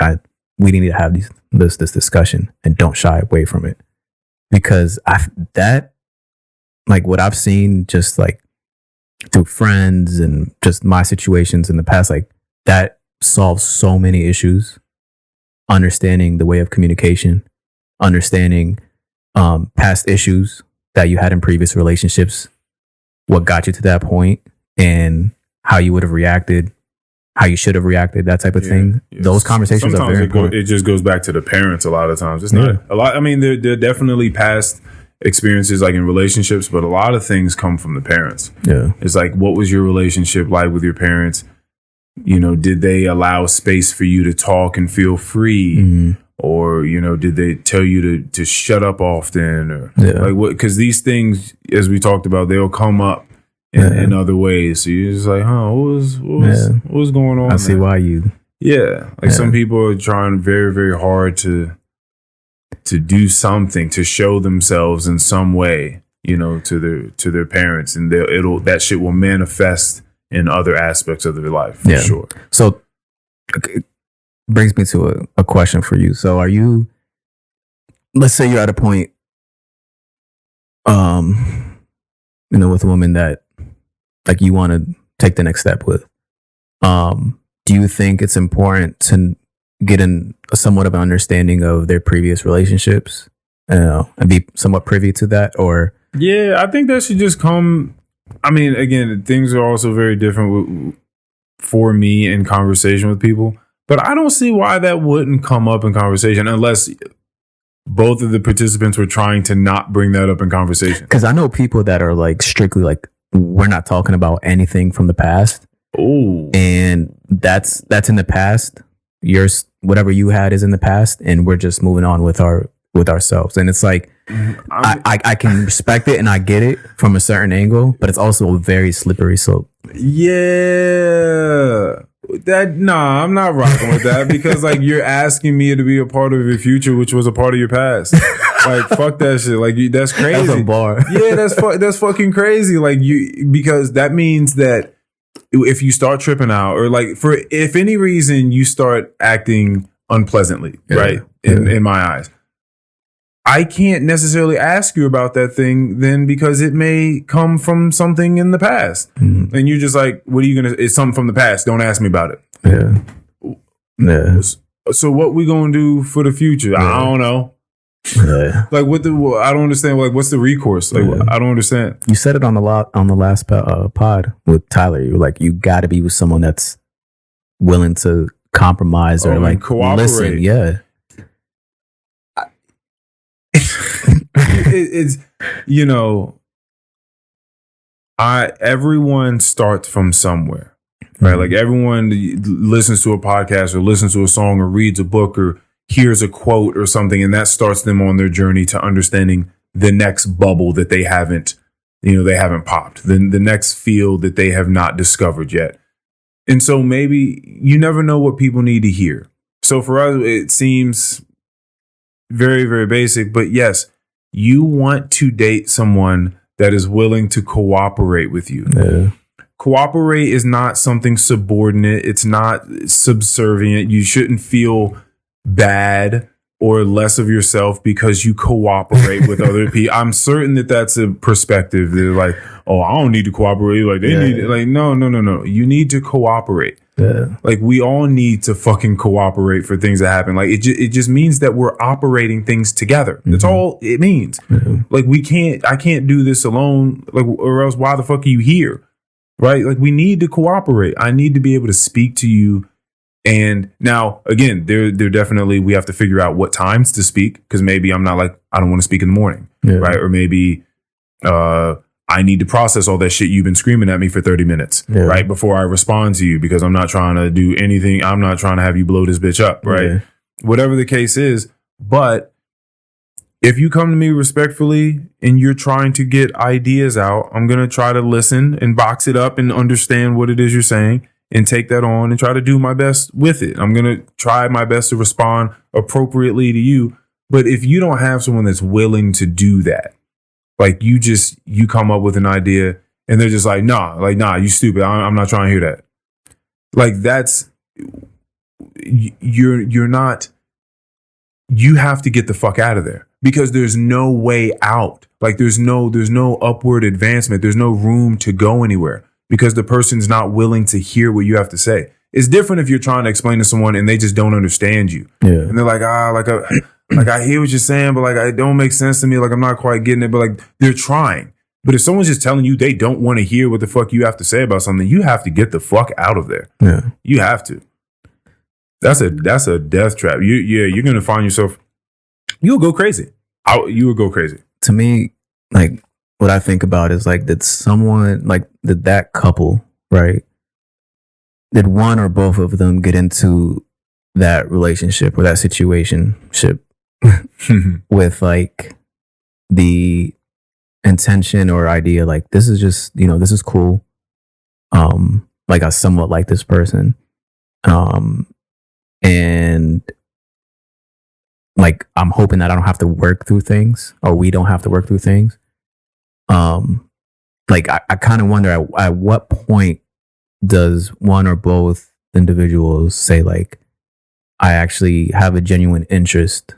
we need to have this discussion and don't shy away from it, because like what I've seen just like through friends and just my situations in the past, like that solves so many issues. Understanding the way of communication, understanding past issues that you had in previous relationships, what got you to that point, and how you would have reacted, how you should have reacted, that type of thing. Yeah. Those conversations sometimes are very important. It just goes back to the parents a lot of times. It's not a lot. I mean, there are definitely past experiences like in relationships, but a lot of things come from the parents. Yeah. It's like, what was your relationship like with your parents? You know, did they allow space for you to talk and feel free? Mm-hmm. Or, you know, did they tell you to shut up often? Or like what? Because these things, as we talked about, they'll come up in other ways. So you're just like, huh, what was going on? I see why you. Yeah. Like some people are trying very, very hard to do something, to show themselves in some way, you know, to their parents. And that shit will manifest in other aspects of their life, for sure. So it brings me to a question for you. So are you, let's say you're at a point, you know, with a woman that like you want to take the next step with. Do you think it's important to get in somewhat of an understanding of their previous relationships, and be somewhat privy to that? Or yeah, I think that should just come. I mean, again, things are also very different for me in conversation with people, but I don't see why that wouldn't come up in conversation unless both of the participants were trying to not bring that up in conversation. Because I know people that are like strictly like, we're not talking about anything from the past. Oh, and that's in the past. Whatever you had is in the past, and we're just moving on with with ourselves. And it's like, I can respect it and I get it from a certain angle, but it's also a very slippery slope. Yeah. I'm not rocking with that because like you're asking me to be a part of your future, which was a part of your past. Like fuck that shit. Like that's crazy. That's a bar. Yeah, that's fucking crazy. Like because that means that if you start tripping out or like if any reason you start acting unpleasantly, right? In my eyes, I can't necessarily ask you about that thing then because it may come from something in the past. Mm-hmm. And you're just like, what are you going to, it's something from the past. Don't ask me about it. Yeah. Yeah. So what we going to do for the future? Yeah. I don't know. Yeah. Like I don't understand. Like what's the recourse? Like I don't understand. You said it on the last pod with Tyler. You were like, you got to be with someone that's willing to compromise or like cooperate. Listen. Yeah. It's everyone starts from somewhere, right? Mm-hmm. Like everyone listens to a podcast or listens to a song or reads a book or hears a quote or something, and that starts them on their journey to understanding the next bubble that they haven't popped, the next field that they have not discovered yet. And so maybe you never know what people need to hear. So for us, it seems very, very basic, but yes, you want to date someone that is willing to cooperate with you. Yeah. Cooperate is not something subordinate. It's not subservient. You shouldn't feel bad or less of yourself because you cooperate with other people. I'm certain that that's a perspective. They're like, oh, I don't need to cooperate. Like they need it. Like, no. You need to cooperate. Yeah. Like we all need to fucking cooperate for things that happen. Like it just means that we're operating things together. That's all it means. Mm-hmm. Like I can't do this alone. Like, or else why the fuck are you here? Right? Like we need to cooperate. I need to be able to speak to you. And now again, they're definitely, we have to figure out what times to speak. Cause maybe I'm not like, I don't want to speak in the morning. Yeah. Right. Or maybe, I need to process all that shit you've been screaming at me for 30 minutes, right? Before I respond to you, because I'm not trying to do anything. I'm not trying to have you blow this bitch up, right? Yeah. Whatever the case is. But if you come to me respectfully and you're trying to get ideas out, I'm going to try to listen and box it up and understand what it is you're saying and take that on and try to do my best with it. I'm going to try my best to respond appropriately to you. But if you don't have someone that's willing to do that, like you come up with an idea and they're just like, nah, you stupid. I'm not trying to hear that. Like that's, you're not, you have to get the fuck out of there because there's no way out. Like there's no upward advancement. There's no room to go anywhere because the person's not willing to hear what you have to say. It's different if you're trying to explain to someone and they just don't understand you. Yeah. And they're like, like I hear what you're saying, but like it don't make sense to me. Like I'm not quite getting it, but like they're trying. But if someone's just telling you they don't want to hear what the fuck you have to say about something, you have to get the fuck out of there. Yeah, you have to. That's a death trap. You're gonna find yourself. You'll go crazy. You will go crazy. To me, like what I think about is like did that couple, right? Did one or both of them get into that relationship or that situationship with like the intention or idea like this is just this is cool, like I somewhat like this person, and like I'm hoping that I don't have to work through things or we don't have to work through things. Like I kind of wonder at what point does one or both individuals say like I actually have a genuine interest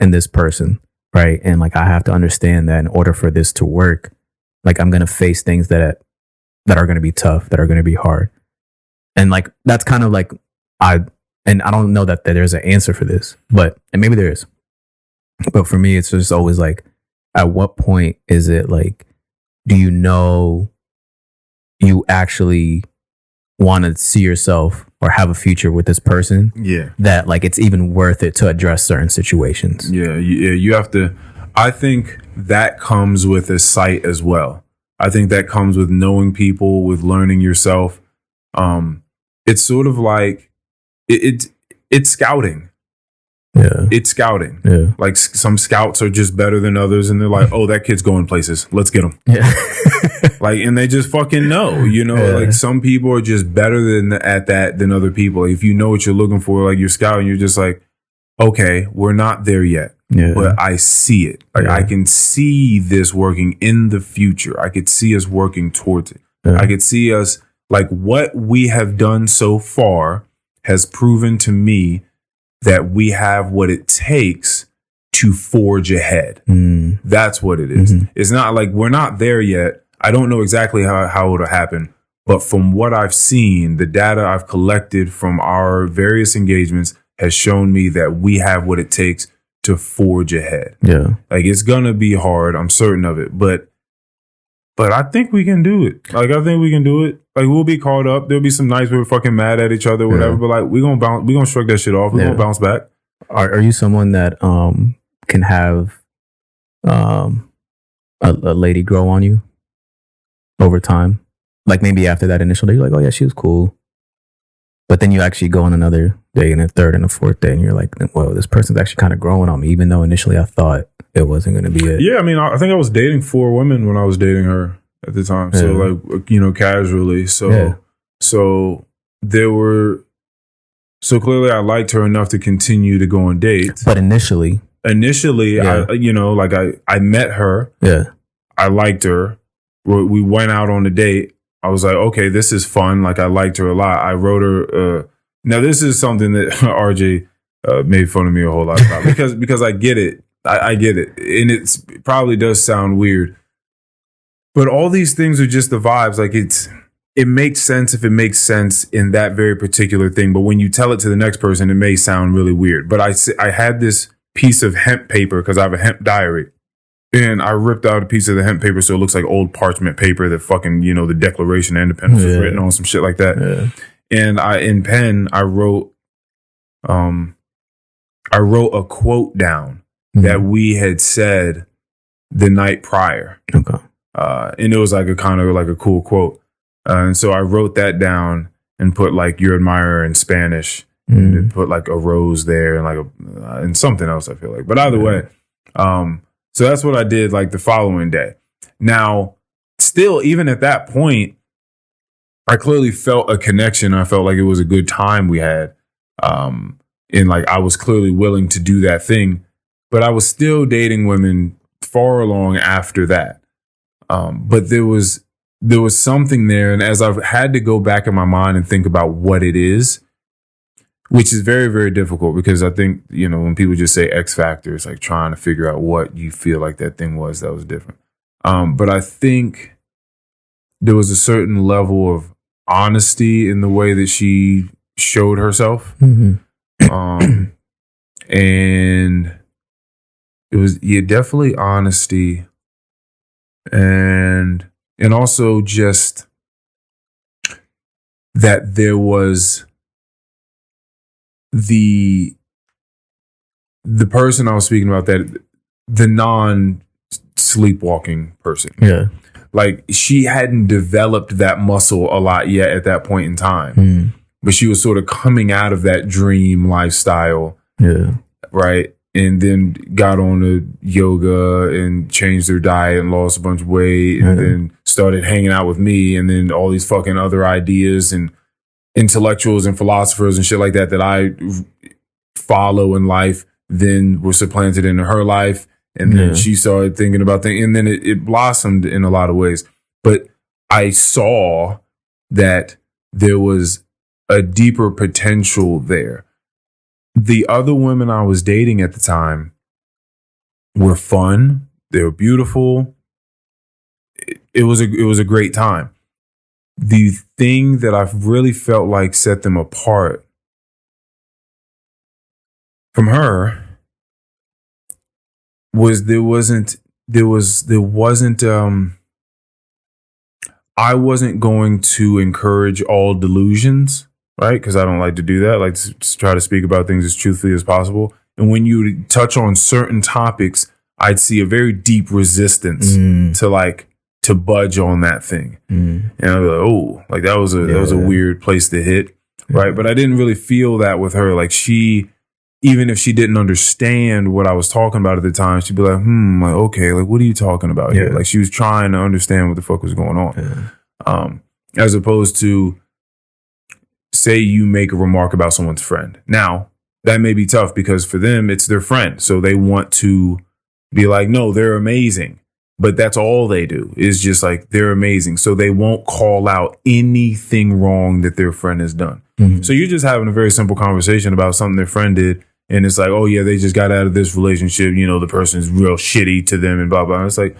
in this person, right? And like I have to understand that in order for this to work, like I'm going to face things that are going to be tough, that are going to be hard. And like that's kind of like I don't know that there's an answer for this, and maybe there is. But for me it's just always like at what point is it like do you actually want to see yourself or have a future with this person, that like it's even worth it to address certain situations. You have to. I think that comes with a sight as well. I think that comes with knowing people, with learning yourself. It's sort of like it's scouting. Yeah. It's scouting. Yeah. Like some scouts are just better than others, and they're like, oh, that kid's going places. Let's get him. Yeah. Like, and they just fucking know, you know, Yeah. like some people are just better at that than other people. If you know what you're looking for, like you're scouting, you're just like, okay, we're not there yet, but I see it. Like I can see this working in the future. I could see us working towards it. I could see us, like what we have done so far has proven to me that we have what it takes to forge ahead. That's what it is. It's not like we're not there yet. I don't know exactly how it'll happen, but from what I've seen, the data I've collected from our various engagements has shown me that we have what it takes to forge ahead. Yeah. Like it's gonna be hard, I'm certain of it, but I think we can do it. Like I think we can do it. Like we'll be caught up. There'll be some nights where we're fucking mad at each other, whatever. But like we're gonna shrug that shit off. We're gonna bounce back. Are you someone that can have a lady grow on you over time? Like maybe after that initial day, you're like, oh yeah, she was cool. But then you actually go on another day and a third and a fourth day, and you're like, well, this person's actually kind of growing on me, even though initially I thought it wasn't going to be it. Yeah, I mean, I think I was dating 4 women when I was dating her at the time. So like, you know, casually. So there were, so clearly I liked her enough to continue to go on dates. But initially, I, you know, like I met her. Yeah. I liked her. We went out on a date. I was like, okay, this is fun. Like I liked her a lot. I wrote her. Now this is something that RJ made fun of me a whole lot about because I get it. I get it, and it probably does sound weird, but all these things are just the vibes. Like it makes sense if it makes sense in that very particular thing, but when you tell it to the next person, it may sound really weird. But I had this piece of hemp paper because I have a hemp diary. And I ripped out a piece of the hemp paper so it looks like old parchment paper that fucking, you know, the Declaration of Independence was written on, some shit like that. Yeah. And in pen, I wrote a quote down that we had said the night prior. Okay. And it was like a kind of like a cool quote. And so I wrote that down and put like your admirer in Spanish and put like a rose there and like and something else, I feel like. But either way, so that's what I did like the following day. Now, still, even at that point, I clearly felt a connection. I felt like it was a good time we had. And like I was clearly willing to do that thing. But I was still dating women far along after that. But there was something there. And as I've had to go back in my mind and think about what it is, which is very, very difficult because I think, you know, when people just say X factor, it's like trying to figure out what you feel like that thing was that was different. But I think there was a certain level of honesty in the way that she showed herself. And it was, definitely honesty. And also just that there was the person I was speaking about, that the non-sleepwalking person. Yeah. Like she hadn't developed that muscle a lot yet at that point in time. But she was sort of coming out of that dream lifestyle. Yeah. Right. And then got on to yoga and changed her diet and lost a bunch of weight and then started hanging out with me, and then all these fucking other ideas and intellectuals and philosophers and shit like that I follow in life then were supplanted into her life. And then she started thinking about things, and then it blossomed in a lot of ways. But I saw that there was a deeper potential there. The other women I was dating at the time were fun. They were beautiful. It was a great time. The thing that I really felt like set them apart from her was I wasn't going to encourage all delusions, right? Because I don't like to do that. I like to try to speak about things as truthfully as possible. And when you touch on certain topics, I'd see a very deep resistance to budge on that thing. And I'd be like, oh, like that was a weird place to hit. Right. But I didn't really feel that with her. Like she even if she didn't understand what I was talking about at the time, she'd be like, like, okay, like, what are you talking about here? Like, she was trying to understand what the fuck was going on. As opposed to, say you make a remark about someone's friend. Now, that may be tough because for them, it's their friend. So they want to be like, no, they're amazing. But that's all they do is just like, they're amazing. So they won't call out anything wrong that their friend has done. So you're just having a very simple conversation about something their friend did. And it's like, oh, yeah, they just got out of this relationship. You know, the person's real shitty to them and blah, blah. And it's like,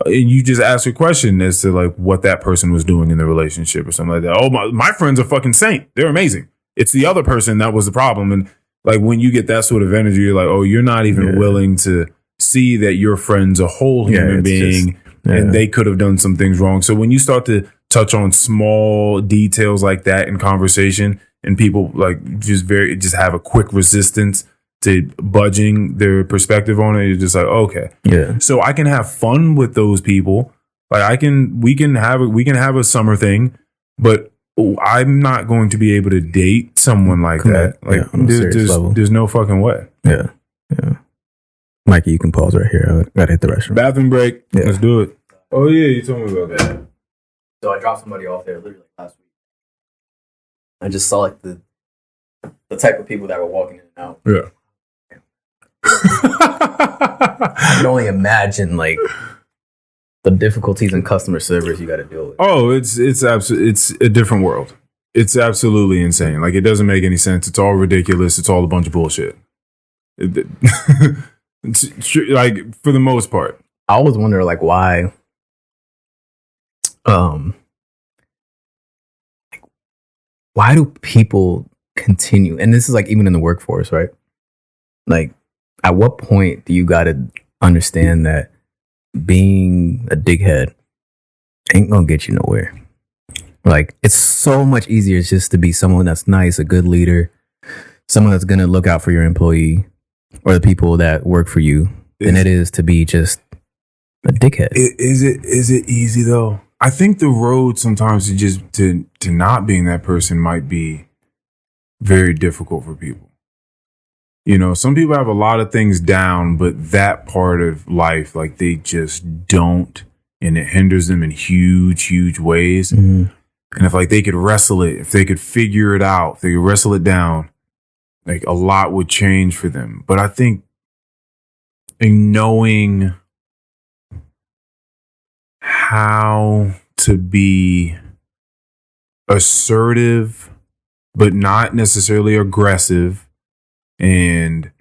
and you just ask a question as to like what that person was doing in the relationship or something like that. Oh, my friend's a fucking saint. They're amazing. It's the other person that was the problem. And like when you get that sort of energy, you're like, oh, you're not even willing to see that your friend's a whole human being and they could have done some things wrong. So when you start to touch on small details like that in conversation, and people like just have a quick resistance to budging their perspective on it. You're just like, okay. Yeah. So I can have fun with those people. Like we can have a summer thing, but I'm not going to be able to date someone like that. Like there's no fucking way. Yeah. Yeah. Mikey, you can pause right here. I gotta hit the restroom. Bathroom break. Yeah. Let's do it. Oh yeah, you told me about that. So I dropped somebody off there literally last week. I just saw like the type of people that were walking in and out. Yeah. I can only imagine like the difficulties in customer service you got to deal with. Oh, it's a different world. It's absolutely insane. Like it doesn't make any sense. It's all ridiculous. It's all a bunch of bullshit. Like for the most part. I always wonder like why. Why do people continue? And this is like even in the workforce, right? Like, at what point do you got to understand that being a dickhead ain't gonna get you nowhere? Like, it's so much easier just to be someone that's nice, a good leader, someone that's gonna look out for your employee or the people that work for you, than it is to be just a dickhead. Is it easy though? I think the road sometimes to not being that person might be very difficult for people. You know, some people have a lot of things down, but that part of life, like they just don't, and it hinders them in huge, huge ways. And if like they could wrestle it, if they could figure it out, if they could wrestle it down, like a lot would change for them. But I think knowing how to be assertive, but not necessarily aggressive, and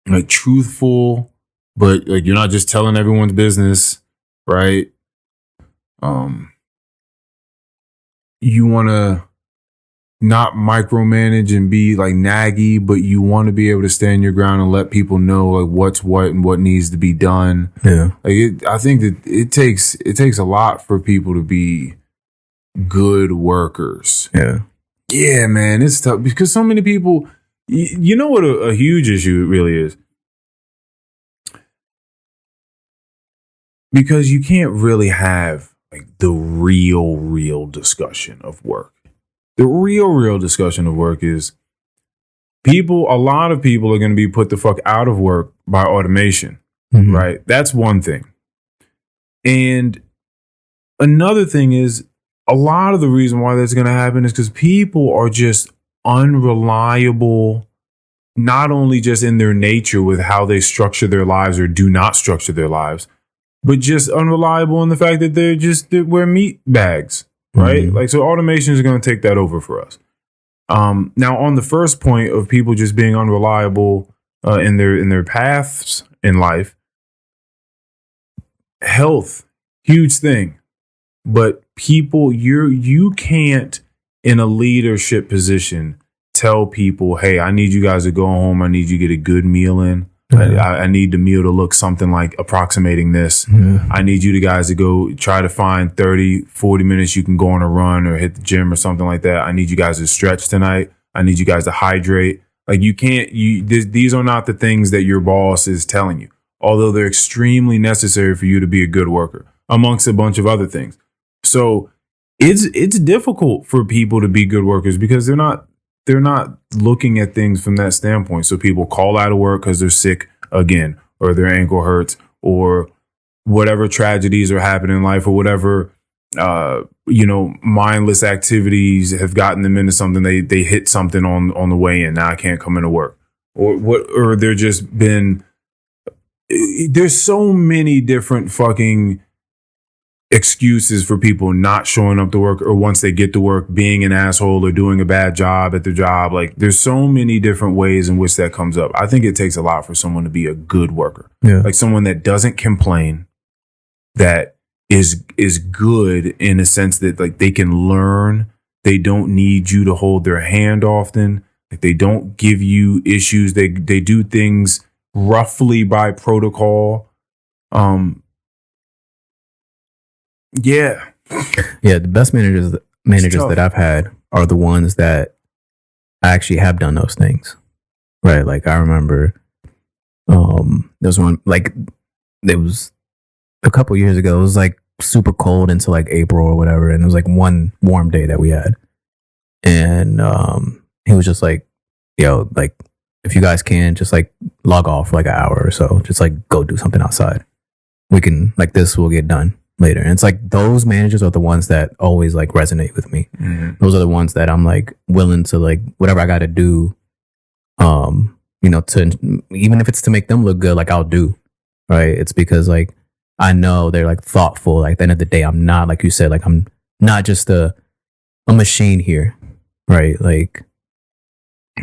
like truthful, but like you're not just telling everyone's business, right? You want to not micromanage and be like naggy, but you want to be able to stand your ground and let people know like what's what and what needs to be done. Yeah. Like I think that it takes a lot for people to be good workers. Yeah. Yeah, man, it's tough because so many people, you know what a huge issue it really is? Because you can't really have like the real discussion of work. The real discussion of work is a lot of people are going to be put the fuck out of work by automation, right? That's one thing. And another thing is a lot of the reason why that's going to happen is because people are just unreliable, not only just in their nature with how they structure their lives or do not structure their lives, but just unreliable in the fact that we're meat bags. Right? Like, so automation is going to take that over for us. Now, on the first point of people just being unreliable in their paths in life, health, huge thing. But people, you can't, in a leadership position, tell people, hey, I need you guys to go home. I need you to get a good meal in. I need the meal to look something like approximating this. I need you guys to go try to find 30, 40 minutes you can go on a run or hit the gym or something like that. I need you guys to stretch tonight. I need you guys to hydrate. Like these are not the things that your boss is telling you, although they're extremely necessary for you to be a good worker, amongst a bunch of other things. So it's difficult for people to be good workers because they're not they're not looking at things from that standpoint. So people call out of work because they're sick again, or their ankle hurts, or whatever tragedies are happening in life, or whatever mindless activities have gotten them into something. They hit something on the way in. Now I can't come into work, or they're just been. There's so many different fucking excuses for people not showing up to work, or once they get to work being an asshole or doing a bad job at their job. Like, there's so many different ways in which that comes up. I think it takes a lot for someone to be a good worker. Yeah. Like someone that doesn't complain, that is good in a sense that like they can learn. They don't need you to hold their hand often. Like they don't give you issues. They do things roughly by protocol. Yeah. Yeah, the best managers that I've had are the ones that actually have done those things. Right? Like I remember there was one, like it was a couple years ago. It was like super cold into like April or whatever, and it was like one warm day that we had. And he was just like, yo, like if you guys can just like log off for like an hour or so, just like go do something outside. We can, like, this will get done later. And it's like those managers are the ones that always like resonate with me. Mm-hmm. Those are the ones that I'm like willing to, like, whatever I got to do, to, even if it's to make them look good, like I'll do. Right? It's because like I know they're like thoughtful. Like at the end of the day, I'm not, like you said, like I'm not just a machine here. Right? Like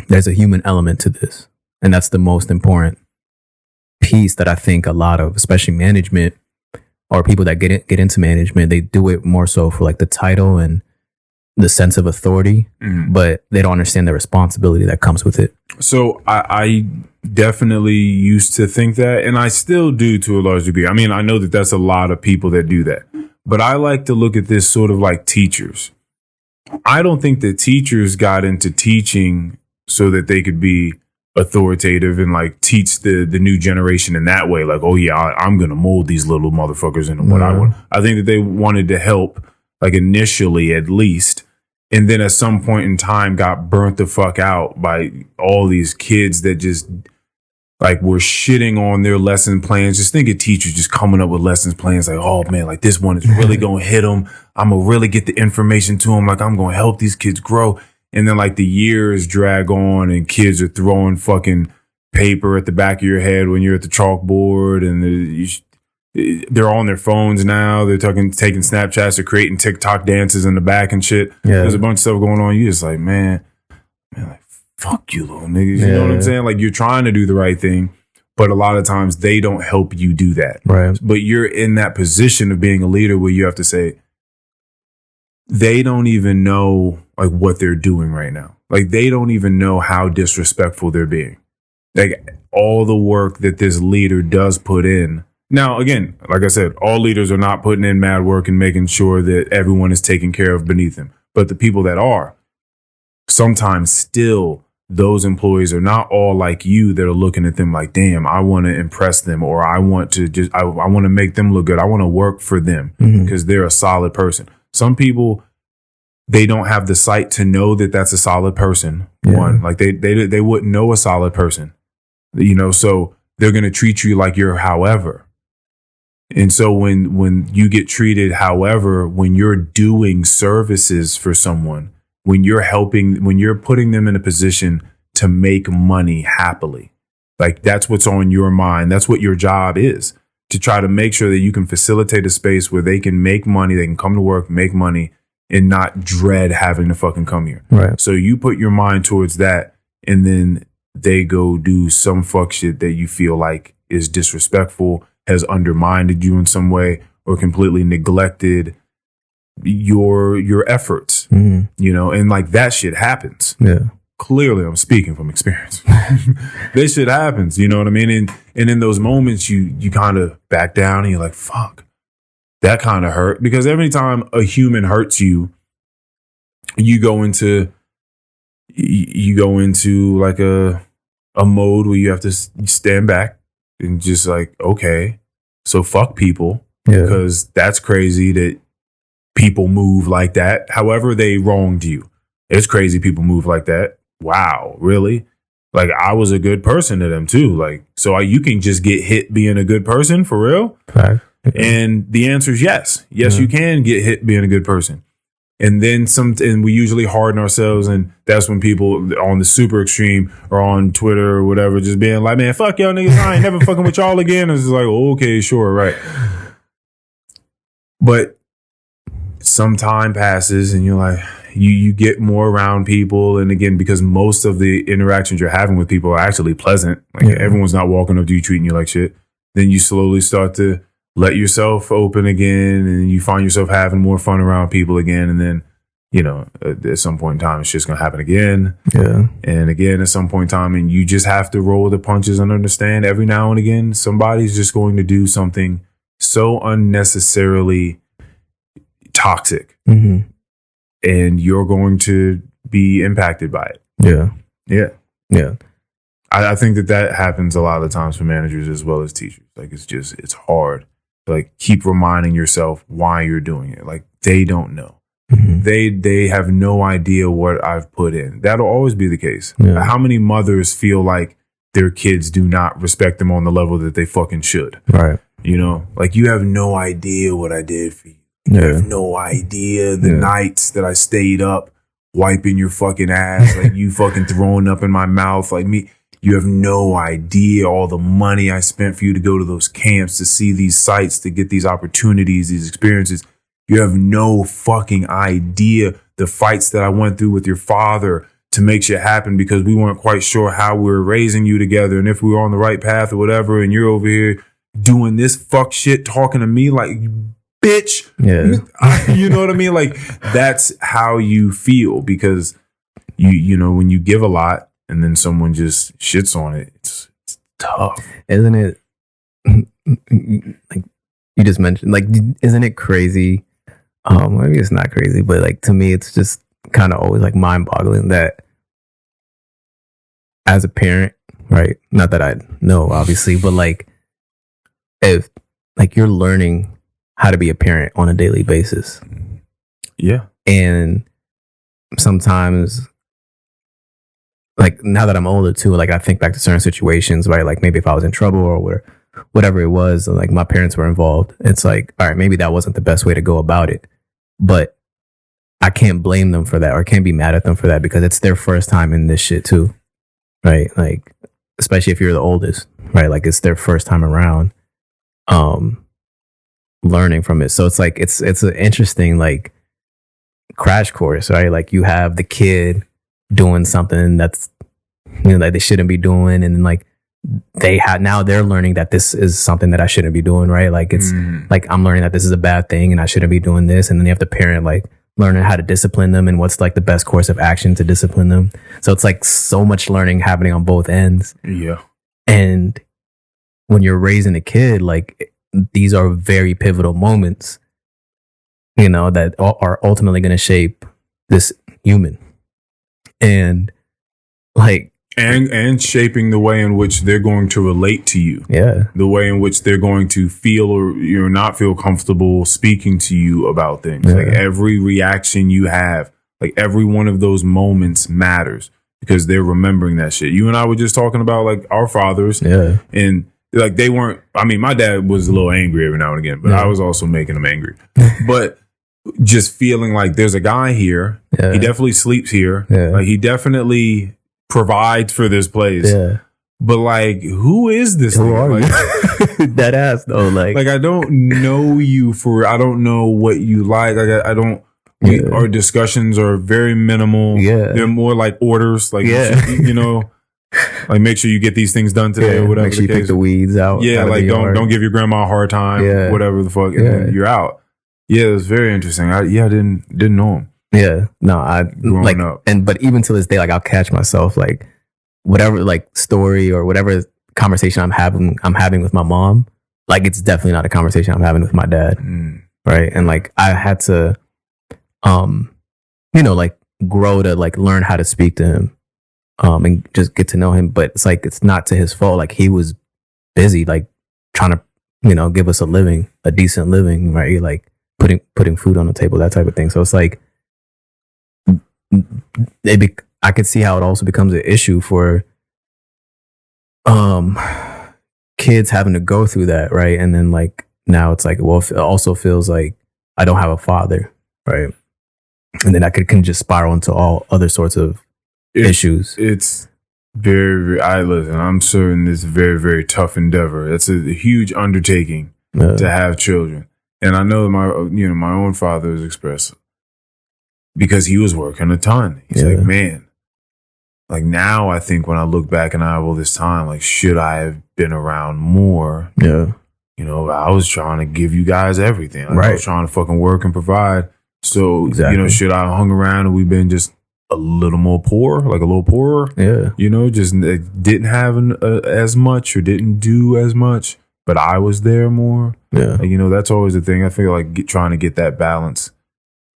there's a human element to this, and that's the most important piece that I think a lot of, especially management or people that get into management, they do it more so for like the title and the sense of authority, but they don't understand the responsibility that comes with it. So I definitely used to think that, and I still do to a large degree. I mean, I know that that's a lot of people that do that, but I like to look at this sort of like teachers. I don't think that teachers got into teaching so that they could be authoritative and like teach the new generation in that way. Like, oh yeah, I'm going to mold these little motherfuckers into what I want. I think that they wanted to help, like initially at least. And then at some point in time got burnt the fuck out by all these kids that just like were shitting on their lesson plans. Just think of teachers just coming up with lessons plans like, oh man, like this one is really going to hit them. I'm going to really get the information to them. Like I'm going to help these kids grow. And then like the years drag on and kids are throwing fucking paper at the back of your head when you're at the chalkboard, and they're on their phones now. They're taking Snapchats or creating TikTok dances in the back and shit. Yeah. There's a bunch of stuff going on. You just like, man, like, fuck you little niggas. You know what I'm saying? Like you're trying to do the right thing, but a lot of times they don't help you do that. Right. But you're in that position of being a leader where you have to say, they don't even know like what they're doing right now. Like they don't even know how disrespectful they're being. Like all the work that this leader does put in. Now, again, like I said, all leaders are not putting in mad work and making sure that everyone is taken care of beneath them. But the people that are, sometimes still those employees are not all like you that are looking at them like, damn, I want to impress them, or I want to I want to make them look good. I want to work for them because they're a solid person. Some people, they don't have the sight to know that that's a solid person. Yeah. One, like they wouldn't know a solid person, so they're going to treat you like you're however. And so when you get treated however, when you're doing services for someone, when you're helping, when you're putting them in a position to make money happily, like that's what's on your mind. That's what your job is, to try to make sure that you can facilitate a space where they can make money, they can come to work, make money, and not dread having to fucking come here. Right. So you put your mind towards that, and then they go do some fuck shit that you feel like is disrespectful, has undermined you in some way, or completely neglected your efforts. And like that shit happens. Yeah. Clearly I'm speaking from experience. This shit happens, you know what I mean? And in those moments you kind of back down and you're like, fuck. That kind of hurt, because every time a human hurts you, you go into like a mode where you have to stand back and just like, okay, so fuck people, because that's crazy that people move like that. However they wronged you, it's crazy people move like that. wow, really? Like, I was a good person to them too. Like, so you can just get hit being a good person for real? Right. And the answer is yes. Yes, you can get hit being a good person. And then and we usually harden ourselves, and that's when people on the super extreme or on Twitter or whatever just being like, man, fuck y'all niggas, I ain't never fucking with y'all again. It's like, okay, sure, right. But some time passes and you're like, you get more around people. And again, because most of the interactions you're having with people are actually pleasant, like everyone's not walking up to you treating you like shit, then you slowly start to let yourself open again, and you find yourself having more fun around people again. And then, you know, at some point in time, it's just going to happen again. Yeah. And again, at some point in time, and you just have to roll the punches and understand every now and again, somebody's just going to do something so unnecessarily toxic. Mm-hmm. And you're going to be impacted by it. Yeah. Yeah. Yeah. I think that happens a lot of the times for managers as well as teachers. Like, it's hard. Like, keep reminding yourself why you're doing it. Like, they don't know. Mm-hmm. They have no idea what I've put in. That'll always be the case. Yeah. How many mothers feel like their kids do not respect them on the level that they fucking should? Right. You know, like, you have no idea what I did for you. You have no idea the nights that I stayed up wiping your fucking ass, like you fucking throwing up in my mouth, like me. You have no idea all the money I spent for you to go to those camps, to see these sites, to get these opportunities, these experiences. You have no fucking idea the fights that I went through with your father to make shit happen, because we weren't quite sure how we were raising you together and if we were on the right path or whatever. And you're over here doing this fuck shit, talking to me like, bitch. Yeah. You know what I mean? Like, that's how you feel, because you know, when you give a lot and then someone just shits on it, it's tough. Isn't it? Like you just mentioned, like, isn't it crazy? Maybe it's not crazy, but like, to me, it's just kind of always like mind boggling that as a parent, right? Not that I know, obviously, but like, if like you're learning how to be a parent on a daily basis. Yeah. And sometimes, like, now that I'm older too, like I think back to certain situations, right? Like, maybe if I was in trouble or whatever it was, like my parents were involved, it's like, all right, maybe that wasn't the best way to go about it, but I can't blame them for that, or can't be mad at them for that, because it's their first time in this shit too, right? Like, especially if you're the oldest, right? Like, it's their first time around learning from it. So it's like, it's an interesting like crash course, right? Like, you have the kid doing something that's, you know, like they shouldn't be doing, and then like now they're learning that this is something that I shouldn't be doing, right? Like, it's like, I'm learning that this is a bad thing and I shouldn't be doing this, and then you have the parent like learning how to discipline them and what's like the best course of action to discipline them. So it's like so much learning happening on both ends. Yeah. And when you're raising a kid, like, these are very pivotal moments, you know, that are ultimately going to shape this human. And like, and shaping the way in which they're going to relate to you. Yeah. The way in which they're going to feel or not feel comfortable speaking to you about things. Yeah. Like, every reaction you have, like, every one of those moments matters, because they're remembering that shit. You and I were just talking about like our fathers. Yeah. And like, they weren't, I mean, my dad was a little angry every now and again, but I was also making him angry. But just feeling like there's a guy here. Yeah. He definitely sleeps here. Yeah. Like, he definitely provides for this place. Yeah. But like, who is this? Who are you? That ass though. Like, I don't know you I don't know what you like. Like, I don't. Our discussions are very minimal. Yeah. They're more like orders. Like, you know. Like, make sure you get these things done today, or whatever. Make sure you pick the weeds out. Yeah, like, don't give your grandma a hard time, whatever the fuck, and then you're out. Yeah, it was very interesting. I didn't know him. Yeah, no, I growing like, up. but even to this day, like, I'll catch myself like, whatever like story or whatever conversation I'm having with my mom, like, it's definitely not a conversation I'm having with my dad, right? And like, I had to, you know, like, grow to like learn how to speak to him. And just get to know him. But it's like, it's not to his fault. Like, he was busy, like, trying to, you know, give us a decent living, right? Like, putting food on the table, that type of thing. So it's like, I could see how it also becomes an issue for kids having to go through that, right? And then like now it's like, well, it also feels like I don't have a father, right? And then I can just spiral into all other sorts of issues. It's very, listen, I'm certain it's a very, very tough endeavor. It's a huge undertaking to have children. And I know my own father has expressed, because he was working a ton. He's like, man, like now I think when I look back and I have all this time, like, should I have been around more? Yeah. You know, I was trying to give you guys everything. Like, right. I was trying to fucking work and provide. So, you know, should I have hung around and we've been just a little more poor, like a little poorer? Yeah. You know, just didn't have as much or didn't do as much, but I was there more. Yeah. Like, you know, that's always the thing. I feel like trying to get that balance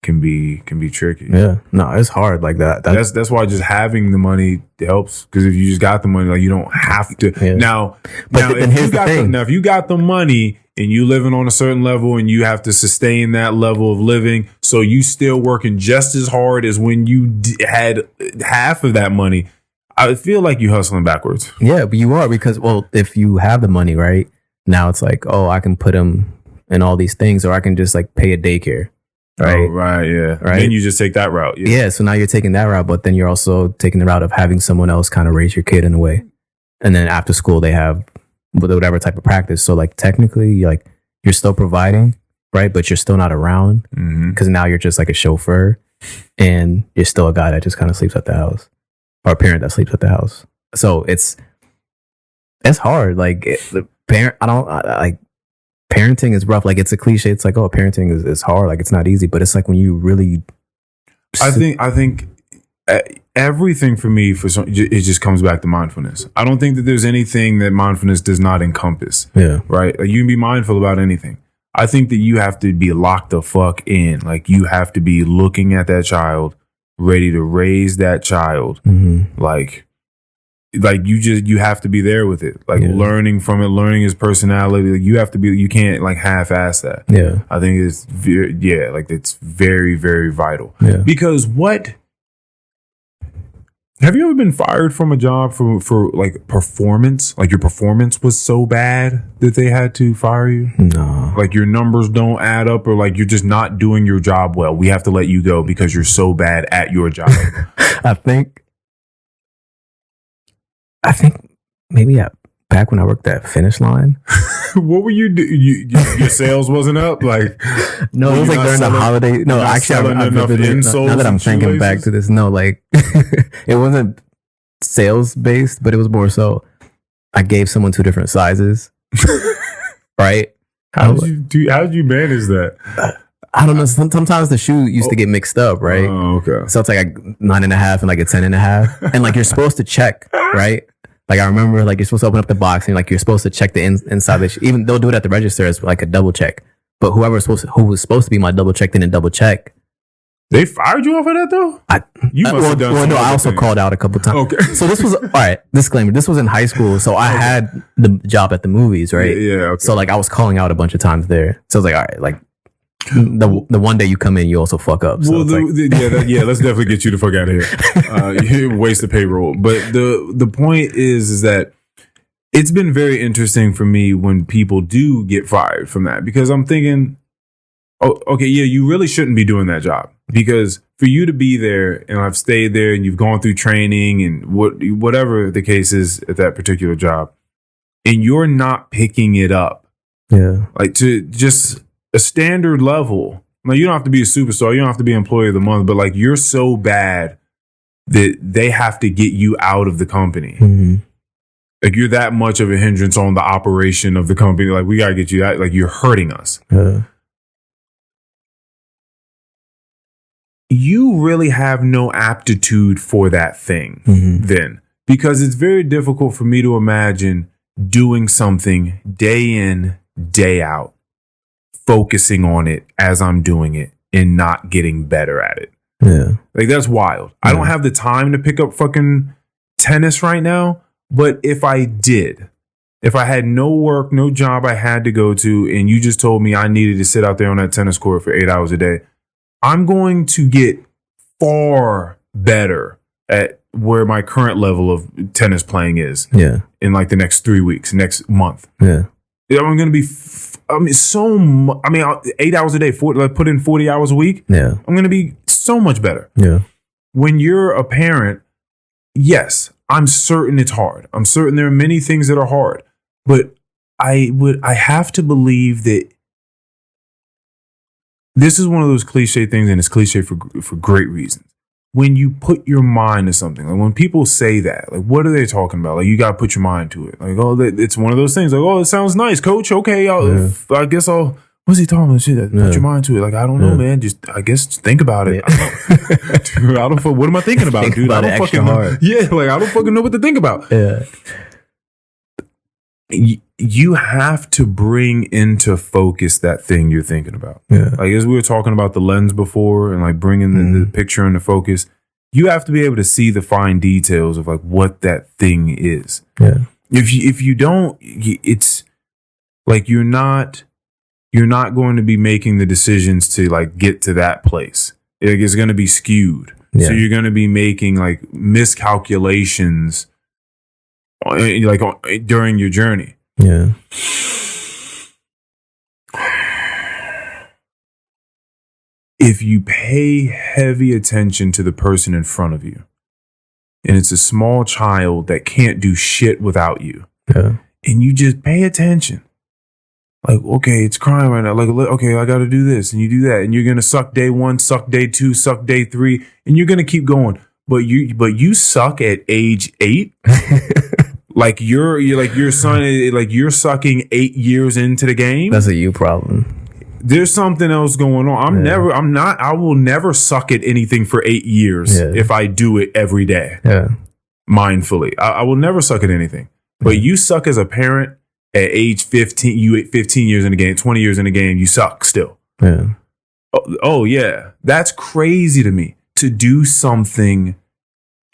can be tricky. Yeah. No, it's hard like that. That's why just having the money helps, because if you just got the money, like, you don't have to. Yeah. Now if you got the money and you living on a certain level and you have to sustain that level of living, so you still working just as hard as when you had half of that money, I feel like you hustling backwards. Yeah, but you are, because, well, if you have the money, right, now it's like, oh, I can put him in all these things, or I can just like pay a daycare. Right. Oh, right. Yeah. Right. Then you just take that route. Yeah. So now you're taking that route, but then you're also taking the route of having someone else kind of raise your kid in a way. And then after school, they have whatever type of practice. So like technically, you're still providing, right? But you're still not around, because now you're just like a chauffeur, and you're still a guy that just kind of sleeps at the house, or a parent that sleeps at the house. So it's hard. Like the parent, parenting is rough. Like, it's a cliche. It's like, oh, parenting is hard. Like, it's not easy, but it's like when you really. I think everything for me, it just comes back to mindfulness. I don't think that there's anything that mindfulness does not encompass. Yeah. Right. Like, you can be mindful about anything. I think that you have to be locked the fuck in. Like, you have to be looking at that child, ready to raise that child. Like you have to be there with it, like learning from it, learning his personality. Like, you can't like half-ass that. Yeah. I think it's it's very, very vital. Yeah. Because have you ever been fired from a job for like performance? Like, your performance was so bad that they had to fire you? No. Like, your numbers don't add up, or like you're just not doing your job well. We have to let you go because you're so bad at your job. I think maybe back when I worked at Finish Line. What were you doing? Your sales wasn't up? Like, no, it was like during the holiday. No, actually, now that I'm thinking back to this, no, like it wasn't sales based, but it was more so I gave someone 2 different sizes. Right? How did you manage that? I don't know. Sometimes the shoe used to get mixed up, right? Oh, okay. So it's like a 9.5 and like a 10.5, and like you're supposed to check, right? Like, I remember, like, you're supposed to open up the box and like you're supposed to check the inside. Even they'll do it at the register as like a double check. But who was supposed to be my double check didn't double check. They fired you off of that though? No, I also called out a couple times. Okay. So this was, all right, disclaimer, this was in high school. So I had the job at the movies, right? Yeah. Okay. So like I was calling out a bunch of times there. So I was like, all right, like the one day you come in, you also fuck up. So let's definitely get you the fuck out of here. You waste the payroll. But the point is that it's been very interesting for me when people do get fired from that, because I'm thinking, oh, okay, yeah, you really shouldn't be doing that job, because for you to be there and I've stayed there and you've gone through training and whatever the case is at that particular job, and you're not picking it up, like to just a standard level. Like, you don't have to be a superstar, you don't have to be employee of the month, but like, you're so bad that they have to get you out of the company. Mm-hmm. Like, you're that much of a hindrance on the operation of the company. Like, we gotta get you out. Like, you're hurting us. You really have no aptitude for that thing then, because it's very difficult for me to imagine doing something day in, day out, focusing on it as I'm doing it and not getting better at it. Yeah. Like, that's wild. Yeah. I don't have the time to pick up fucking tennis right now, but if I had no work, no job I had to go to, and you just told me I needed to sit out there on that tennis court for 8 hours a day, I'm going to get far better at where my current level of tennis playing is. Yeah. In like the next 3 weeks, next month. Yeah. I'm going to be, 8 hours a day, put in 40 hours a week. Yeah. I'm going to be so much better. Yeah. When you're a parent, yes, I'm certain it's hard. I'm certain there are many things that are hard, but I have to believe that this is one of those cliche things, and it's cliche for great reasons. When you put your mind to something, like when people say that, like, what are they talking about? Like, you got to put your mind to it. Like, oh, it's one of those things. Like, oh, it sounds nice, coach. Okay, I guess I'll. What's he talking about? Shit, put your mind to it. Like, I don't know, man. I guess just think about it. Yeah. Dude, I don't. What am I thinking about, dude? I don't fucking know. Yeah, like I don't fucking know what to think about. Yeah. You have to bring into focus that thing you're thinking about. Yeah. Like, as we were talking about the lens before and like bringing the picture into focus, you have to be able to see the fine details of like what that thing is. Yeah. If you don't, it's like you're not going to be making the decisions to like get to that place. It's going to be skewed. Yeah. So you're going to be making like miscalculations like during your journey. Yeah. If you pay heavy attention to the person in front of you, and it's a small child that can't do shit without you, yeah, and you just pay attention, like, okay, it's crying right now. Like, okay, I got to do this, and you do that, and you're gonna suck day 1, suck day 2, suck day 3, and you're gonna keep going. But you suck at age 8. Like you're like your son, like you're sucking 8 years into the game. That's a you problem. There's something else going on. I will never suck at anything for 8 years if I do it every day. Yeah. Mindfully. I will never suck at anything. But you suck as a parent at age 15, you 15 years in the game, 20 years in the game, you suck still. Yeah. Oh yeah. That's crazy to me, to do something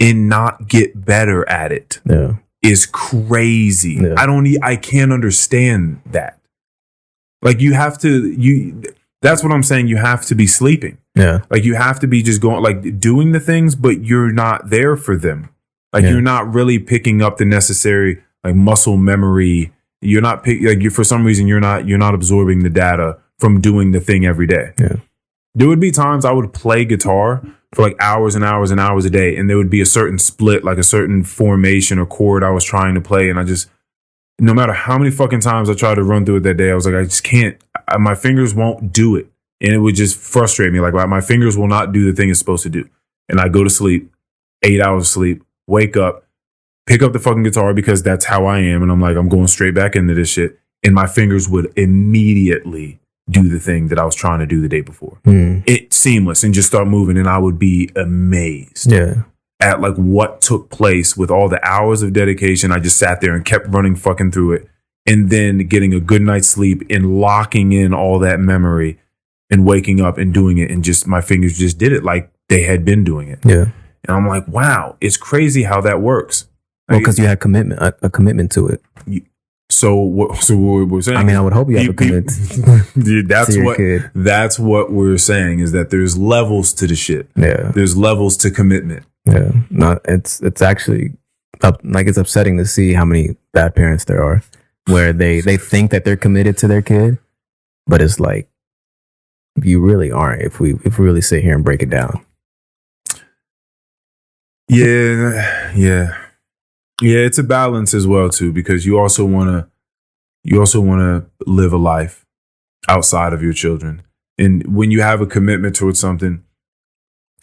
and not get better at it. Yeah. Is crazy. Yeah. I can't understand that. Like that's what I'm saying. You have to be sleeping. Yeah. Like you have to be just going, like doing the things, but you're not there for them. Like you're not really picking up the necessary like muscle memory. You're not for some reason you're not absorbing the data from doing the thing every day. Yeah. There would be times I would play guitar for like hours and hours and hours a day, and there would be a certain split, like a certain formation or chord I was trying to play, and I just, no matter how many fucking times I tried to run through it that day, I was like, I just can't, my fingers won't do it, and it would just frustrate me. Like my fingers will not do the thing it's supposed to do, and I go to sleep, 8 hours of sleep, wake up, pick up the fucking guitar because that's how I am, and I'm like, I'm going straight back into this shit, and my fingers would immediately do the thing that I was trying to do the day before. It's seamless and just start moving, and I would be amazed at like what took place with all the hours of dedication. I just sat there and kept running fucking through it, and then getting a good night's sleep and locking in all that memory and waking up and doing it, and just my fingers just did it like they had been doing it. Yeah. And I'm like, wow, it's crazy how that works. Well, because you had commitment, a commitment to it. So what we're saying? I mean, I would hope you have a commitment. Dude, that's what we're saying, is that there's levels to the shit. Yeah, there's levels to commitment. Yeah, no, it's actually it's upsetting to see how many bad parents there are, where they think that they're committed to their kid, but it's like you really aren't. If we really sit here and break it down. Yeah. It's a balance as well too, because you also want to live a life outside of your children. And when you have a commitment towards something,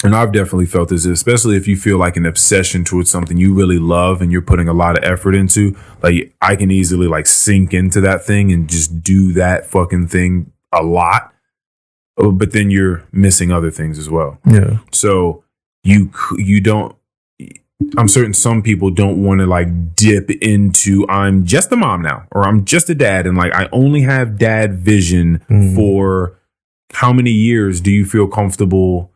and I've definitely felt this, especially if you feel like an obsession towards something you really love and you're putting a lot of effort into, like I can easily like sink into that thing and just do that fucking thing a lot. But then you're missing other things as well. Yeah. So you don't, I'm certain some people don't want to like dip into, I'm just a mom now, or I'm just a dad, and like I only have dad vision for how many years do you feel comfortable,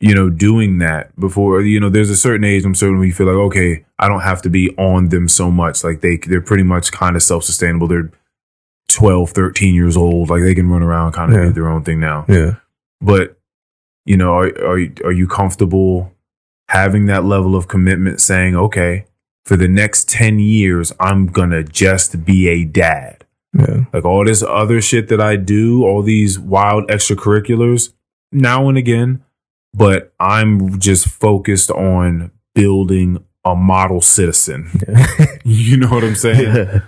doing that before, there's a certain age, I'm certain, when you feel like, okay, I don't have to be on them so much. Like they're pretty much kind of self-sustainable. They're 12, 13 years old. Like they can run around, kind of do their own thing now. Yeah. But, are you comfortable having that level of commitment, saying, okay, for the next 10 years, I'm going to just be a dad. Yeah. Like all this other shit that I do, all these wild extracurriculars now and again, but I'm just focused on building a model citizen. Yeah. You know what I'm saying?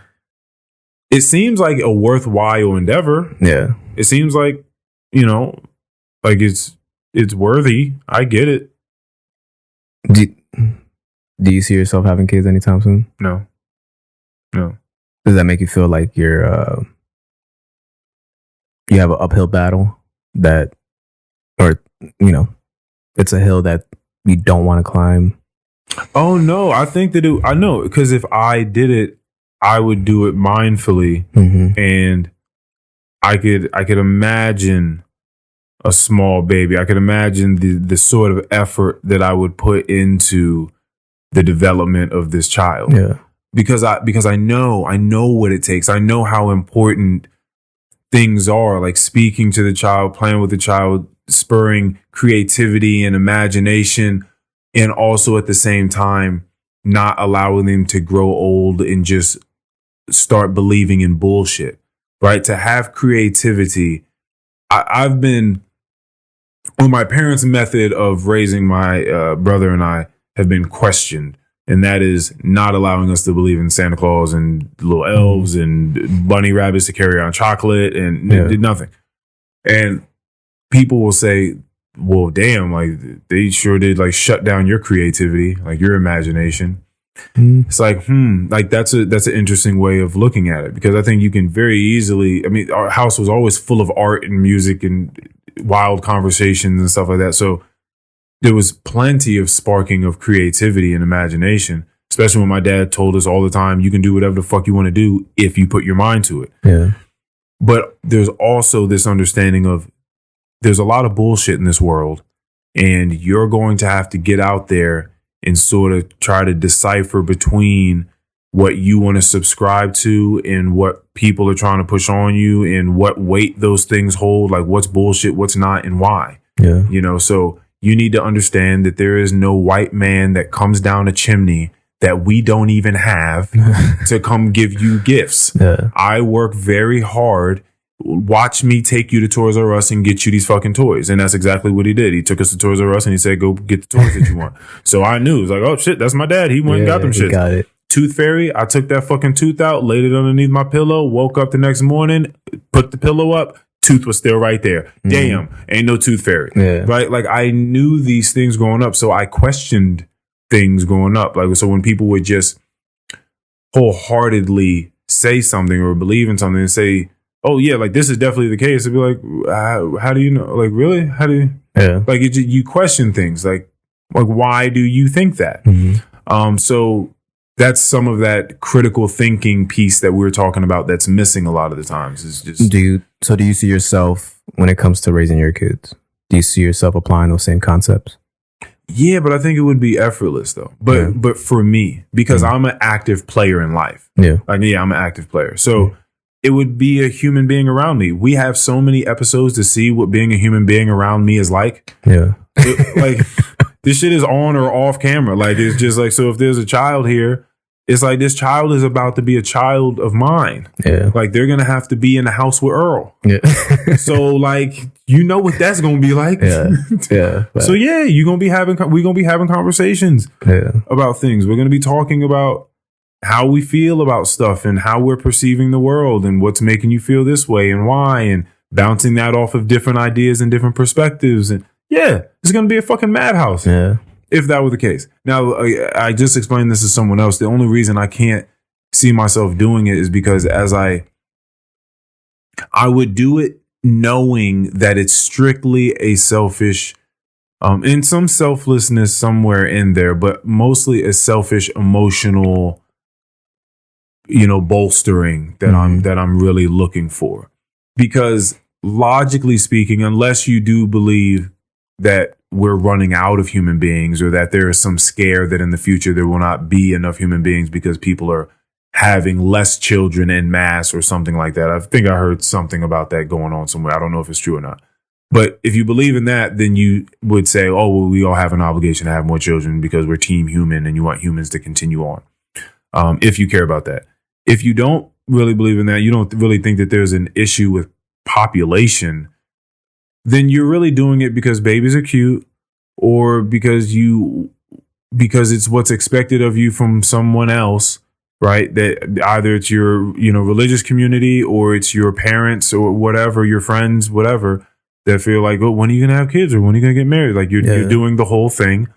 It seems like a worthwhile endeavor. Yeah. It seems like, like it's worthy. I get it. Do you see yourself having kids anytime soon? No. Does that make you feel like you have an uphill battle it's a hill that you don't want to climb? Oh no, I think that I know, because if I did it, I would do it mindfully, and I could imagine a small baby. I could imagine the sort of effort that I would put into the development of this child. Yeah. Because I know what it takes. I know how important things are, like speaking to the child, playing with the child, spurring creativity and imagination, and also at the same time not allowing them to grow old and just start believing in bullshit, right? To have creativity. I've been, well, my parents' method of raising my brother and I have been questioned. And that is not allowing us to believe in Santa Claus and little elves and bunny rabbits to carry on chocolate and did nothing. And people will say, well, damn, like they sure did like shut down your creativity, like your imagination. It's like, like that's an interesting way of looking at it, because I think you can very easily, I mean, our house was always full of art and music and wild conversations and stuff like that. So there was plenty of sparking of creativity and imagination, especially when my dad told us all the time, you can do whatever the fuck you want to do if you put your mind to it. Yeah. But there's also this understanding of there's a lot of bullshit in this world, and you're going to have to get out there and sort of try to decipher between what you want to subscribe to and what people are trying to push on you and what weight those things hold, like what's bullshit, what's not, and why. Yeah. So you need to understand that there is no white man that comes down a chimney that we don't even have to come give you gifts. Yeah. I work very hard. Watch me take you to Toys R Us and get you these fucking toys. And that's exactly what he did. He took us to Toys R Us and he said, go get the toys that you want. So I knew. It was like, oh shit, that's my dad. He went and got them shit. Got it. Tooth fairy, I took that fucking tooth out, laid it underneath my pillow, woke up the next morning, put the pillow up, tooth was still right there. Damn, ain't no tooth fairy. Yeah. Right? Like I knew these things growing up, so I questioned things growing up. Like, so when people would just wholeheartedly say something or believe in something and say, oh yeah, like this is definitely the case, I'd be like, how do you know? Like, really? How do you? Yeah. Like you question things, like why do you think that? So that's some of that critical thinking piece that we're talking about that's missing a lot of the times. Is just do you see yourself, when it comes to raising your kids, do you see yourself applying those same concepts? Yeah, but I think it would be effortless though. But for me, because I'm an active player in life. Yeah. I'm an active player. So it would be a human being around me. We have so many episodes to see what being a human being around me is like. Yeah. Like this shit is on or off camera. Like it's just like, so if there's a child here, it's like this child is about to be a child of mine. Yeah. Like they're going to have to be in the house with Earl. Yeah. So like, you know what that's going to be like. Yeah. Yeah. So yeah, we're going to be having conversations about things. We're going to be talking about how we feel about stuff and how we're perceiving the world and what's making you feel this way and why, and bouncing that off of different ideas and different perspectives. And yeah, it's going to be a fucking madhouse. Yeah. If that were the case. Now, I just explained this to someone else. The only reason I can't see myself doing it is because as I would do it knowing that it's strictly a selfish, and some selflessness somewhere in there, but mostly a selfish, emotional, bolstering that I'm really looking for. Because logically speaking, unless you do believe that we're running out of human beings, or that there is some scare that in the future there will not be enough human beings because people are having less children en masse or something like that. I think I heard something about that going on somewhere. I don't know if it's true or not. But if you believe in that, then you would say, oh, well, we all have an obligation to have more children because we're team human and you want humans to continue on. If you care about that. If you don't really believe in that, you don't really think that there's an issue with population, then you're really doing it because babies are cute or because it's what's expected of you from someone else, right? That either it's your, religious community or it's your parents or whatever, your friends, whatever, that feel like, oh, when are you going to have kids or when are you going to get married? Like you're doing the whole thing.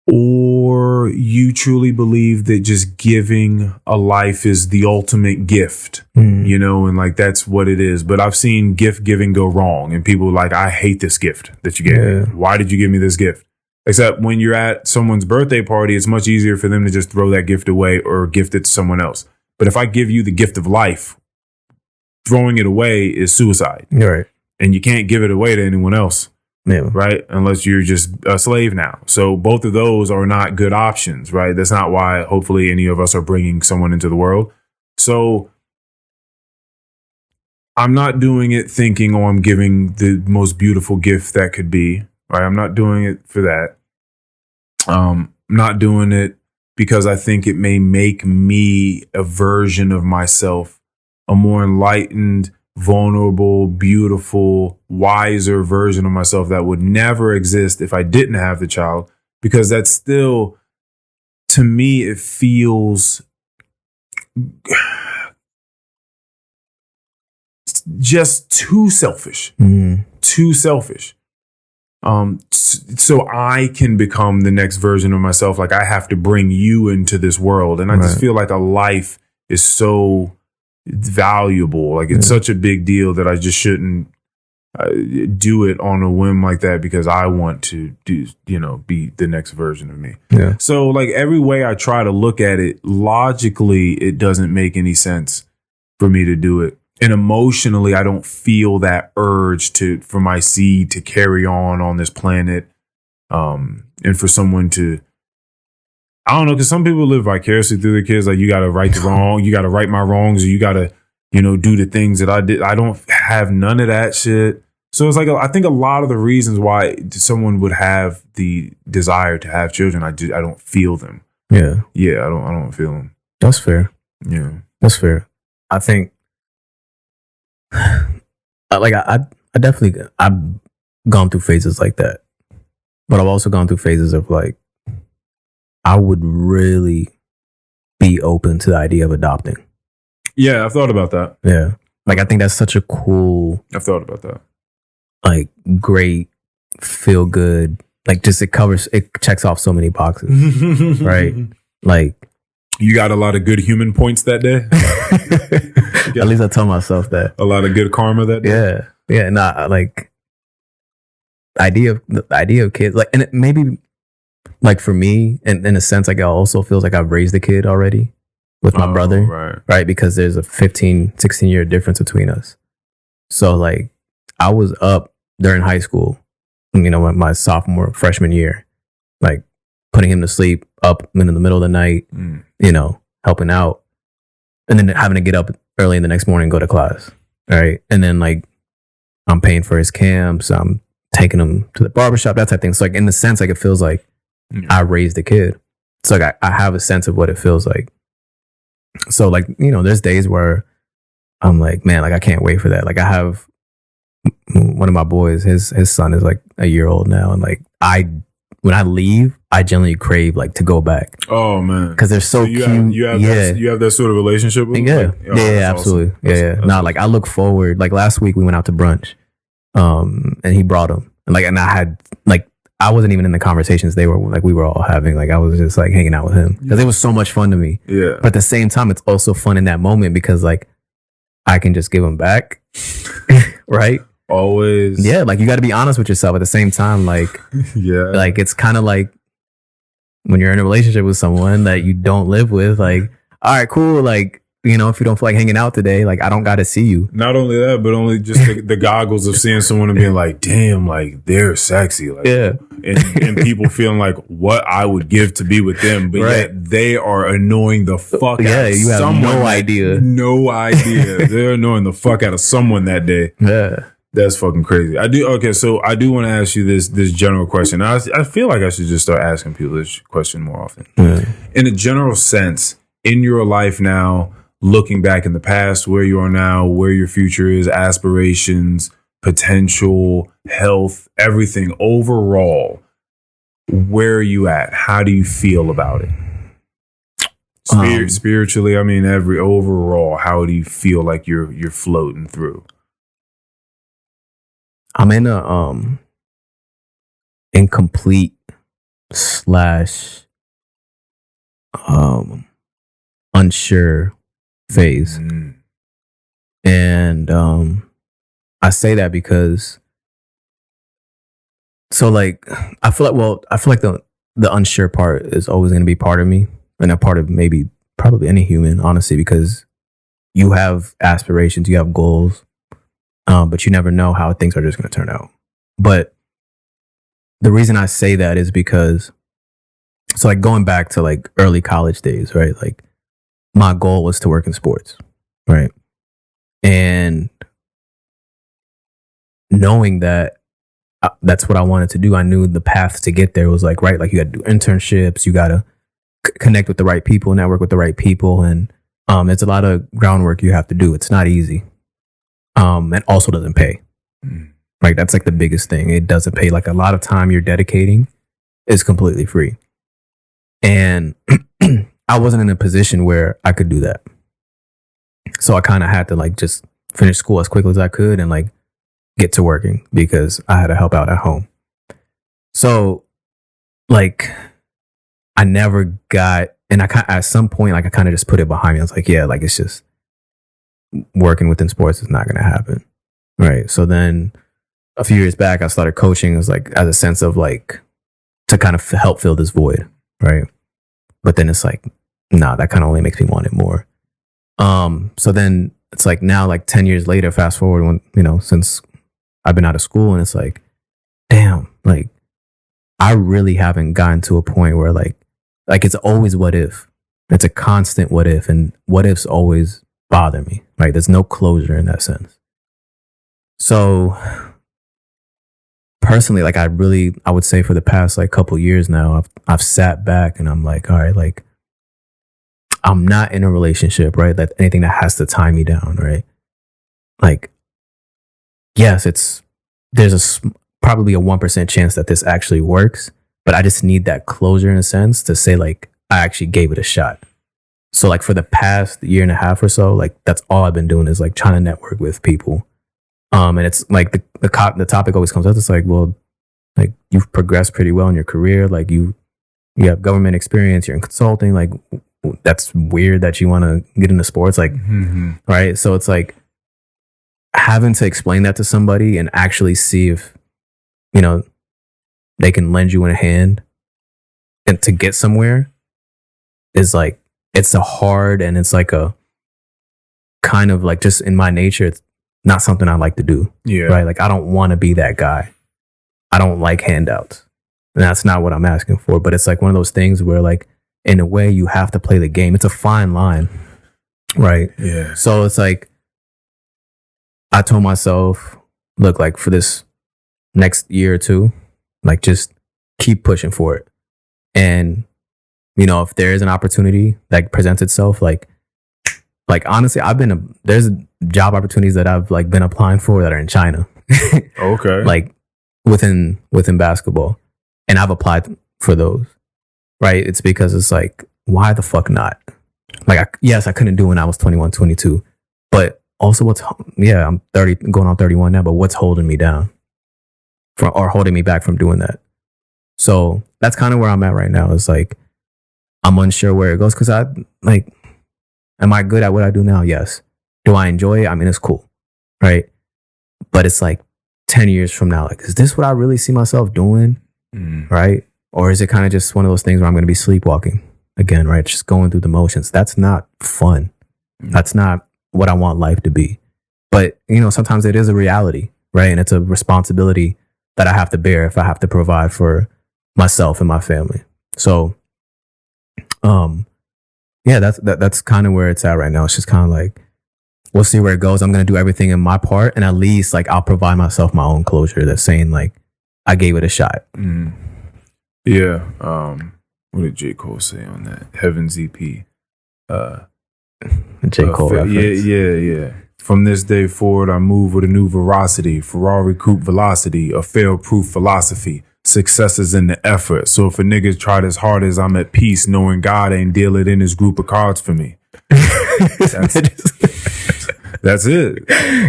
Or you truly believe that just giving a life is the ultimate gift, and like that's what it is. But I've seen gift giving go wrong and people are like, I hate this gift that you gave me. Why did you give me this gift? Except when you're at someone's birthday party, it's much easier for them to just throw that gift away or gift it to someone else. But if I give you the gift of life, throwing it away is suicide. Right. And you can't give it away to anyone else. Yeah. Right. Unless you're just a slave now. So both of those are not good options. Right. That's not why hopefully any of us are bringing someone into the world. So I'm not doing it thinking, oh, I'm giving the most beautiful gift that could be. Right. I'm not doing it for that. I'm not doing it because I think it may make me a version of myself, a more enlightened, vulnerable, beautiful, wiser version of myself that would never exist if I didn't have the child, because that's still, to me, it feels just too selfish, too selfish. So I can become the next version of myself. Like I have to bring you into this world. And I just feel like a life is so valuable. Like it's such a big deal that I just shouldn't do it on a whim like that because I want to do, be the next version of me. Yeah. So like every way I try to look at it, logically, it doesn't make any sense for me to do it. And emotionally, I don't feel that urge for my seed to carry on this planet. And for someone to, I don't know, because some people live vicariously through their kids. Like you got to right the wrong, you got to right my wrongs, or you got to, do the things that I did. I don't have none of that shit. So it's like, I think a lot of the reasons why someone would have the desire to have children, I don't feel them. Yeah. Yeah. I don't feel them. That's fair. Yeah. That's fair. I think, like, I definitely, I've gone through phases like that, but I've also gone through phases of like, I would really be open to the idea of adopting. Yeah, I've thought about that. Yeah. Like, I think that's such a cool... I've thought about that. Like, great, feel good. Like, just it checks off so many boxes. Right? Like... You got a lot of good human points that day? At least I tell myself that. A lot of good karma that day? Yeah. Yeah, nah, like... The idea of kids... Like, and it maybe... Like for me, in a sense, like it also feels like I've raised a kid already with my brother, right? Because there's a 16 year difference between us. So like I was up during high school, my freshman year, like putting him to sleep up in the middle of the night, helping out, and then having to get up early in the next morning and go to class, right? And then like I'm paying for his camps, I'm taking him to the barbershop, that type of thing. So like in a sense, like it feels like I raised a kid. So like I have a sense of what it feels like. So like, there's days where I'm like, man, like I can't wait for that. Like I have one of my boys, his son is like a year old now. And like when I leave, I generally crave like to go back. Oh man. Cause they're so cute. You have that sort of relationship with them? Yeah. Like, absolutely. Awesome. Yeah. Like I look forward, like last week we went out to brunch, and he brought him and I had like, I wasn't even in the conversations we were all having. Like I was just like hanging out with him because it was so much fun to me. Yeah. But at the same time, it's also fun in that moment because like I can just give him back. Right. Always. Yeah. Like you got to be honest with yourself at the same time. Like, yeah. Like it's kind of like when you're in a relationship with someone that you don't live with, like, all right, cool. Like, if you don't feel like hanging out today, like I don't got to see you. Not only that, but only just the goggles of seeing someone and being like, damn, like they're sexy. Like, yeah. and people feeling like what I would give to be with them, but yet they are annoying the fuck out of you have someone. no idea. No idea. They're annoying the fuck out of someone that day. Yeah. That's fucking crazy. So I do want to ask you this general question. I feel like I should just start asking people this question more often. In a general sense, in your life now, looking back in the past, where you are now, where your future is, aspirations, potential, health, everything overall, where are you at? How do you feel about it? Spiritually, I mean, overall, how do you feel like you're floating through? I'm in a incomplete / unsure phase. And I say that because I feel like the unsure part is always going to be part of me, and a part of probably any human, honestly, because you have aspirations, you have goals, but you never know how things are just going to turn out. But the reason I say that is because, so like going back to like early college days, right? Like my goal was to work in sports, right? And knowing that that's what I wanted to do, I knew the path to get there was like, right, like you got to do internships, you got to connect with the right people, network with the right people. And it's a lot of groundwork you have to do. It's not easy. And also doesn't pay. Right? That's like the biggest thing. It doesn't pay. Like a lot of time you're dedicating is completely free. And I wasn't in a position where I could do that. So I kind of had to like just finish school as quickly as I could and like get to working because I had to help out at home. So like I never got, and at some point, like I kind of just put it behind me. I was like, yeah, like it's just working within sports is not going to happen. Right. So then a few years back, I started coaching. It was like as a sense of like to kind of help fill this void. Right. But then it's like, nah, that kind of only makes me want it more. So then it's like now, like 10 years later, fast forward when, since I've been out of school, and it's like, damn, like I really haven't gotten to a point where like it's always what if. It's a constant what if, and what ifs always bother me, right? There's no closure in that sense. So personally, like I would say for the past like couple years now, I've sat back and I'm like, all right, like I'm not in a relationship, right? That anything that has to tie me down, right? Like, yes, there's probably a 1% chance that this actually works, but I just need that closure in a sense to say like I actually gave it a shot. So like for the past year and a half or so, like that's all I've been doing is like trying to network with people. And it's like the topic always comes up. It's like, well, like you've progressed pretty well in your career. Like you have government experience, you're in consulting. Like that's weird that you want to get into sports. Like, right. So it's like having to explain that to somebody and actually see if, they can lend you a hand and to get somewhere is like, it's a hard, and it's like a kind of like just in my nature, it's not something I like to do. Yeah. Right. Like I don't want to be that guy. I don't like handouts. And that's not what I'm asking for. But it's like one of those things where like, in a way you have to play the game. It's a fine line. Right. Yeah. So it's like, I told myself, look, like for this next year or two, like just keep pushing for it. And, if there is an opportunity that presents itself, like honestly, there's job opportunities that I've like been applying for that are in China. Okay. Like within basketball. And I've applied for those. Right. It's because it's like, why the fuck not? Like, yes, I couldn't do it when I was 21, 22, but also I'm 30, going on 31 now, but what's holding me down or holding me back from doing that? So that's kind of where I'm at right now. It's like, I'm unsure where it goes. Cause am I good at what I do now? Yes. Do I enjoy it? I mean, it's cool. Right. But it's like 10 years from now, like, is this what I really see myself doing? Right. Or is it kind of just one of those things where I'm going to be sleepwalking again, right? Just going through the motions. That's not fun. That's not what I want life to be. But, sometimes it is a reality, right? And it's a responsibility that I have to bear if I have to provide for myself and my family. So, yeah, that's kind of where it's at right now. It's just kind of like, we'll see where it goes. I'm going to do everything in my part. And at least like I'll provide myself my own closure that's saying like, I gave it a shot. Mm. Yeah. What did J. Cole say on that? Heaven's EP. J. Cole reference. Yeah. From this day forward, I move with a new veracity. Ferrari coupe velocity. A fail-proof philosophy. Success is in the effort. So if a nigga tried as hard as I'm at peace, knowing God ain't deal it in his group of cards for me. That's it.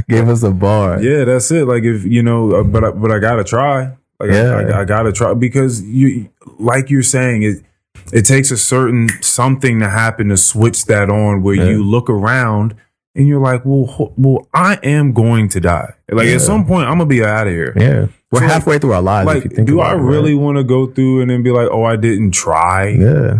Give us a bar. Yeah, that's it. Like if but I gotta try. Like I gotta try because you, like you're saying, it takes a certain something to happen to switch that on where you look around and you're like, well, I am going to die. Like at some point, I'm gonna be out of here. Yeah, we're halfway through our lives. Like, if you think do about I really want to go through and then be like, oh, I didn't try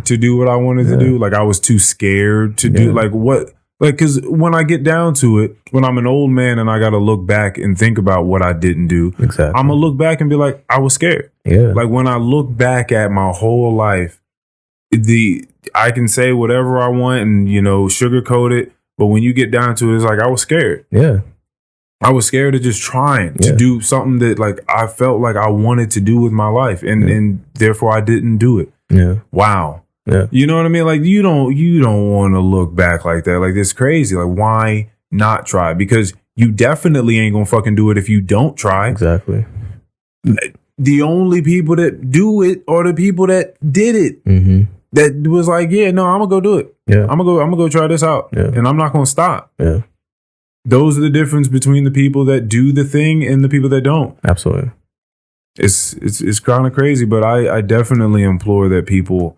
to do what I wanted to do? Like I was too scared to do. Like what? Like, because when I get down to it, when I'm an old man and I got to look back and think about what I didn't do, exactly. I'm going to look back and be like, I was scared. Yeah. Like, when I look back at my whole life, I can say whatever I want and, sugarcoat it. But when you get down to it, it's like, I was scared. Yeah. I was scared of just trying to do something that, like, I felt like I wanted to do with my life. And therefore, I didn't do it. Yeah. Wow. Yeah. You know what I mean? Like you don't want to look back like that. Like it's crazy. Like why not try? Because you definitely ain't gonna fucking do it if you don't try. Exactly. The only people that do it are the people that did it. Mm-hmm. That was like, yeah, no, I'm gonna go do it. Yeah. I'm gonna go try this out. Yeah. And I'm not gonna stop. Yeah. Those are the difference between the people that do the thing and the people that don't. Absolutely. It's kind of crazy, but I definitely implore that people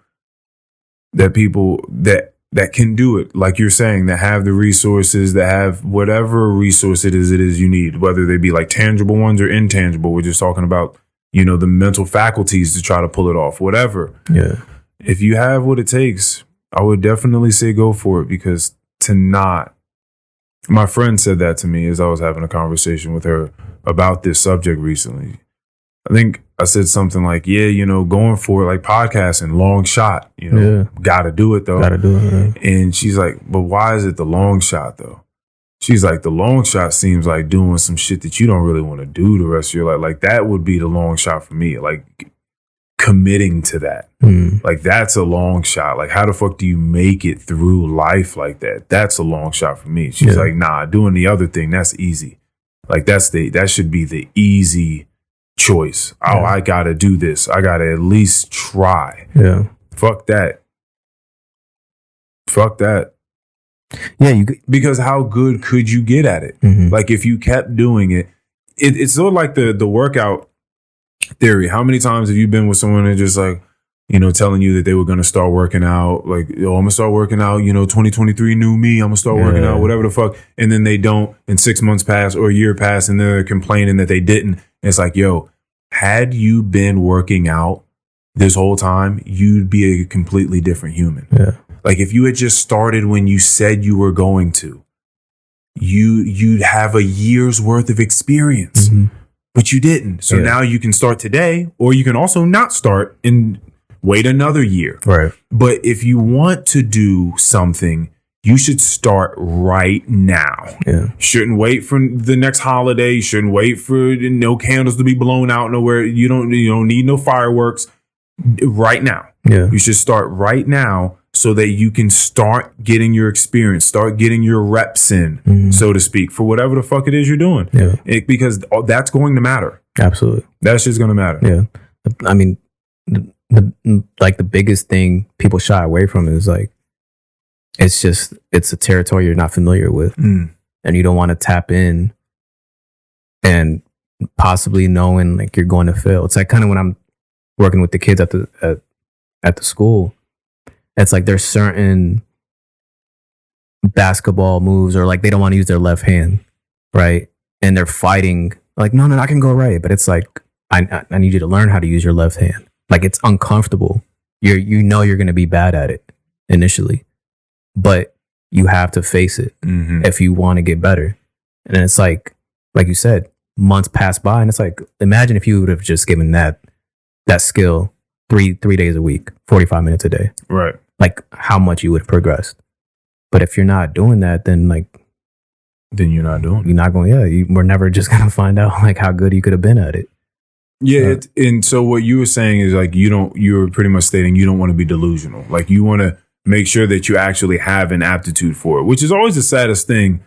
that can do it, like you're saying, that have the resources, that have whatever resource it is you need, whether they be like tangible ones or intangible. We're just talking about, the mental faculties to try to pull it off, whatever. Yeah. If you have what it takes, I would definitely say go for it, because my friend said that to me as I was having a conversation with her about this subject recently. I think I said something like, going for it, like podcasting, long shot, gotta do it though. Gotta do it. Man. And she's like, but why is it the long shot though? She's like, the long shot seems like doing some shit that you don't really want to do the rest of your life. Like that would be the long shot for me. Like committing to that. Like that's a long shot. Like how the fuck do you make it through life like that? That's a long shot for me. She's like, nah, doing the other thing, that's easy. Like that should be the easy choice. Oh, I gotta do this. I gotta at least try. Yeah. Fuck that. Yeah, because how good could you get at it? Mm-hmm. Like if you kept doing it, it's sort of like the workout theory. How many times have you been with someone and just like, telling you that they were gonna start working out, like, I'm gonna start working out, 2023 new me, I'm gonna start working out, whatever the fuck, and then they don't, and 6 months pass or a year pass, and they're complaining that they didn't. And it's like, yo, had you been working out this whole time, you'd be a completely different human. Yeah. Like if you had just started when you said you were going to, you'd have a year's worth of experience, but you didn't. So now you can start today, or you can also not start and wait another year. Right. But if you want to do something, you should start right now. Yeah. Shouldn't wait for the next holiday. You shouldn't wait for no candles to be blown out nowhere. You don't need no fireworks. Right now. Yeah. You should start right now so that you can start getting your experience, start getting your reps in, so to speak, for whatever the fuck it is you're doing. Yeah. Because that's going to matter. Absolutely. That's just going to matter. Yeah. I mean, the biggest thing people shy away from is like, it's a territory you're not familiar with, and you don't want to tap in and possibly knowing like you're going to fail. It's like kind of when I'm working with the kids at the school, it's like there's certain basketball moves, or like they don't want to use their left hand, right? And they're fighting like, no, I can go right, but it's like I need you to learn how to use your left hand. Like it's uncomfortable. You're going to be bad at it initially, but you have to face it if you want to get better. And then it's like you said, months pass by, and it's like, imagine if you would have just given that skill three days a week, 45 minutes a day, Right. like how much you would have progressed. But if you're not doing that, then like Then you're not doing it. you're not going. We're never just gonna find out like how good you could have been at it. Yeah, and so what you were saying is like you're pretty much stating you don't want to be delusional. Like you want to make sure that you actually have an aptitude for it, which is always the saddest thing.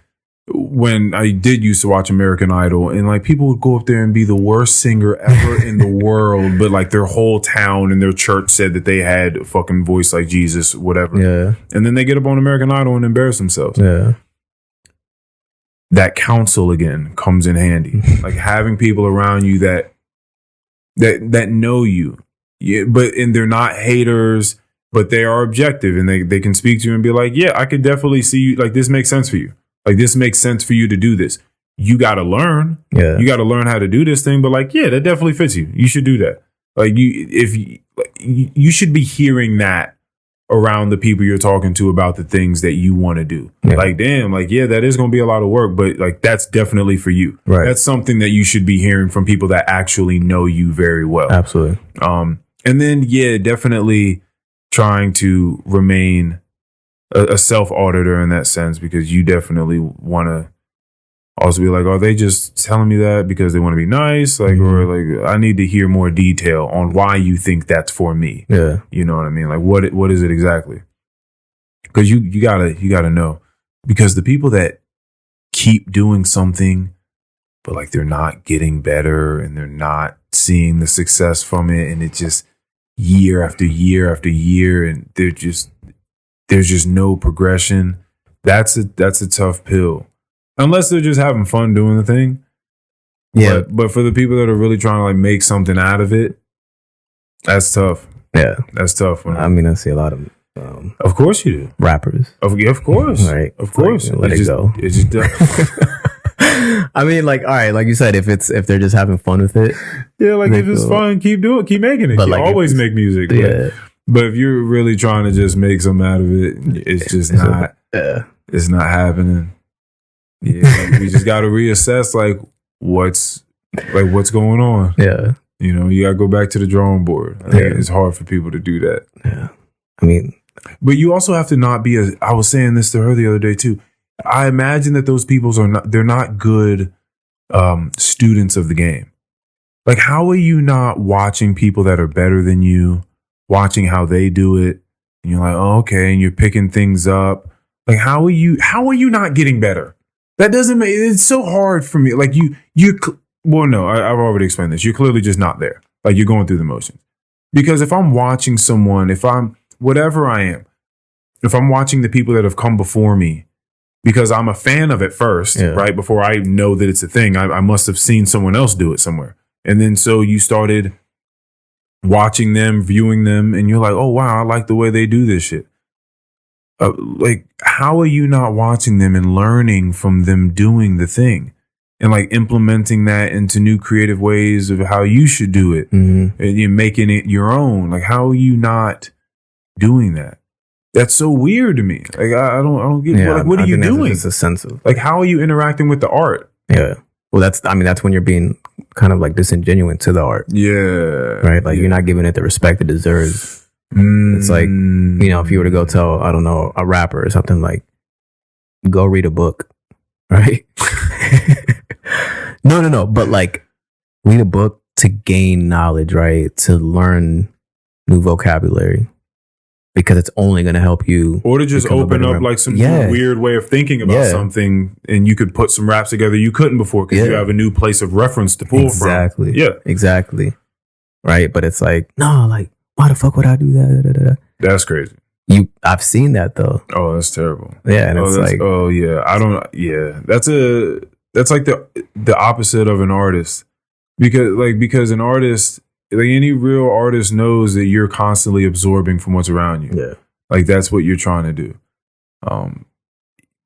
When I did used to watch American Idol, and like people would go up there and be the worst singer ever in the world, but like their whole town and their church said that they had a fucking voice like Jesus, whatever. Yeah, And then they get up on American Idol and embarrass themselves. yeah, That counsel again comes in handy. Like having people around you that know you. Yeah, and they're not haters, but they are objective and they can speak to you and be like, yeah, I could definitely see you. Like this makes sense for you. Like this makes sense for you to do this. You got to learn. yeah. You got to learn how to do this thing. But like, yeah, that definitely fits you. You should do that. Like you should be hearing that around the people you're talking to about the things that you want to do. Yeah. Like, damn, like, yeah, that is going to be a lot of work, but like, that's definitely for you. Right. That's something that you should be hearing from people that actually know you very well. Absolutely. And then, yeah, definitely trying to remain a self-auditor in that sense, because you definitely want to also be like, are they just telling me that because they want to be nice? Like, or like, I need to hear more detail on why you think that's for me. Yeah. You know what I mean? Like, what is it exactly? Because you gotta know, because the people that keep doing something, but like they're not getting better and they're not seeing the success from it, and it just year after year after year, and there's just no progression. That's a tough pill, unless they're just having fun doing the thing. Yeah. But for the people that are really trying to like make something out of it, that's tough. Yeah. That's tough. I mean, I see a lot of Of course you do. rappers. Of course. Right. Of course. Like, let it go. It's just I mean, like, all right, like you said, if they're just having fun with it, yeah, like if it's fun, keep making it. But You like, always make music. yeah. But if you're really trying to just make something out of it, it's just not. Yeah. It's not happening. Yeah, we just got to reassess like what's going on. Yeah. You know, you got to go back to the drawing board. I think it's hard for people to do that. Yeah. I mean, but you also have to not be I was saying this to her the other day too. I imagine that those people they're not good students of the game. Like, how are you not watching people that are better than you, watching how they do it, and you're like, oh, okay, and you're picking things up. Like, how are you not getting better? That doesn't make it's so hard for me. Like well, no, I've already explained this. You're clearly just not there. Like, you're going through the motions. Because if I'm watching someone, if I'm whatever I am, if I'm watching the people that have come before me, because I'm a fan of it first, right? Before I know that it's a thing, I must have seen someone else do it somewhere. And then so you started watching them, viewing them, and you're like, oh, wow, I like the way they do this shit. Like, how are you not watching them and learning from them doing the thing and like implementing that into new creative ways of how you should do it and you're making it your own? Like, how are you not doing that? That's so weird to me. Like, I don't get like, what are you doing? It's a sense of like, how are you interacting with the art? Yeah. Well, that's when you're being kind of like disingenuous to the art. Yeah. Right. Like, you're not giving it the respect it deserves. It's like, you know, if you were to go tell, I don't know, a rapper or something, like, go read a book, right? No. But like, read a book to gain knowledge, right? To learn new vocabulary, because it's only going to help you. Or to just open up like some weird way of thinking about something, and you could put some raps together you couldn't before because you have a new place of reference to pull from. Exactly. Yeah. Exactly. Right. But it's like, no, like, why the fuck would I do that? That's crazy. I've seen that though. Oh, that's terrible. Yeah. And it's like, oh yeah. That's like the opposite of an artist, because an artist, like any real artist, knows that you're constantly absorbing from what's around you. Yeah. Like, that's what you're trying to do.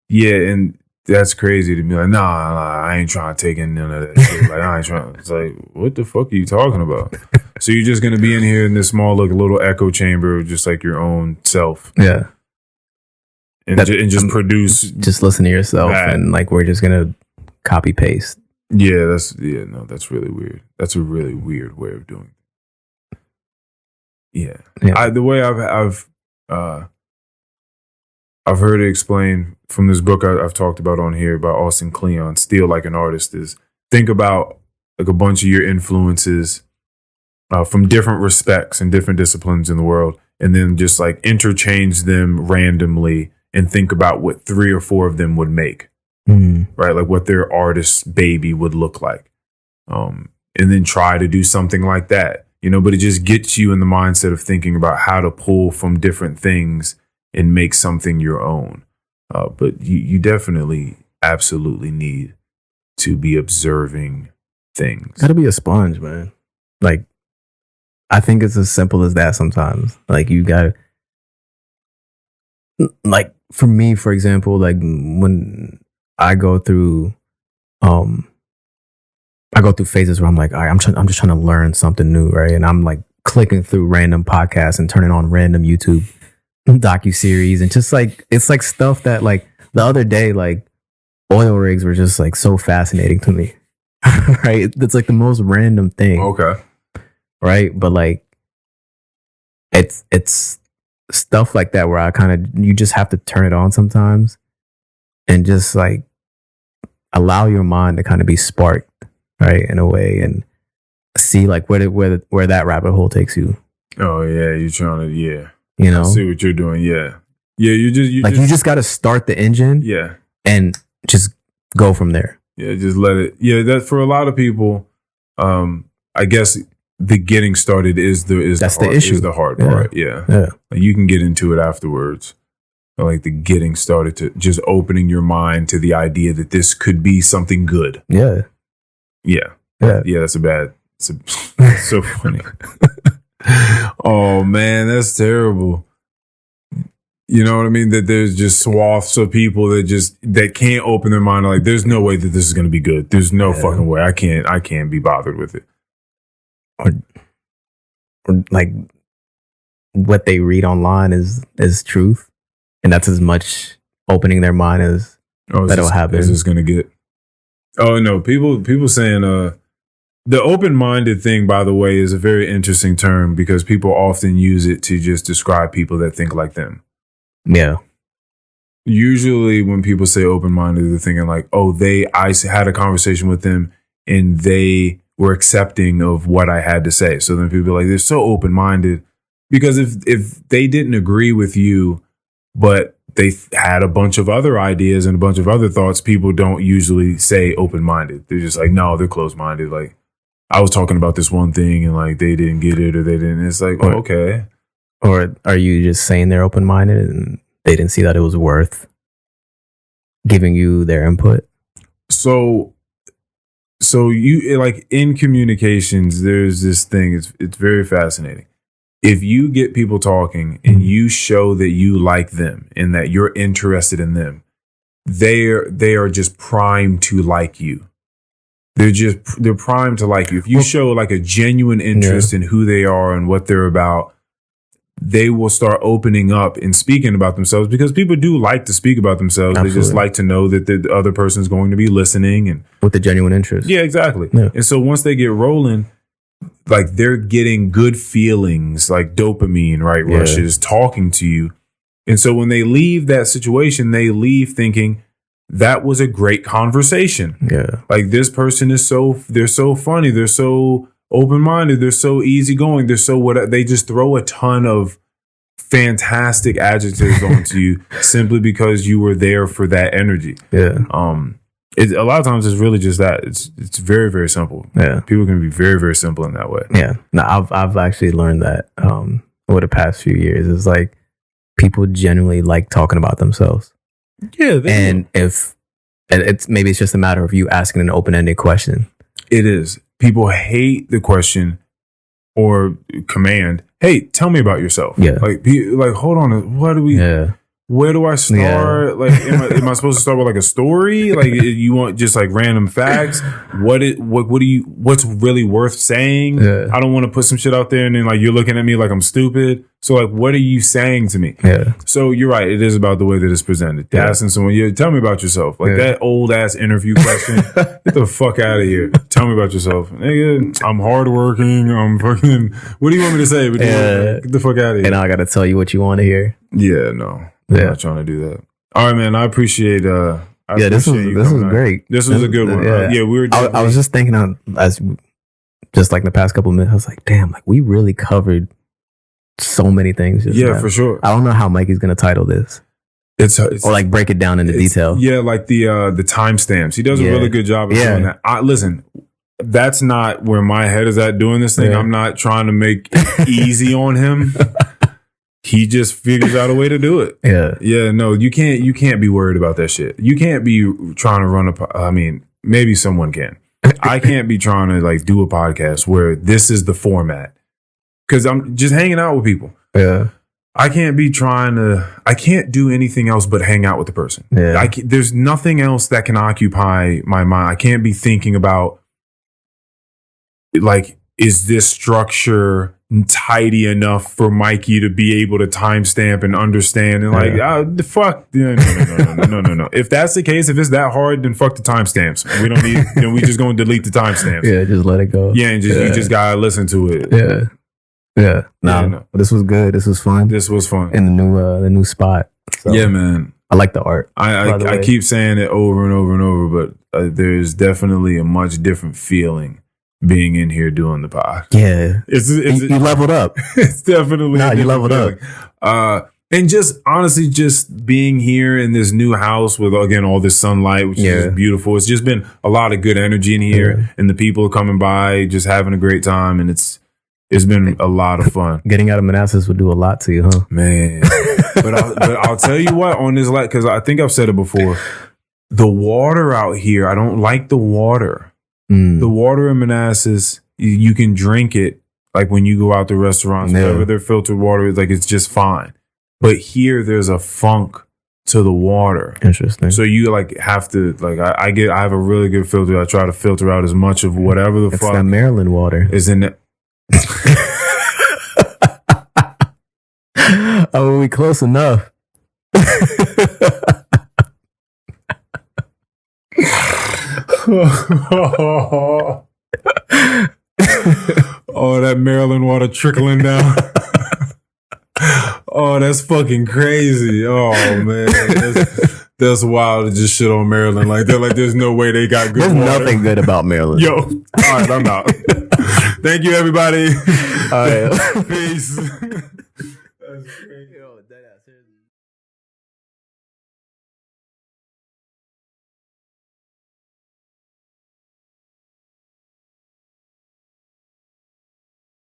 Yeah. And that's crazy to be like, nah, I ain't trying to take in none of that shit. Like, I ain't trying. It's like, what the fuck are you talking about? So you're just going to be in here in this small, like, little echo chamber of just like your own self. Yeah. And just produce. Just listen to yourself and like, we're just going to copy paste. Yeah. That's really weird. That's a really weird way of doing it. Yeah. Yeah. The way I've heard it explained from this book I've talked about on here by Austin Kleon, Steal Like an Artist, is think about like a bunch of your influences from different respects and different disciplines in the world, and then just like interchange them randomly and think about what 3 or 4 of them would make, right? Like what their artist baby would look like. And then try to do something like that, but it just gets you in the mindset of thinking about how to pull from different things and make something your own. But you definitely, absolutely need to be observing things. Gotta be a sponge, man. Like, I think it's as simple as that sometimes. Like, you gotta, like, for me, for example, like when I go through phases where I'm like, all right, I'm just trying to learn something new, right? And I'm like clicking through random podcasts and turning on random YouTube docuseries, and just like, it's like stuff that, like, the other day, like, oil rigs were just like so fascinating to me. Right? It's like the most random thing. Okay. Right? But like, it's stuff like that where you just have to turn it on sometimes and just like allow your mind to kind of be sparked, right, in a way, and see like where that rabbit hole takes you. Oh yeah, you're trying to, yeah. I see what you're doing. Yeah. Yeah. You just got to start the engine. Yeah. And just go from there. Yeah. Just let it. Yeah. That for a lot of people, I guess the getting started is the issue. Is the hard part. Yeah. Yeah. Like you can get into it afterwards. But like the getting started, to just opening your mind to the idea that this could be something good. Yeah. Yeah. Yeah. Yeah. That's so funny. Oh man, that's terrible. You know what I mean? That there's just swaths of people that can't open their mind. Like, there's no way that this is going to be good. There's no fucking way. I can't be bothered with it. Or like what they read online is truth, and that's as much opening their mind as that'll happen. Is this going to get? Oh no, people saying the open-minded thing, by the way, is a very interesting term because people often use it to just describe people that think like them. Yeah. Usually when people say open-minded, they're thinking like, oh, I had a conversation with them and they were accepting of what I had to say. So then people are like, they're so open-minded because if they didn't agree with you, but they had a bunch of other ideas and a bunch of other thoughts, people don't usually say open-minded. They're just like, no, they're closed-minded. Like, I was talking about this one thing and like they didn't get it or they didn't. It's like, oh, okay. Or are you just saying they're open-minded and they didn't see that it was worth giving you their input? So you, like, in communications, there's this thing. It's very fascinating. If you get people talking and you show that you like them and that you're interested in them, they are just primed to like you. They're primed to like you. If you show like a genuine interest in who they are and what they're about, they will start opening up and speaking about themselves because people do like to speak about themselves. Absolutely. They just like to know that the other person is going to be listening and with a genuine interest. Yeah, exactly. Yeah. And so once they get rolling, like they're getting good feelings, like dopamine, right? Rushes talking to you. And so when they leave that situation, they leave thinking, that was a great conversation. Yeah. Like this person they're so funny. They're so open-minded. They're so easygoing. They're so they just throw a ton of fantastic adjectives onto you simply because you were there for that energy. Yeah. A lot of times it's really just that. It's very, very simple. Yeah. People can be very, very simple in that way. Yeah. No, I've actually learned that over the past few years. It's like people genuinely like talking about themselves. Yeah, and it's just a matter of you asking an open-ended question. It is. People hate the question or command. Hey, tell me about yourself. Yeah, like hold on. What do we? Yeah, where do I start? Like, am I supposed to start with like a story? Like, you want just like random facts? What's really worth saying? Yeah. I don't want to put some shit out there and then like you're looking at me like I'm stupid. So like, what are you saying to me? Yeah. So you're right. It is about the way that it's presented. Asking someone, tell me about yourself. Like that old ass interview question. Get the fuck out of here. Tell me about yourself. Nigga, I'm hardworking. I'm fucking. What do you want me to say? Get the fuck out of here. And now I got to tell you what you want to hear. Yeah, no. I'm not trying to do that. All right, man. I appreciate. This was great. This was a good one. We were. I was just thinking just like the past couple of minutes. I was like, damn, like we really covered so many things. For sure. I don't know how Mikey's gonna title this. It's or like break it down into detail. Yeah, like the timestamps. He does a really good job of doing that. Listen, that's not where my head is at doing this thing. I'm not trying to make it easy on him. He just figures out a way to do it. Yeah. No, you can't be worried about that shit. You can't be trying to run I mean, maybe someone can. I can't be trying to like do a podcast where this is the format. Because I'm just hanging out with people. Yeah. I can't do anything else but hang out with the person. Yeah. There's nothing else that can occupy my mind. I can't be thinking about, like, is this structure tidy enough for Mikey to be able to timestamp and understand? And like, the fuck. No. If that's the case, if it's that hard, then fuck the timestamps. We don't need, then we just going to delete the timestamps. Yeah, just let it go. Yeah, and you just got to listen to it. Yeah. Yeah, no. This was good. This was fun. In the new spot. So, yeah, man. I like the art. I keep saying it over and over and over, but there's definitely a much different feeling being in here doing the pod. Yeah, you leveled up. It's definitely you leveled feeling. Up. And just honestly, just being here in this new house with again all this sunlight, which is beautiful. It's just been a lot of good energy in here, and the people coming by, just having a great time, and it's been a lot of fun. Getting out of Manassas would do a lot to you, huh? Man. but I'll tell you what, on this light, because I think I've said it before, the water out here, I don't like the water. The water in Manassas, you can drink it, like when you go out to restaurants, whatever their filtered water is, like it's just fine. But here, there's a funk to the water. Interesting. So you like have to, like, I have a really good filter. I try to filter out as much of whatever the fuck. It's that Maryland water. Is in it. Oh, we close enough. Oh, that Maryland water trickling down. Oh, that's fucking crazy. Oh man, that's wild to just shit on Maryland like that. Like, there's no way they got good. There's water. Nothing good about Maryland. Yo, all right, I'm out. Thank you, everybody. All right, peace. That's crazy.